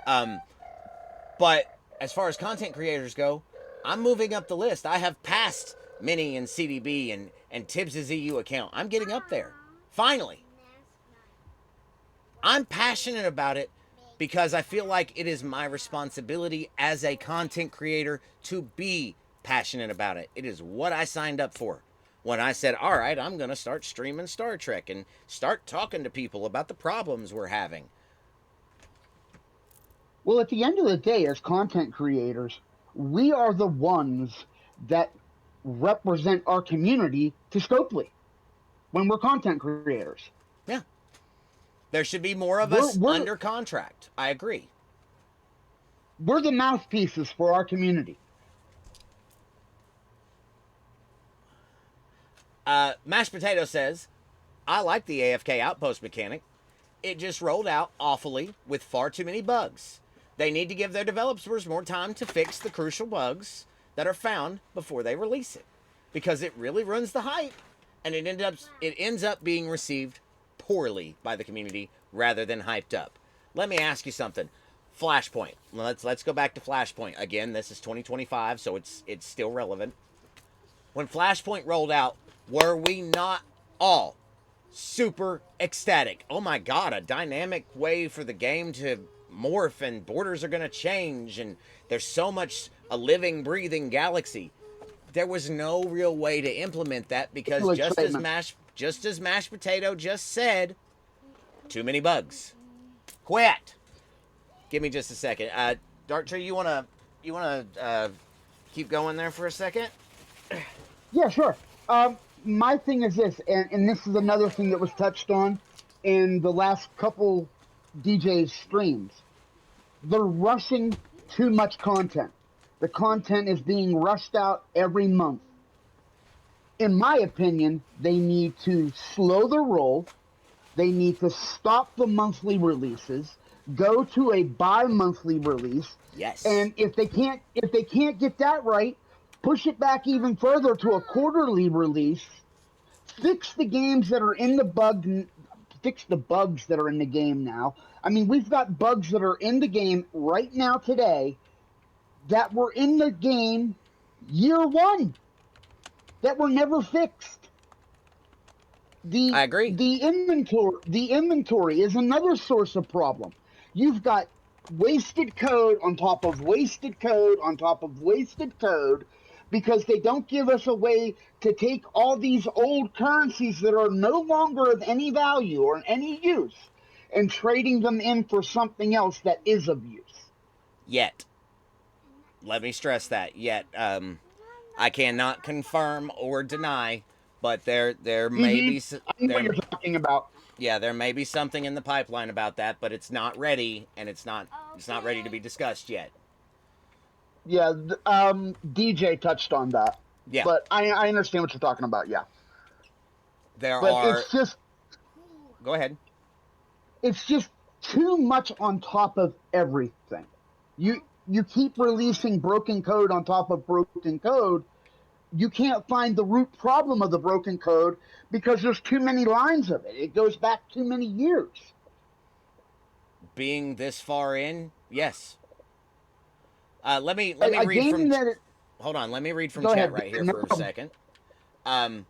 But as far as content creators go, I'm moving up the list. I have passed Minnie and CDB and Tibbs' EU account. I'm getting up there. Finally. I'm passionate about it because I feel like it is my responsibility as a content creator to be passionate about it. It is what I signed up for. When I said, all right, I'm going to start streaming Star Trek and start talking to people about the problems we're having. Well, at the end of the day, as content creators, we are the ones that represent our community to Scopely when we're content creators. Yeah. There should be more of us under contract. I agree. We're the mouthpieces for our community. Mashed Potato says, I like the AFK outpost mechanic. It just rolled out awfully with far too many bugs. They need to give their developers more time to fix the crucial bugs that are found before they release it, because it really ruins the hype, and it ends up being received poorly by the community rather than hyped up. Let me ask you something. Flashpoint. Let's go back to Flashpoint. Again, this is 2025, so it's still relevant. When Flashpoint rolled out, were we not all super ecstatic? Oh my god, a dynamic way for the game to morph, and borders are going to change, and there's so much a living, breathing galaxy. There was no real way to implement that because just as Mashed Potato just said, too many bugs. Quit. Give me just a second. Darktree, you wanna keep going there for a second? Yeah, sure. My thing is this, and this is another thing that was touched on in the last couple DJs streams. They're rushing too much content. The content is being rushed out every month. In my opinion, they need to slow the roll. They need to stop the monthly releases, go to a bi-monthly release, Yes. and if they can't get that right, push it back even further to a quarterly release. Fix the games that are in the bug. Fix the bugs that are in the game now. I mean, we've got bugs that are in the game right now today that were in the game year one that were never fixed. I The agree. the inventory is another source of problem. You've got wasted code on top of wasted code on top of wasted code because they don't give us a way to take all these old currencies that are no longer of any value or any use and trading them in for something else that is of use. Yet. Let me stress that. Yet. I cannot confirm or deny, but there may be I know what there you're talking about. yeah, there may be something in the pipeline about that, but it's not ready and it's not ready to be discussed yet. Yeah, DJ touched on that, Yeah. but I understand what you're talking about. Yeah, There but are Go ahead. it's just too much on top of everything. You keep releasing broken code on top of broken code. You can't find the root problem of the broken code because there's too many lines of it. It goes back too many years. Being this far in, yes. Let me A read from game that hold on, let me read from go chat ahead. right here No for a problem. second.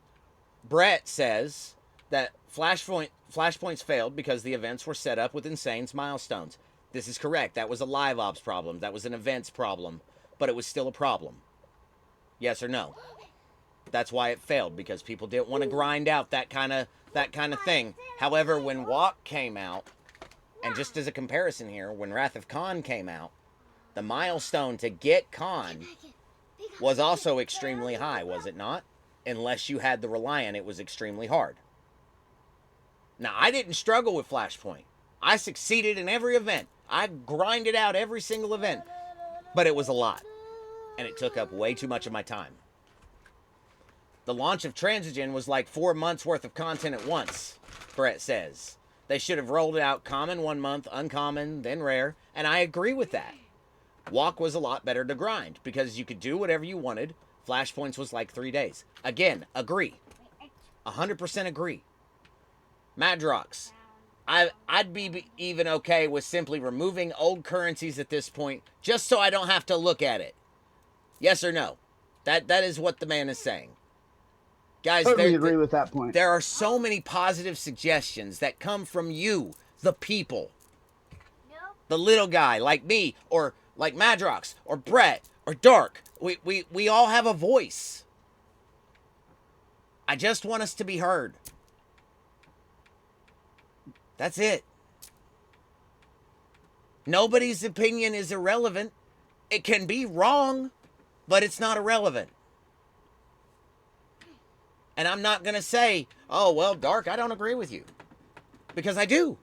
Brett says that Flashpoints failed because the events were set up with insane milestones. This is correct. That was a live ops problem. That was an events problem, but it was still a problem. Yes or no? That's why it failed, because people didn't want to grind out that kind of thing. However, when Walk came out, and just as a comparison here, when Wrath of Khan came out, the milestone to get Khan was also extremely high, was it not? Unless you had the Reliant, it was extremely hard. Now, I didn't struggle with Flashpoint. I succeeded in every event. I grinded out every single event. But it was a lot. And it took up way too much of my time. The launch of Transigen was like 4 months worth of content at once, Brett says. They should have rolled it out common 1 month, uncommon, then rare, and I agree with that. Walk was a lot better to grind because you could do whatever you wanted. Flashpoints was like 3 days. Again, agree. 100% agree. Madrox, I'd be even okay with simply removing old currencies at this point just so I don't have to look at it. Yes or no? That is what the man is saying. Guys, Totally agree with that point. there are so many positive suggestions that come from you, the people. The little guy like me, or like Madrox, or Brett, or Dark. We all have a voice. I just want us to be heard. That's it. Nobody's opinion is irrelevant. It can be wrong, but it's not irrelevant. And I'm not going to say, oh, well, Dark, I don't agree with you. Because I do.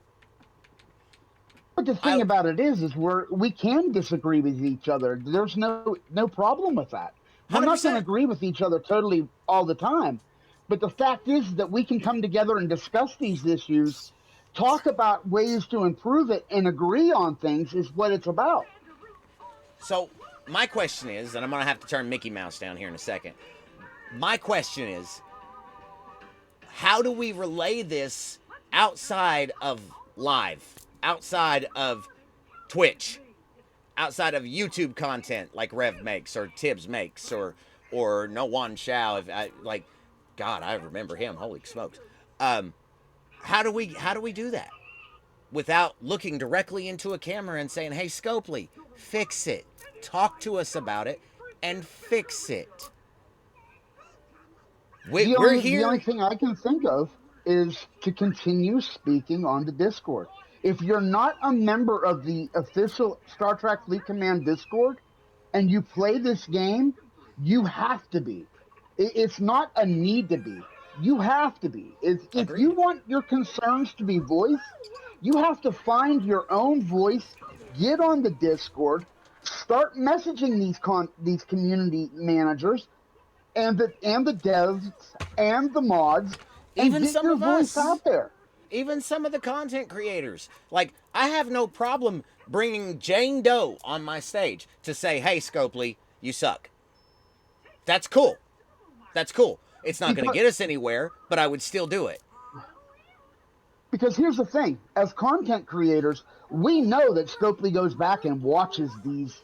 But the thing about it is we can disagree with each other. There's no problem with that. We're not going to 100%. agree with each other totally all the time. But the fact is that we can come together and discuss these issues, talk about ways to improve it, and agree on things is what it's about. So, my question is, and I'm going to have to turn Mickey Mouse down here in a second. My question is, how do we relay this outside of live, outside of Twitch, outside of YouTube content like Rev makes or Tibbs makes or No One Shao? If I like, God, I remember him. Holy smokes! How do we do that without looking directly into a camera and saying, "Hey, Scopely, fix it. Talk to us about it and fix it." We're The only here. thing I can think of is to continue speaking on the Discord. If you're not a member of the official Star Trek Fleet Command Discord and you play this game, you have to be. It's not a need to be. You have to be. If you Agreed. want your concerns to be voiced, you have to find your own voice, get on the Discord, start messaging these community managers and the devs and the mods and Even get some your of voice us. out there. Even some of the content creators. Like, I have no problem bringing Jane Doe on my stage to say, hey, Scopely, you suck. That's cool. That's cool. It's not going to get us anywhere, but I would still do it. Because here's the thing, as content creators, we know that Scopely goes back and watches these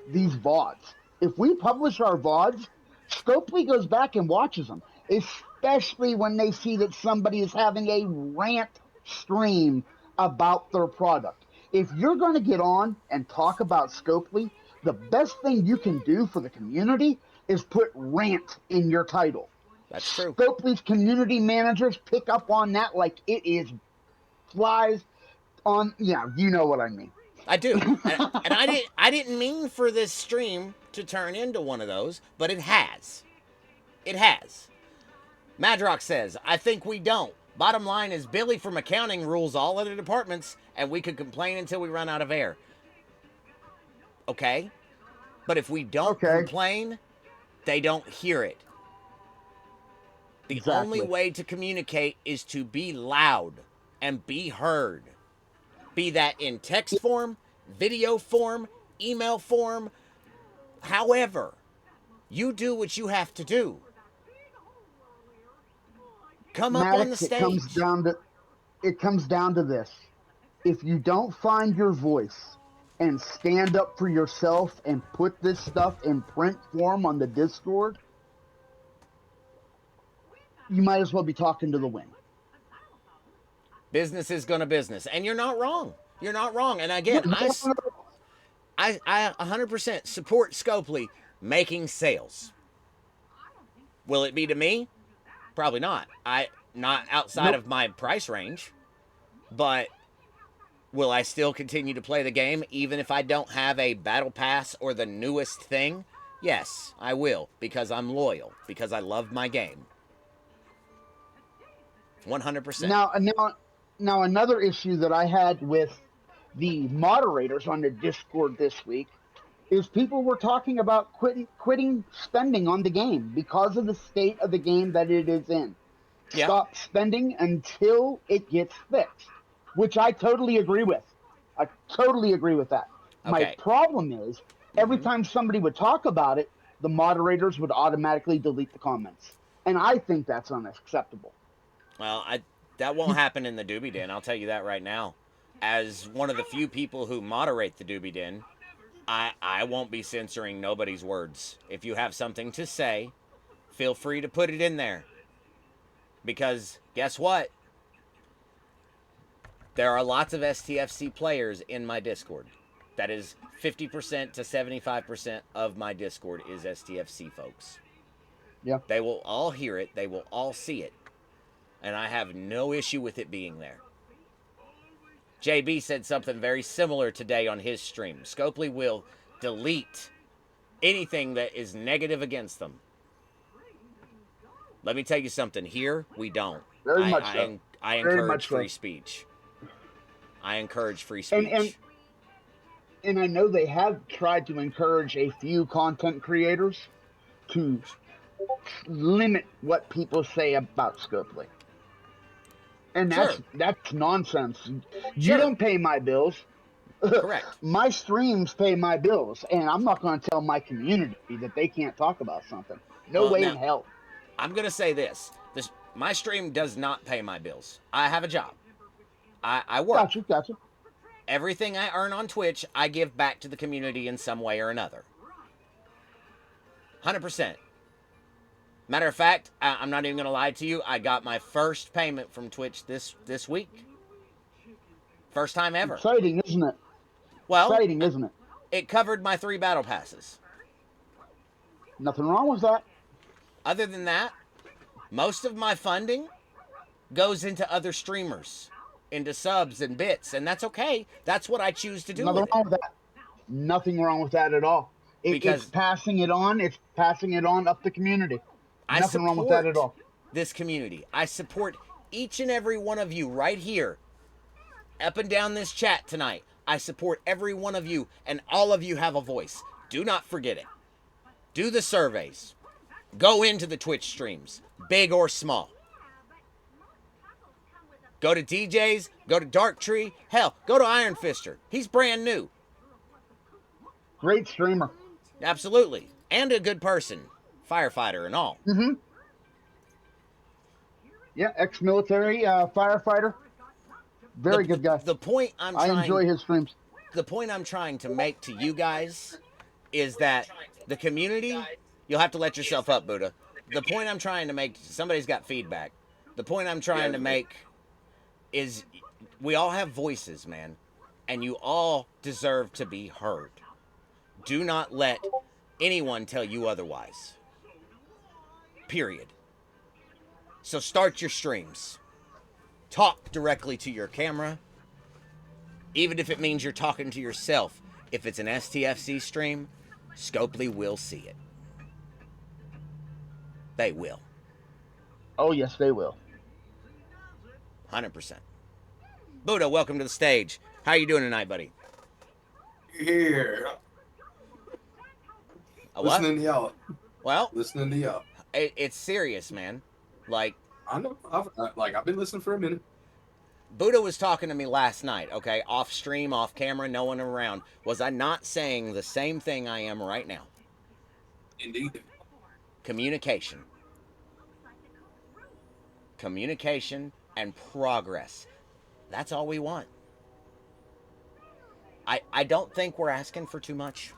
VODs. If we publish our VODs, Scopely goes back and watches them, especially when they see that somebody is having a rant stream about their product. If you're going to get on and talk about Scopely, the best thing you can do for the community is put rant in your title. That's true. Scopely's community managers pick up on that like it is flies on. Yeah, you know what I mean. I do. And I didn't mean for this stream to turn into one of those, but it has. It has. Madrox says, I think we don't. Bottom line is Billy from accounting rules all other departments, and we could complain until we run out of air. Okay? But if we don't complain, they don't hear it. The only way to communicate is to be loud and be heard. Be that in text form, video form, email form, however. You do what you have to do. Come up on the stage. It comes down to this. If you don't find your voice and stand up for yourself and put this stuff in print form on the Discord, you might as well be talking to the wind. Business is gonna business. And you're not wrong. You're not wrong. And again, I 100% support Scopely making sales. Will it be to me? Probably not. Not outside of my price range. But will I still continue to play the game even if I don't have a battle pass or the newest thing? Yes, I will, because I'm loyal, because I love my game. 100%. Now another issue that I had with the moderators on the Discord this week is people were talking about quitting spending on the game because of the state of the game that it is in. Yeah. Stop spending until it gets fixed, which I totally agree with. I totally agree with that. Okay. My problem is every time somebody would talk about it, the moderators would automatically delete the comments. And I think that's unacceptable. Well, that won't happen in the Doobie Den. I'll tell you that right now. As one of the few people who moderate the Doobie Den, I won't be censoring nobody's words. If you have something to say, feel free to put it in there. Because guess what? There are lots of STFC players in my Discord. That is 50% to 75% of my Discord is STFC folks. Yeah. They will all hear it. They will all see it. And I have no issue with it being there. JB said something very similar today on his stream. Scopely will delete anything that is negative against them. Let me tell you something. Here, we don't. Very much so. I encourage free speech. I encourage free speech. And I know they have tried to encourage a few content creators to limit what people say about Scopely. And that's nonsense. You don't pay my bills. Correct. My streams pay my bills, and I'm not going to tell my community that they can't talk about something. No way in hell. I'm going to say this. My stream does not pay my bills. I have a job. I work. Gotcha. Everything I earn on Twitch, I give back to the community in some way or another. 100%. Matter of fact, I'm not even going to lie to you. I got my first payment from Twitch this week. First time ever. Exciting, isn't it? Well, exciting, isn't it? It covered my 3 battle passes. Nothing wrong with that. Other than that, most of my funding goes into other streamers, into subs and bits, and that's okay. That's what I choose to do. Nothing wrong with that. Nothing wrong with that at all. It's passing it on. It's passing it on up the community. Nothing wrong with that at all. This community. I support each and every one of you right here, up and down this chat tonight. I support every one of you, and all of you have a voice. Do not forget it. Do the surveys. Go into the Twitch streams, big or small. Go to DJs, go to Dark Tree, hell, go to Iron Fister. He's brand new. Great streamer. Absolutely. And a good person. Firefighter and all. Mm-hmm. Yeah, ex-military, firefighter. Very good guy. The point I enjoy his streams. The point I'm trying to make to you guys is that the community, you'll have to let yourself up, Buddha. The point I'm trying to make, somebody's got feedback. The point I'm trying to make is we all have voices, man, and you all deserve to be heard. Do not let anyone tell you otherwise. Period. So start your streams. Talk directly to your camera. Even if it means you're talking to yourself. If it's an STFC stream, Scopely will see it. They will. Oh, yes, they will. 100%. Buddha, welcome to the stage. How you doing tonight, buddy? Here. A what? Listening to y'all. Well, Listening to y'all. it's serious, man. Like, I know. I've been listening for a minute. Buddha was talking to me last night, okay? Off stream, off camera, no one around. Was I not saying the same thing I am right now? Indeed. Communication. Communication and progress. That's all we want. I don't think we're asking for too much.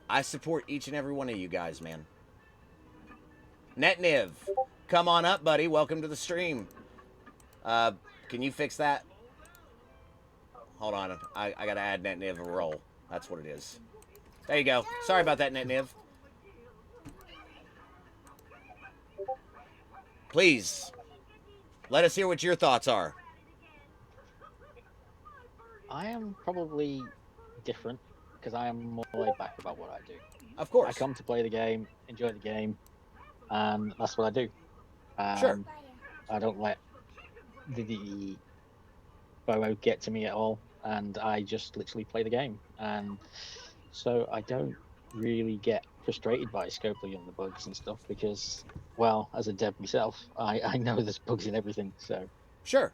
I support each and every one of you guys, man. Netniv, come on up, buddy. Welcome to the stream. Can you fix that? Hold on. I gotta add Netniv a roll. That's what it is. There you go. Sorry about that, Netniv. Please, let us hear what your thoughts are. I am probably different because I am more laid back about what I do. Of course. I come to play the game, enjoy the game, and that's what I do. Sure. I don't let the BOO get to me at all, and I just literally play the game. And so I don't really get frustrated by Scopely and the bugs and stuff because, well, as a dev myself, I know there's bugs in everything. So Sure.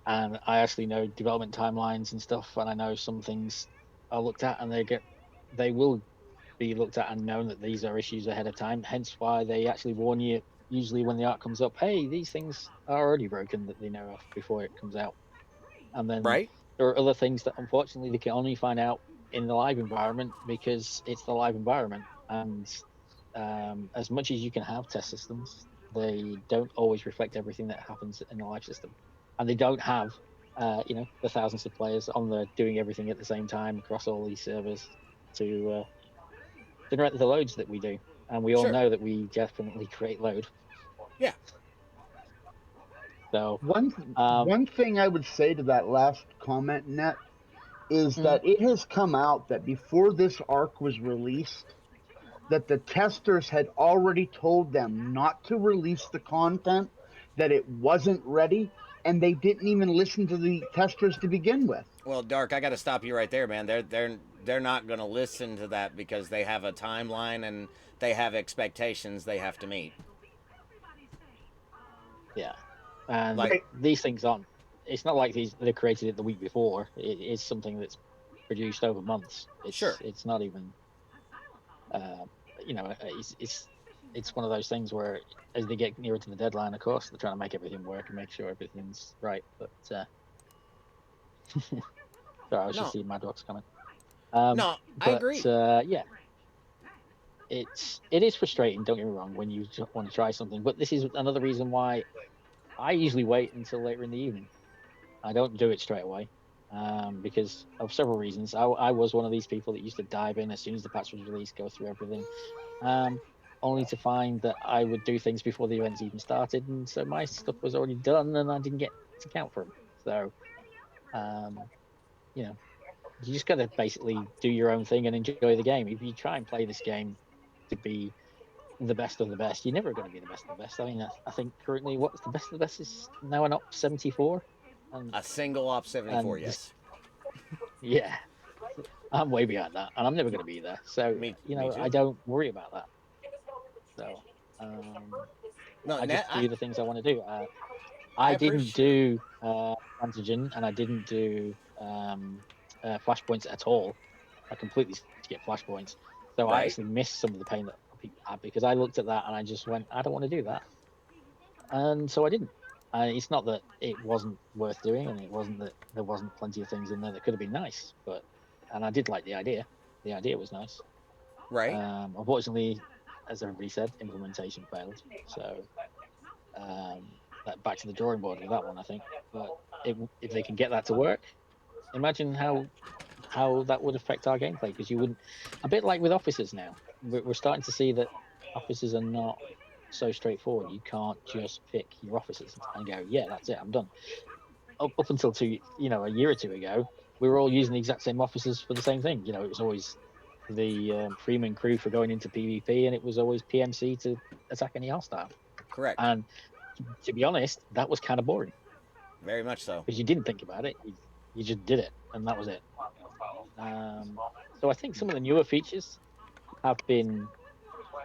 and I actually know development timelines and stuff, and I know some things are looked at and they will be looked at and known that these are issues ahead of time. Hence why they actually warn you usually when the art comes up, hey, these things are already broken, that they know of before it comes out. And then Right. there are other things that unfortunately they can only find out in the live environment because it's the live environment. And as much as you can have test systems, they don't always reflect everything that happens in the live system. And they don't have, the thousands of players on there doing everything at the same time across all these servers to generate the loads that we do. And we all Sure. know that we definitely create load. Yeah. So One thing I would say to that last comment, Net, is that it has come out that before this arc was released, that the testers had already told them not to release the content, that it wasn't ready, and they didn't even listen to the testers to begin with. Well, Dark, I got to stop you right there, man. They're not going to listen to that because they have a timeline and they have expectations they have to meet. yeah, and Like- these things aren't. It's not like they created it the week before. It is something that's produced over months. Sure. It's not even. It's one of those things where as they get nearer to the deadline, of course, they're trying to make everything work and make sure everything's right. But sorry, I was just seeing Mad Rock's coming. No, I agree. Yeah, it is frustrating. Don't get me wrong when you want to try something, but this is another reason why I usually wait until later in the evening. I don't do it straight away because of several reasons. I was one of these people that used to dive in as soon as the patch was released, go through everything, only to find that I would do things before the events even started, and so my stuff was already done, and I didn't get to count for them. So, you just got to basically do your own thing and enjoy the game. If you try and play this game to be the best of the best. You're never going to be the best of the best. I mean, I think currently what's the best of the best is now an op 74, and A single op 74, and yes. yeah, I'm way behind that, and I'm never going to be there. So Me I too. don't worry about that. So No, I Nat, just do the things I want to do. I I didn't appreciate. do antigen, and I didn't do flashpoints at all. I completely skipped flashpoints, so I Right. actually missed some of the pain that people had because I looked at that and I just went, I don't want to do that, and so I didn't. It's not that it wasn't worth doing, and it wasn't that there wasn't plenty of things in there that could have been nice, but and I did like the idea. The idea was nice. Right. Unfortunately, as everybody said, implementation failed. So back to the drawing board with that one, I think. But if they can get that to work, imagine how that would affect our gameplay. Because you wouldn't, a bit like with officers now, we're starting to see that officers are not so straightforward. You can't just pick your officers and go, yeah, that's it, I'm done. Up until a year or two ago, we were all using the exact same officers for the same thing. It was always the Freeman crew for going into PvP, and it was always PMC to attack any hostile. Correct. And to be honest, that was kind of boring Very much so. because you didn't think about it. You just did it, and that was it. So I think some of the newer features have been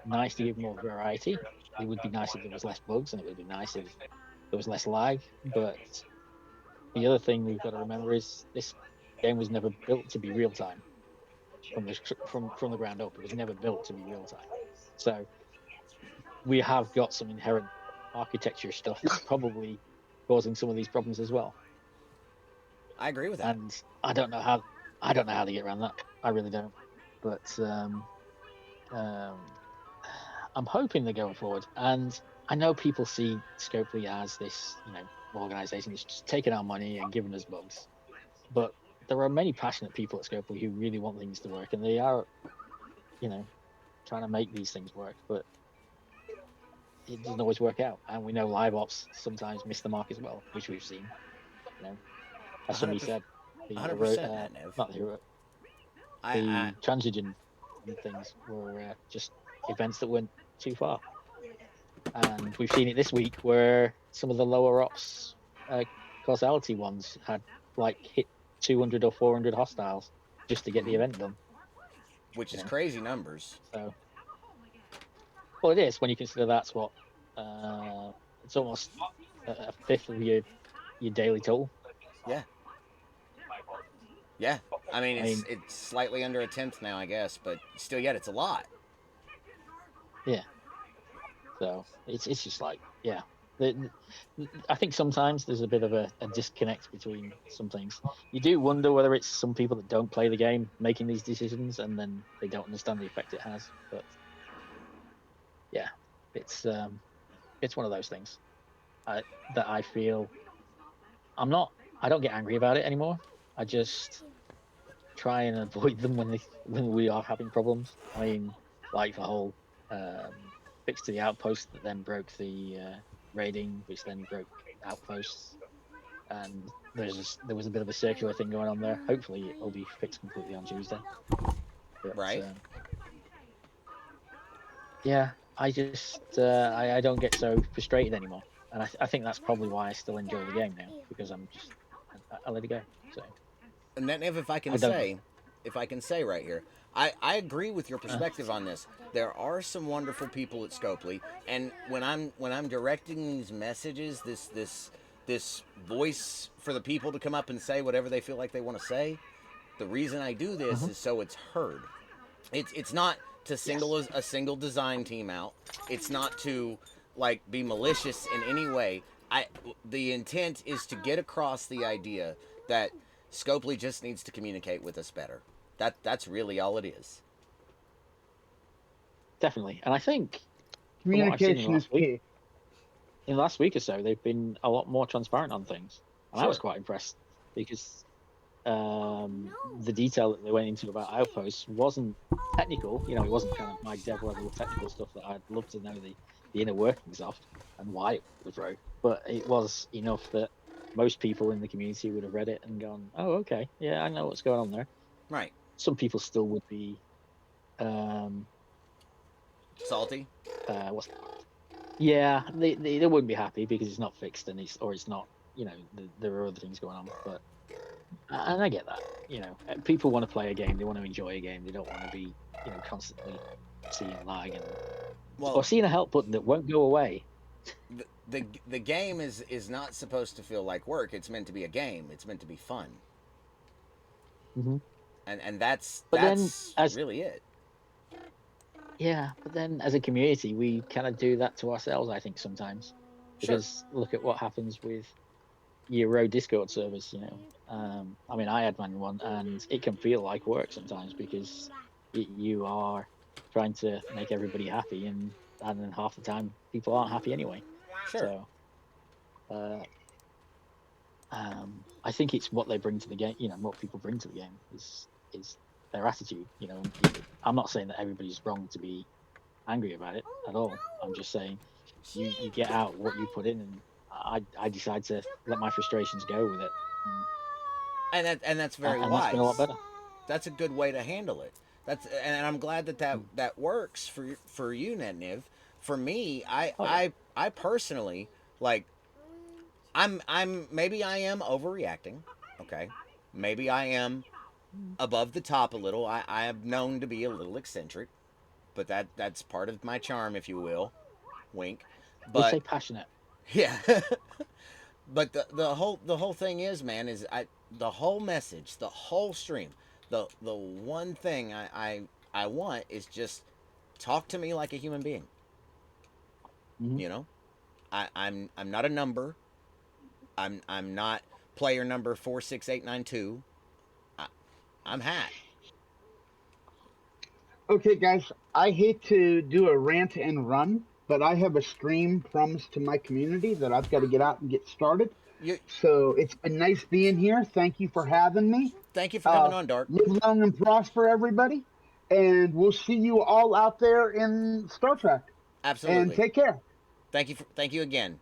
nice to give more variety. It would be nice if there was less bugs, and it would be nice if there was less lag. But the other thing we've got to remember is this game was never built to be real time from the ground up. It was never built to be real time. So we have got some inherent architecture stuff that's probably causing some of these problems as well. I agree with that. And I don't know how they get around that. I really don't. But I'm hoping they're going forward. And I know people see Scopely as this, organization that's just taking our money and giving us bugs. But there are many passionate people at Scopely who really want things to work, and they are, trying to make these things work. But it doesn't always work out, and we know live ops sometimes miss the mark as well, which we've seen. As somebody 100%. said, the 100%, Nev. not the hero, I the transigen things were just events that went too far, and we've seen it this week where some of the lower ops causality ones had hit 200 or 400 hostiles just to get the event done, which is crazy numbers. So, well, it is when you consider that's what it's almost a fifth of your daily total. Yeah. I mean, it's slightly under a tenth now, I guess, but still, yet it's a lot. Yeah. So it's just I think sometimes there's a bit of a disconnect between some things. You do wonder whether it's some people that don't play the game making these decisions, and then they don't understand the effect it has. But yeah, it's one of those things that I feel I don't get angry about it anymore. I just try and avoid them when we are having problems. I mean, like the whole fix to the outpost that then broke the raiding, which then broke outposts, and there was a bit of a circular thing going on there. Hopefully, it'll be fixed completely on Tuesday. But, Right. yeah, I just I don't get so frustrated anymore, and I think that's probably why I still enjoy the game now, because I let it go. So. And then if I can say right here, I agree with your perspective on this. There are some wonderful people at Scopely, and when I'm directing these messages, this voice for the people to come up and say whatever they feel like they want to say, the reason I do this is so it's heard. It's not to single a single design team out. It's not to be malicious in any way. The intent is to get across the idea that Scopely just needs to communicate with us better. That's really all it is. Definitely, and I think communication is key. In the last week or so, they've been a lot more transparent on things, and I was quite impressed because the detail that they went into about outposts wasn't technical. It wasn't kind of my dev level technical stuff that I'd love to know the inner workings of and why it was broke, but it was enough that most people in the community would have read it and gone, oh, okay, yeah, I know what's going on there. Right. Some people still would be Salty. What's Yeah, they wouldn't be happy because it's not fixed and it's not. There are other things going on, but and I get that. People want to play a game, they want to enjoy a game, they don't want to be constantly seeing lag Well, or seeing a help button that won't go away. the game is not supposed to feel like work. It's meant to be a game. It's meant to be fun. Hmm. And that's But then, that's as really it. yeah, but then as a community, we kind of do that to ourselves, I think sometimes, Sure. because look at what happens with your row Discord servers. I mean, I admin one, and it can feel like work sometimes because you are trying to make everybody happy, and then half the time people aren't happy anyway. Sure. So, uh, I think it's what they bring to the game. What people bring to the game is their attitude. I'm not saying that everybody's wrong to be angry about it at all. I'm just saying you get out what you put in, and I decide to let my frustrations go with it, and, And that's very and that's been a lot wise. better. That's a good way to handle it. And I'm glad that works for you, Netniv. For me, Oh yeah. I personally like. I'm maybe I am overreacting. Okay, maybe I am above the top a little. I am known to be a little eccentric, but that's part of my charm, if you will. Wink. We'd But say passionate. yeah. But the whole thing is, man, is the whole message, the whole stream, the one thing I want is just talk to me like a human being. Hmm. You know, I'm not a number. I'm not player number 46892. I, I'm Hat. Okay, guys, I hate to do a rant and run, but I have a stream promised to my community that I've got to get out and get started. You So it's been nice being here. Thank you for having me. thank you for coming on, Dark. Live long and prosper, everybody. And we'll see you all out there in Star Trek. And Absolutely. take care. Thank you again.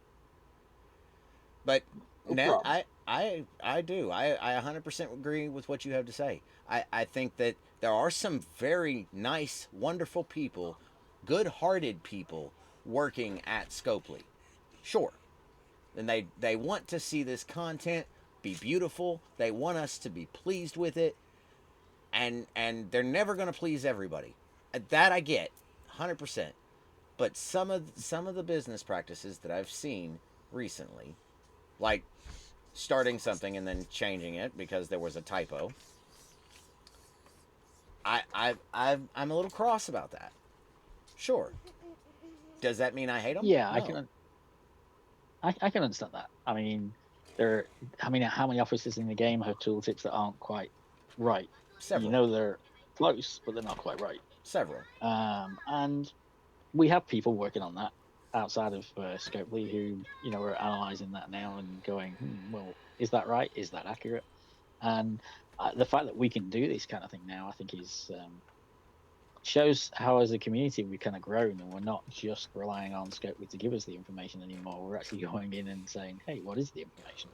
But No Net, problem. I do. I 100% agree with what you have to say. I think that there are some very nice, wonderful people, good-hearted people working at Scopely. Sure. And they want to see this content be beautiful. They want us to be pleased with it. And they're never going to please everybody. That I get 100%. But some of the business practices that I've seen recently, like starting something and then changing it because there was a typo. I'm a little cross about that. Sure. Does that mean I hate them? Yeah, No. I can understand that. I mean, how many officers in the game have tooltips that aren't quite right? Several. They're close, but they're not quite right. Several. And we have people working on that outside of Scopely who are analyzing that now and going, well, is that right? Is that accurate? And the fact that we can do this kind of thing now, I think, is shows how, as a community, we've kind of grown, and we're not just relying on Scopely to give us the information anymore. We're actually going in and saying, hey, what is the information?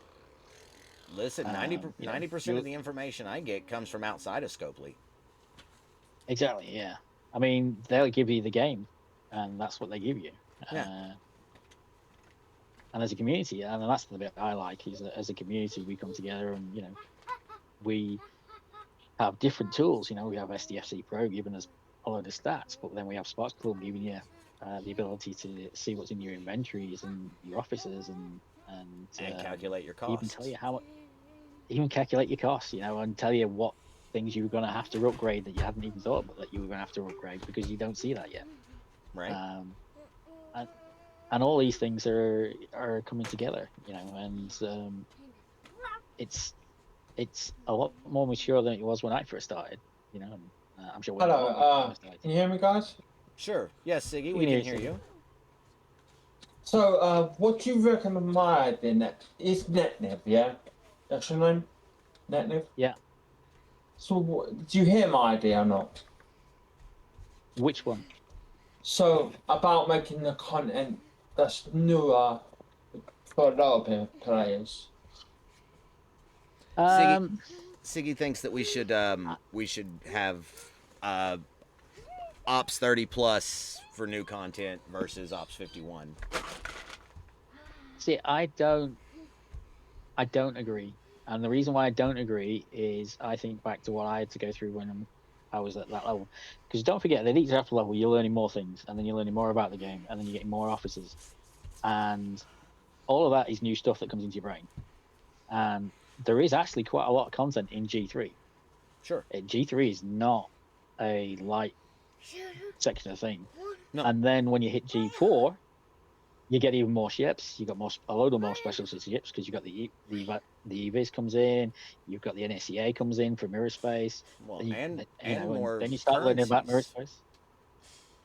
Listen, 90% of the information I get comes from outside of Scopely. Exactly, yeah. I mean, they'll give you the game, and that's what they give you. Yeah. And as a community, and that's the bit I like, is that as a community we come together and we have different tools. We have STFC Pro giving us a load of stats, but then we have Sparks Club giving you the ability to see what's in your inventories and your officers and calculate your costs. even tell you even calculate your costs, and tell you what things you're going to have to upgrade that you hadn't even thought about that you were going to have to upgrade because you don't see that yet. Right. And all these things are coming together, and it's a lot more mature than it was when I first started, and I'm sure when Hello, first started. can you hear me, guys? Sure. Yes, Siggy, We we can can hear hear you, you. So, what do you reckon of my idea, is Netnev, yeah? That's your name? Netnev? Yeah. So, do you hear my idea or not? Which one? So, about making the content that's newer for a lot of players. Siggy thinks that we should have Ops 30 plus for new content versus Ops 51. See, I don't agree. And the reason why I don't agree is I think back to what I had to go through when I was at that level. Because don't forget, at each after level, you're learning more things, and then you're learning more about the game, and then you're getting more officers. And all of that is new stuff that comes into your brain. And there is actually quite a lot of content in G3. Sure. G3 is not a light section of thing. No. And then when you hit G4, you get even more ships. You got a load of more specialist ships because you got the EVs comes in. You've got the NSCA comes in for mirror space. Well, Then and more then you start learning about mirror currencies. space.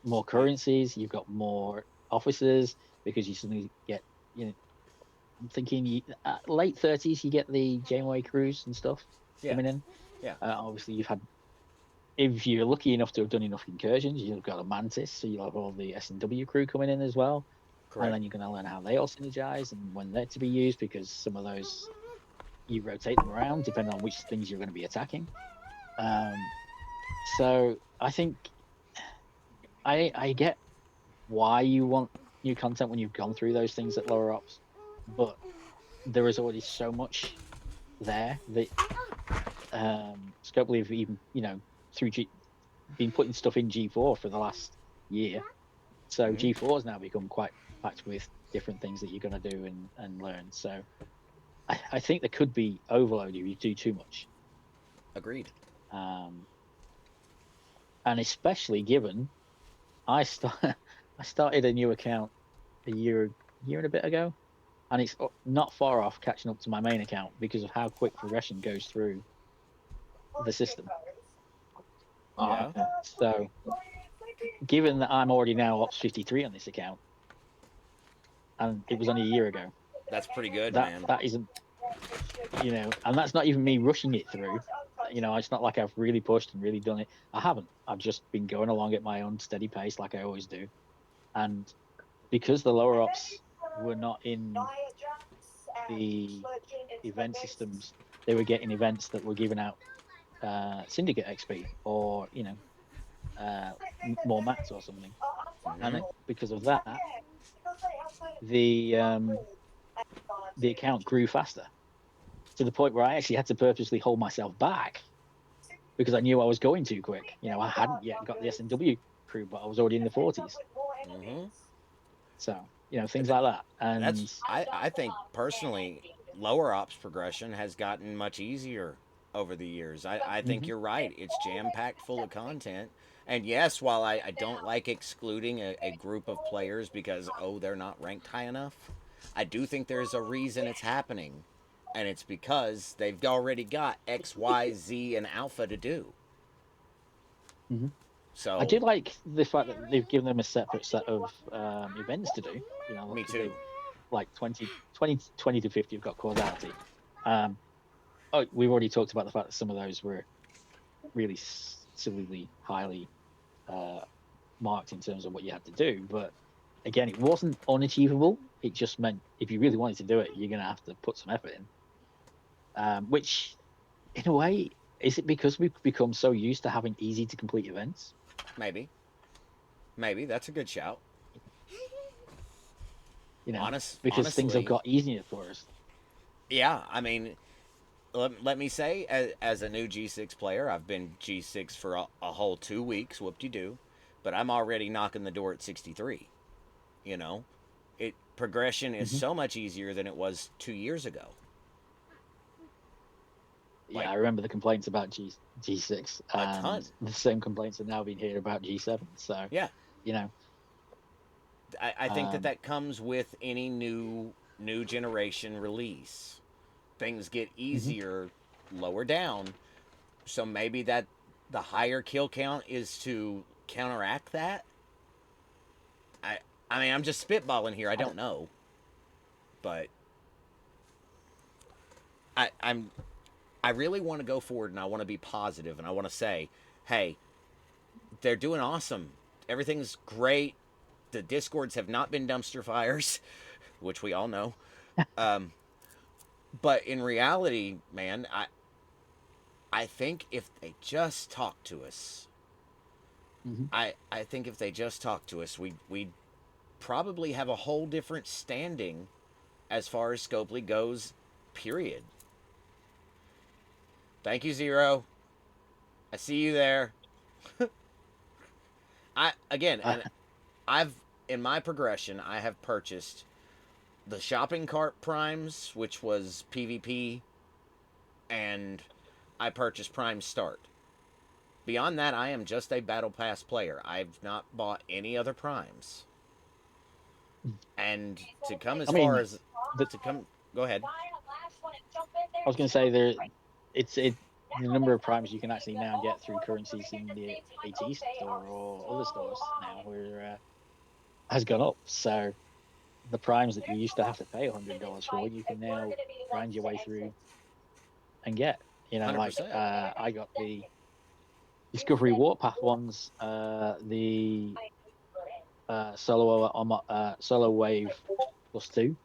More currencies. You've got more officers because you suddenly get I'm thinking late 30s you get the Janeway crews and stuff Yeah. coming in. Yeah. Obviously you've had, if you're lucky enough to have done enough incursions, you've got a Mantis, so you'll have all the S&W crew coming in as well. Correct. And then you're going to learn how they all synergize and when they're to be used, because some of those you rotate them around depending on which things you're going to be attacking. So I think I get why you want new content when you've gone through those things at lower ops, but there is already so much there that Scopely have even through been putting stuff in G4 for the last year, so G4 has now become quite packed with different things that you're going to do and learn. So I think there could be overload if you do too much. Agreed. And especially given I started a new account a year and a bit ago, and it's not far off catching up to my main account because of how quick progression goes through the system. Yeah. So given that I'm already now Ops 53 on this account, and it was only a year ago, That's pretty good, that man. that isn't, and that's not even me rushing it through. It's not like I've really pushed and really done it. I haven't. I've just been going along at my own steady pace like I always do. And because the lower ops were not in the event systems, they were getting events that were giving out syndicate XP or more mats or something. And because of that, the account grew faster to the point where I actually had to purposely hold myself back because I knew I was going too quick. I hadn't yet got the S&W crew, but I was already in the 40s. So things like that. And I think personally, lower ops progression has gotten much easier over the years. I think you're right. It's jam packed full of content. And yes, while I don't like excluding a group of players because they're not ranked high enough, I do think there's a reason it's happening. And it's because they've already got X, Y, Z, and Alpha to do. So I do like the fact that they've given them a separate set of events to do. Me too. Like 20 to 50 have got causality. We've already talked about the fact that some of those were really sillily highly marked in terms of what you had to do. But again, it wasn't unachievable. It just meant if you really wanted to do it, you're going to have to put some effort in. Which, in a way, is it because we've become so used to having easy to complete events? Maybe that's a good shout. Because things have got easier for us. Yeah, I mean, let me say, as a new G6 player, I've been G6 for a whole 2 weeks, whoop-de-doo, but I'm already knocking the door at 63. Progression is so much easier than it was 2 years ago. Yeah, I remember the complaints about G6. A ton. The same complaints are now being heard about G7. So yeah, I think that comes with any new generation release. Things get easier lower down, so maybe that the higher kill count is to counteract that. I mean, I'm just spitballing here. I don't know, but I really want to go forward and I want to be positive and I want to say, hey, they're doing awesome. Everything's great. The Discords have not been dumpster fires, which we all know. But in reality, man, I think if they just talk to us Mhm. I think if they just talked to us, we'd probably have a whole different standing as far as Scopely goes. Period. Thank you, Zero. I see you there. I again, and I've in my progression, I have purchased the shopping cart primes, which was PvP, and I purchased Prime Start. Beyond that, I am just a Battle Pass player. I've not bought any other primes. And to come as I mean, far as the, to come, go ahead. I was going to say the number of primes you can actually now get through currencies in the AT store or other stores now where has gone up. So the primes that you used to have to pay $100 for, you can now grind your way through and get. You know, like 100%. I got the Discovery Warpath ones, the solo wave +2,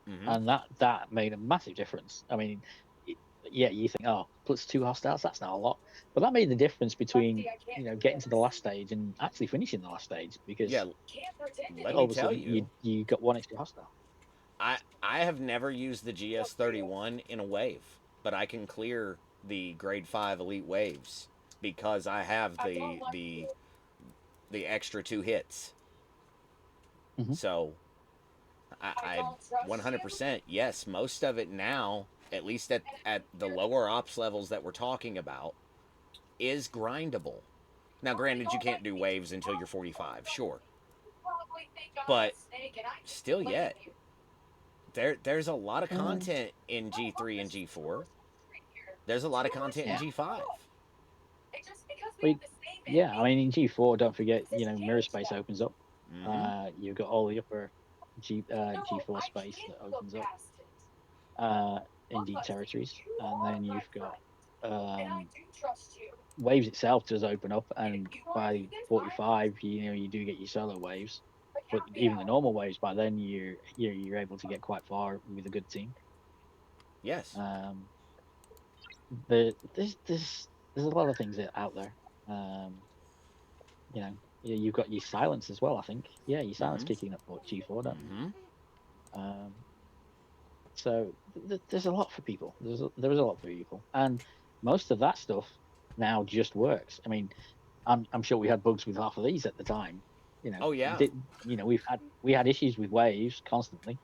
Mm-hmm. and that made a massive difference. I mean, yeah, you think, oh, +2 hostiles, that's not a lot, but that made the difference between getting to the last stage and actually finishing the last stage Yeah, because let all me of a tell sudden you, you got one extra hostile. I have never used the GS31 in a wave, but I can clear the grade 5 elite waves because I have the extra 2 hits. Mhm. So I 100% yes, most of it now, at least at the lower ops levels that we're talking about, is grindable. Now, granted, you can't do waves until you're 45, sure, but still, yet there's a lot of Um, content in G3 and G4. There's a lot of content in yeah, G5. but yeah, I mean in G4, don't forget, mirror space opens up. Mm-hmm. You've got all the upper G4 space that opens up uh, in deep territories, and then you've got um, waves itself does open up, and by 45, you do get your solo waves, but even the normal waves by then you're able to get quite far with a good team. Yes. Um, there's a lot of things out there. Um, you've got your silence as well. I think, yeah, your silence Mm-hmm. kicking up G4, don't you? Mm-hmm. Um, so there's a lot for people. There is a lot for people, and most of that stuff now just works. I mean, I'm sure we had bugs with half of these at the time. Oh yeah. We had issues with waves constantly,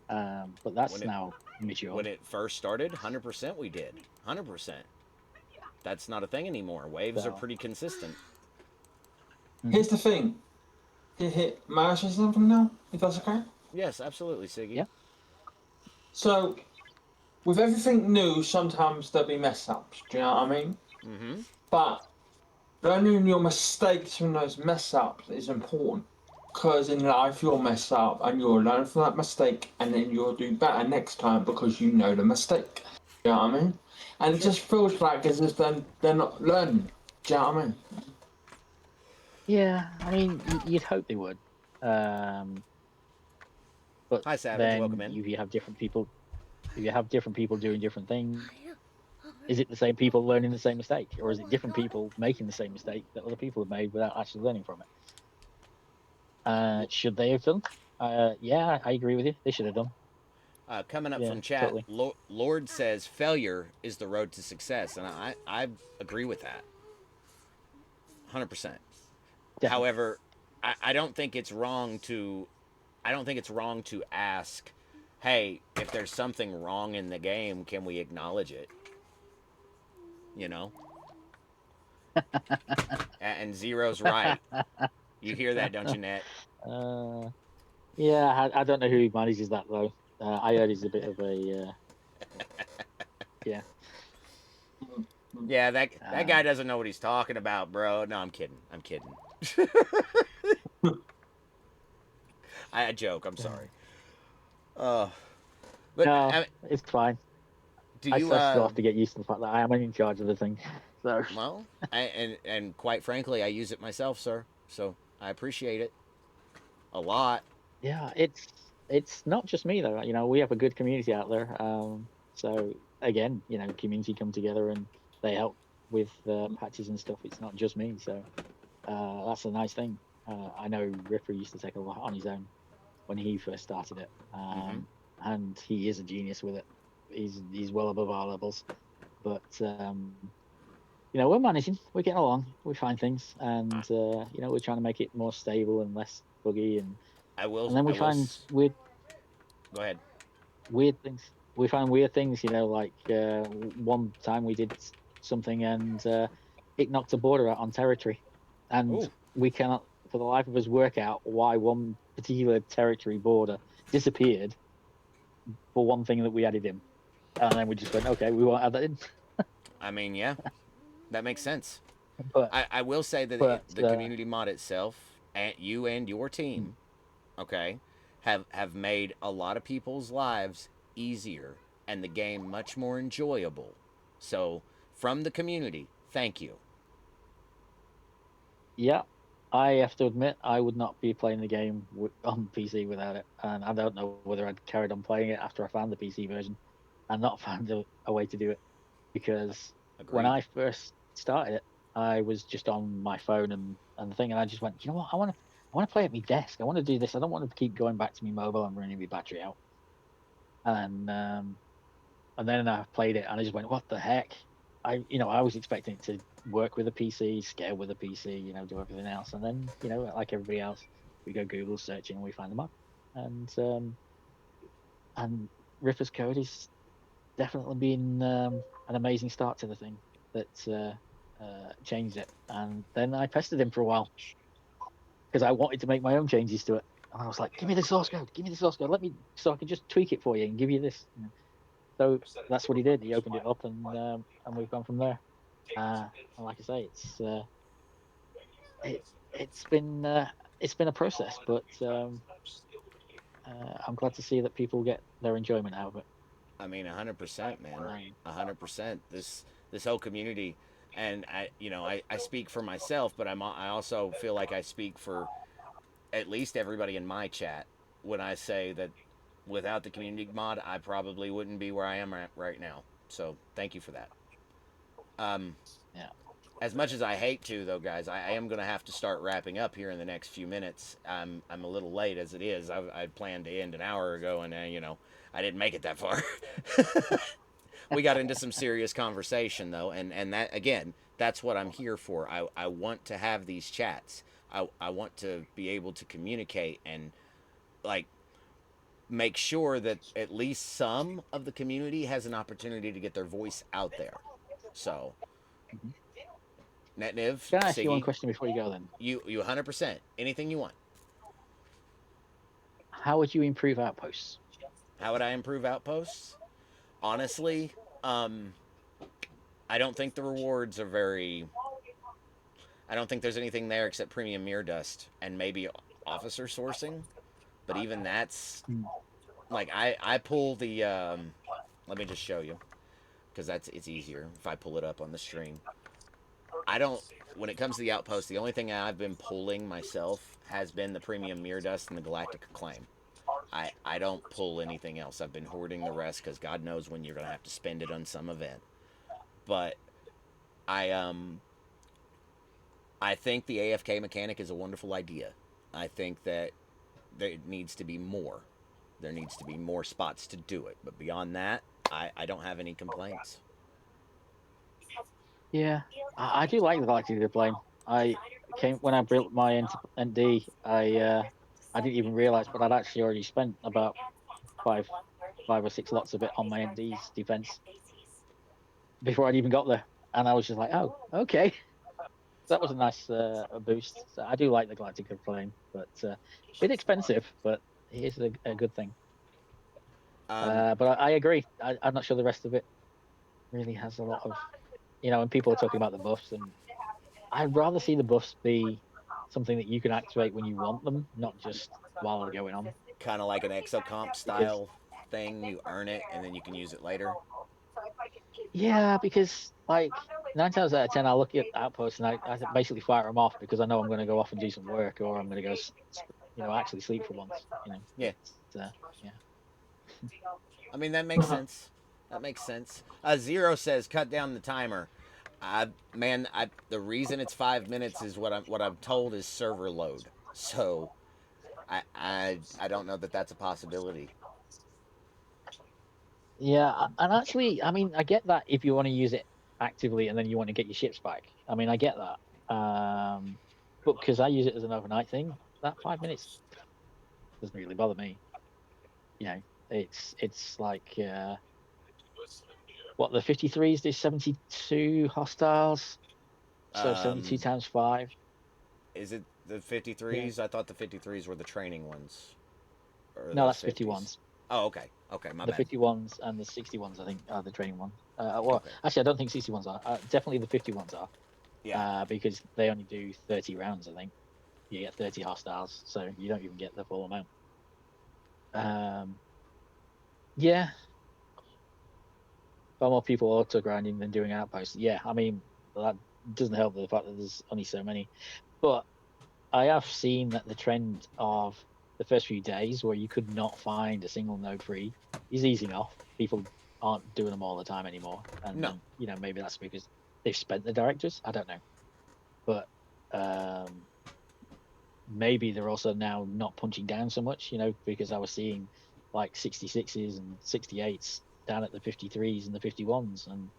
but When that's it now when matured. it first started, 100% we did. 100%. That's not a thing anymore. Waves are So pretty consistent. mhm. Here's the thing. May I say something now? If that's okay? Yes, absolutely, Siggy. Yeah, So, with everything new, sometimes there'll be mess ups. Do you know what I mean? Mm-hmm. But learning your mistakes from those mess ups is important. Because in life, you'll mess up and you'll learn from that mistake, and then you'll do better next time because you know the mistake. Do you know what I mean? And it Sure. just feels like as if they're not learning. Do you know what I mean? yeah. I mean, you'd hope they would, um, but Hi, Savage. Welcome then in. if you have different people, doing different things, is it the same people learning the same mistake, or is it different people making the same mistake that other people have made without actually learning from it? Should they have done? Yeah, I agree with you. They should have done. Coming up Yeah, from chat, totally. Lord says failure is the road to success, and I agree with that, 100%. Definitely. However, I don't think it's wrong to I don't think it's wrong to ask, hey, if there's something wrong in the game, can we acknowledge it? You know? And Zero's right. You hear that, don't you, Net? uh, yeah, I don't know who manages that though. I heard he's a bit of a yeah. Yeah, that guy Um, doesn't know what he's talking about, bro. No, I'm kidding. I'm kidding. I joke. I'm sorry. Uh, but no, it's fine. do I you still have to get used to the fact that I am in charge of the thing. So well, and quite frankly, I use it myself, sir. So I appreciate it a lot. yeah, it's not just me though. We have a good community out there. So again, community come together and they help with patches and stuff. It's not just me. So That's a nice thing. I know Ripper used to take a lot on his own when he first started it, and he is a genius with it. He's well above our levels, but we're managing, we're getting along, we find things, and we're trying to make it more stable and less buggy, and I will. then I we will. find Go ahead. weird things. We find weird things, like one time we did something and it knocked a border out on territory, and Ooh. we cannot, for the life of us, work out why one particular territory border disappeared for one thing that we added in, and then we just went, okay, we won't add that in. I mean, yeah, that makes sense. But I will say that but the community mod itself, and you and your team, okay, have made a lot of people's lives easier and the game much more enjoyable. So, from the community, thank you. yeah, I have to admit, I would not be playing the game on PC without it, and I don't know whether I'd carried on playing it after I found the PC version and not found a way to do it, because when Agreed. I first started it, I was just on my phone and the thing, and I just went, you know what, I want to play at my desk. I want to do this. I don't want to keep going back to my mobile and running my battery out. And then I played it, and I just went, what the heck? I was expecting it to work with a PC, scale with a PC, do everything else, and then like everybody else, we go Google searching and we find them up, and Ripper's Code is definitely been an amazing start to the thing that changed it. And then I pestered him for a while because I wanted to make my own changes to it. And I was like, give me the source code, give me the source code, let me, so I can just tweak it for you and give you this. So that's what he did. He opened it up, and we've gone from there. And like I say, it's been a process, but I'm glad to see that people get their enjoyment out of it. I mean, 100%, man. Um, 100%. This whole community, and I speak for myself, but I also feel like I speak for at least everybody in my chat when I say that without the community mod, I probably wouldn't be where I am right now. So thank you for that. Um, yeah. as much as I hate to, though, guys, I am going to have to start wrapping up here in the next few minutes. I'm a little late as it is. I'd planned to end an hour ago, and I didn't make it that far. We got into some serious conversation though, and that again, that's what I'm here for. I want to have these chats. I want to be able to communicate and like make sure that at least some of the community has an opportunity to get their voice out there. So, Mhm. Netniv, Can I ask you one Siggy, question before you go then? you 100%. Anything you want. How would you improve outposts? How would I improve outposts? Honestly, um, I don't think the rewards are very. I don't think there's anything there except premium mirror dust and maybe officer sourcing. But even that's Mm. like I pull the. Let me just show you because it's easier if I pull it up on the stream. I don't. When it comes to the outpost, the only thing I've been pulling myself has been the premium mirror dust and the galactic acclaim. I don't pull anything else. I've been hoarding the rest because God knows when you're gonna have to spend it on some event. But I I think the AFK mechanic is a wonderful idea. I think that there needs to be more. There needs to be more spots to do it. But beyond that, I don't have any complaints. Yeah, I do like the Galactic Airplane. I came when I built my ND. I didn't even realize, but I'd actually already spent about five five or six lots of it on my ND's defense before I'd even got there, and I was just like, oh, okay. That was a nice boost. So I do like the Galactic Airplane, but bit expensive, but it is a good thing. Um, But I agree. I'm not sure the rest of it really has a lot of, when people are talking about the buffs, and I'd rather see the buffs be something that you can activate when you want them, not just while they're going on. kind of like an exocomp Because style thing. You earn it and then you can use it later. yeah, because like 9 times out of 10, I look at outposts and I basically fire them off because I know I'm going to go off and do some work, or I'm going to go, actually sleep for once. Yeah. Yeah. I mean, that makes sense. That makes sense. Zero says cut down the timer. The reason it's 5 minutes is what I'm told is server load. So I don't know that that's a possibility. Yeah, and actually, I mean, I get that if you want to use it actively and then you want to get your ships back. I mean, I get that. But because I use it as an overnight thing, that 5 minutes doesn't really bother me. You know, it's like what the 53s did 72 hostiles, so 72 Um, times five. is it the Yeah, 53s? I thought the 53s were the training ones, or no, those that's 50s. 51s. Oh, okay, okay, my The bad. 51s and the 61s, I think, are the training ones. Well, Okay, actually, I don't think 61s are. Definitely the 51s are, yeah, because they only do 30 rounds, I think. You get 30 hostiles, so you don't even get the full amount. Um, yeah, far more people auto grinding than doing outposts. Yeah, I mean that doesn't help the fact that there's only so many. But I have seen that the trend of the first few days where you could not find a single node free is easing off. People aren't doing them all the time anymore, no, and maybe that's because they've spent the directors. I don't know, but maybe they're also now not punching down so much, because I was seeing like 66s and 68s down at the 53s and the 51s, and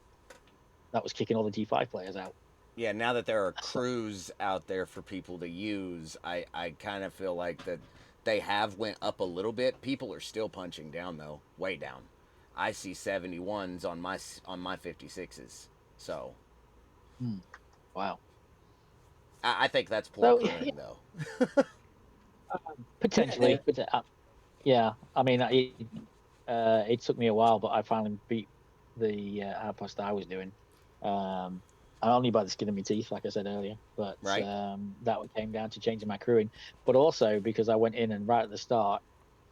that was kicking all the T5 players out. yeah. Now that there are So, crews out there for people to use, I kind of feel like that they have went up a little bit. People are still punching down though, way down. I see 71s on my 56s. So hmm, wow. I think that's poor So yeah, crewing though. Yeah, potentially, but yeah, I mean, it took me a while, but I finally beat the outpost I was doing. Um, only by the skin of my teeth, like I said earlier. But Right? that came down to changing my crewing, but also because I went in and right at the start,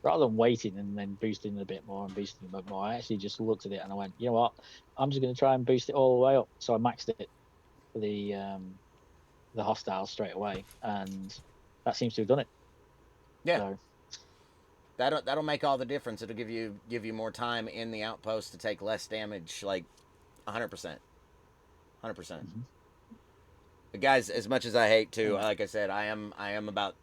rather than waiting and then boosting a bit more and boosting a bit more, I actually just looked at it and I went, you know what, I'm just going to try and boost it all the way up. So I maxed it for the hostiles straight away, and that seems to have done it. Yeah. So. That'll make all the difference. It'll give you more time in the outpost to take less damage, like 100%, 100%. Mhm. But guys, as much as I hate to, Anyway. like I said, I am about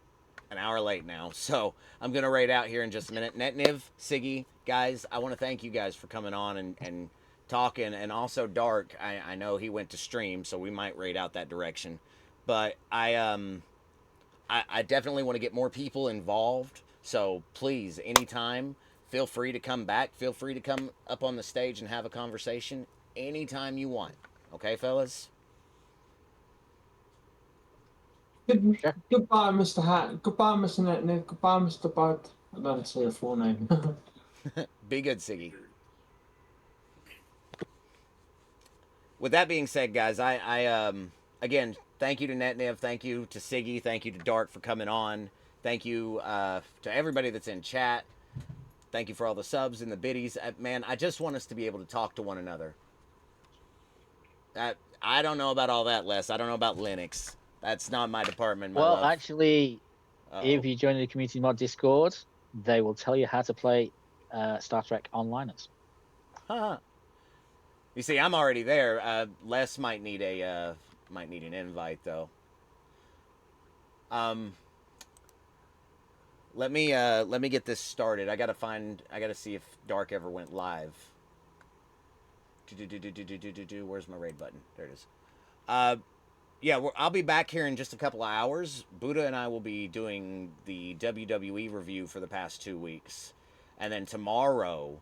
an hour late now, so I'm gonna raid out here in just a minute. Netniv, Siggy, guys, I want to thank you guys for coming on and talking, and also Dark. I know he went to stream, so we might raid out that direction, but I definitely want to get more people involved. So please, anytime, feel free to come back. Feel free to come up on the stage and have a conversation anytime you want. Okay, fellas? Sure. Goodbye, Mr. Hat. Goodbye, Mr. Netnick. Goodbye, Mr. Bud. I don't say a full name. Be good, Siggy. With that being said, guys, again, thank you to NetNiv, thank you to Siggy, thank you to Dark for coming on, thank you to everybody that's in chat, thank you for all the subs and the biddies. Man, I just want us to be able to talk to one another. I don't know about all that, Les. I don't know about Linux. That's not my department, my Well, love. actually, Uh-oh. if you join the community mod Discord, they will tell you how to play Star Trek Onliners. Huh. You see, I'm already there. Les might need an invite though. Um, let me get this started. I gotta see if Dark ever went live. Where's my raid button? There it is. Uh, yeah, I'll be back here in just a couple of hours. Buddha and I will be doing the WWE review for the past 2 weeks, and then tomorrow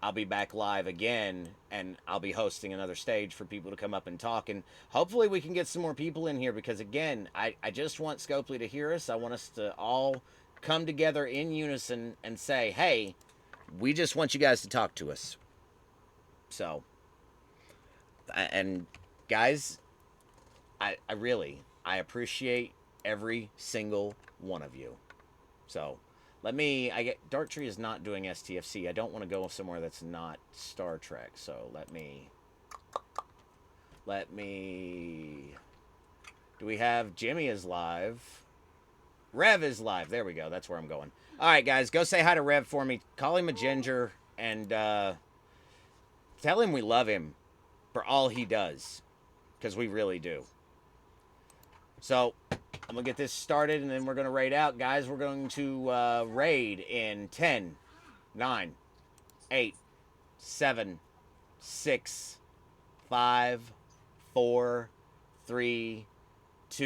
I'll be back live again, and I'll be hosting another stage for people to come up and talk, and hopefully we can get some more people in here because again, I just want Scopely to hear us. I want us to all come together in unison and say, hey, we just want you guys to talk to us. So, and guys, I appreciate every single one of you. So I get Darktree is not doing STFC. I don't want to go somewhere that's not Star Trek. So let me do we have Jimmy is live? Rev is live. There we go. That's where I'm going. All right, guys, go say hi to Rev for me. Call him a ginger and tell him we love him for all he does. because we really do. So I'm going to get this started, and then we're going to raid out. Guys, we're going to raid in 10, 9, 8, 7, 6, 5, 4, 3, 2.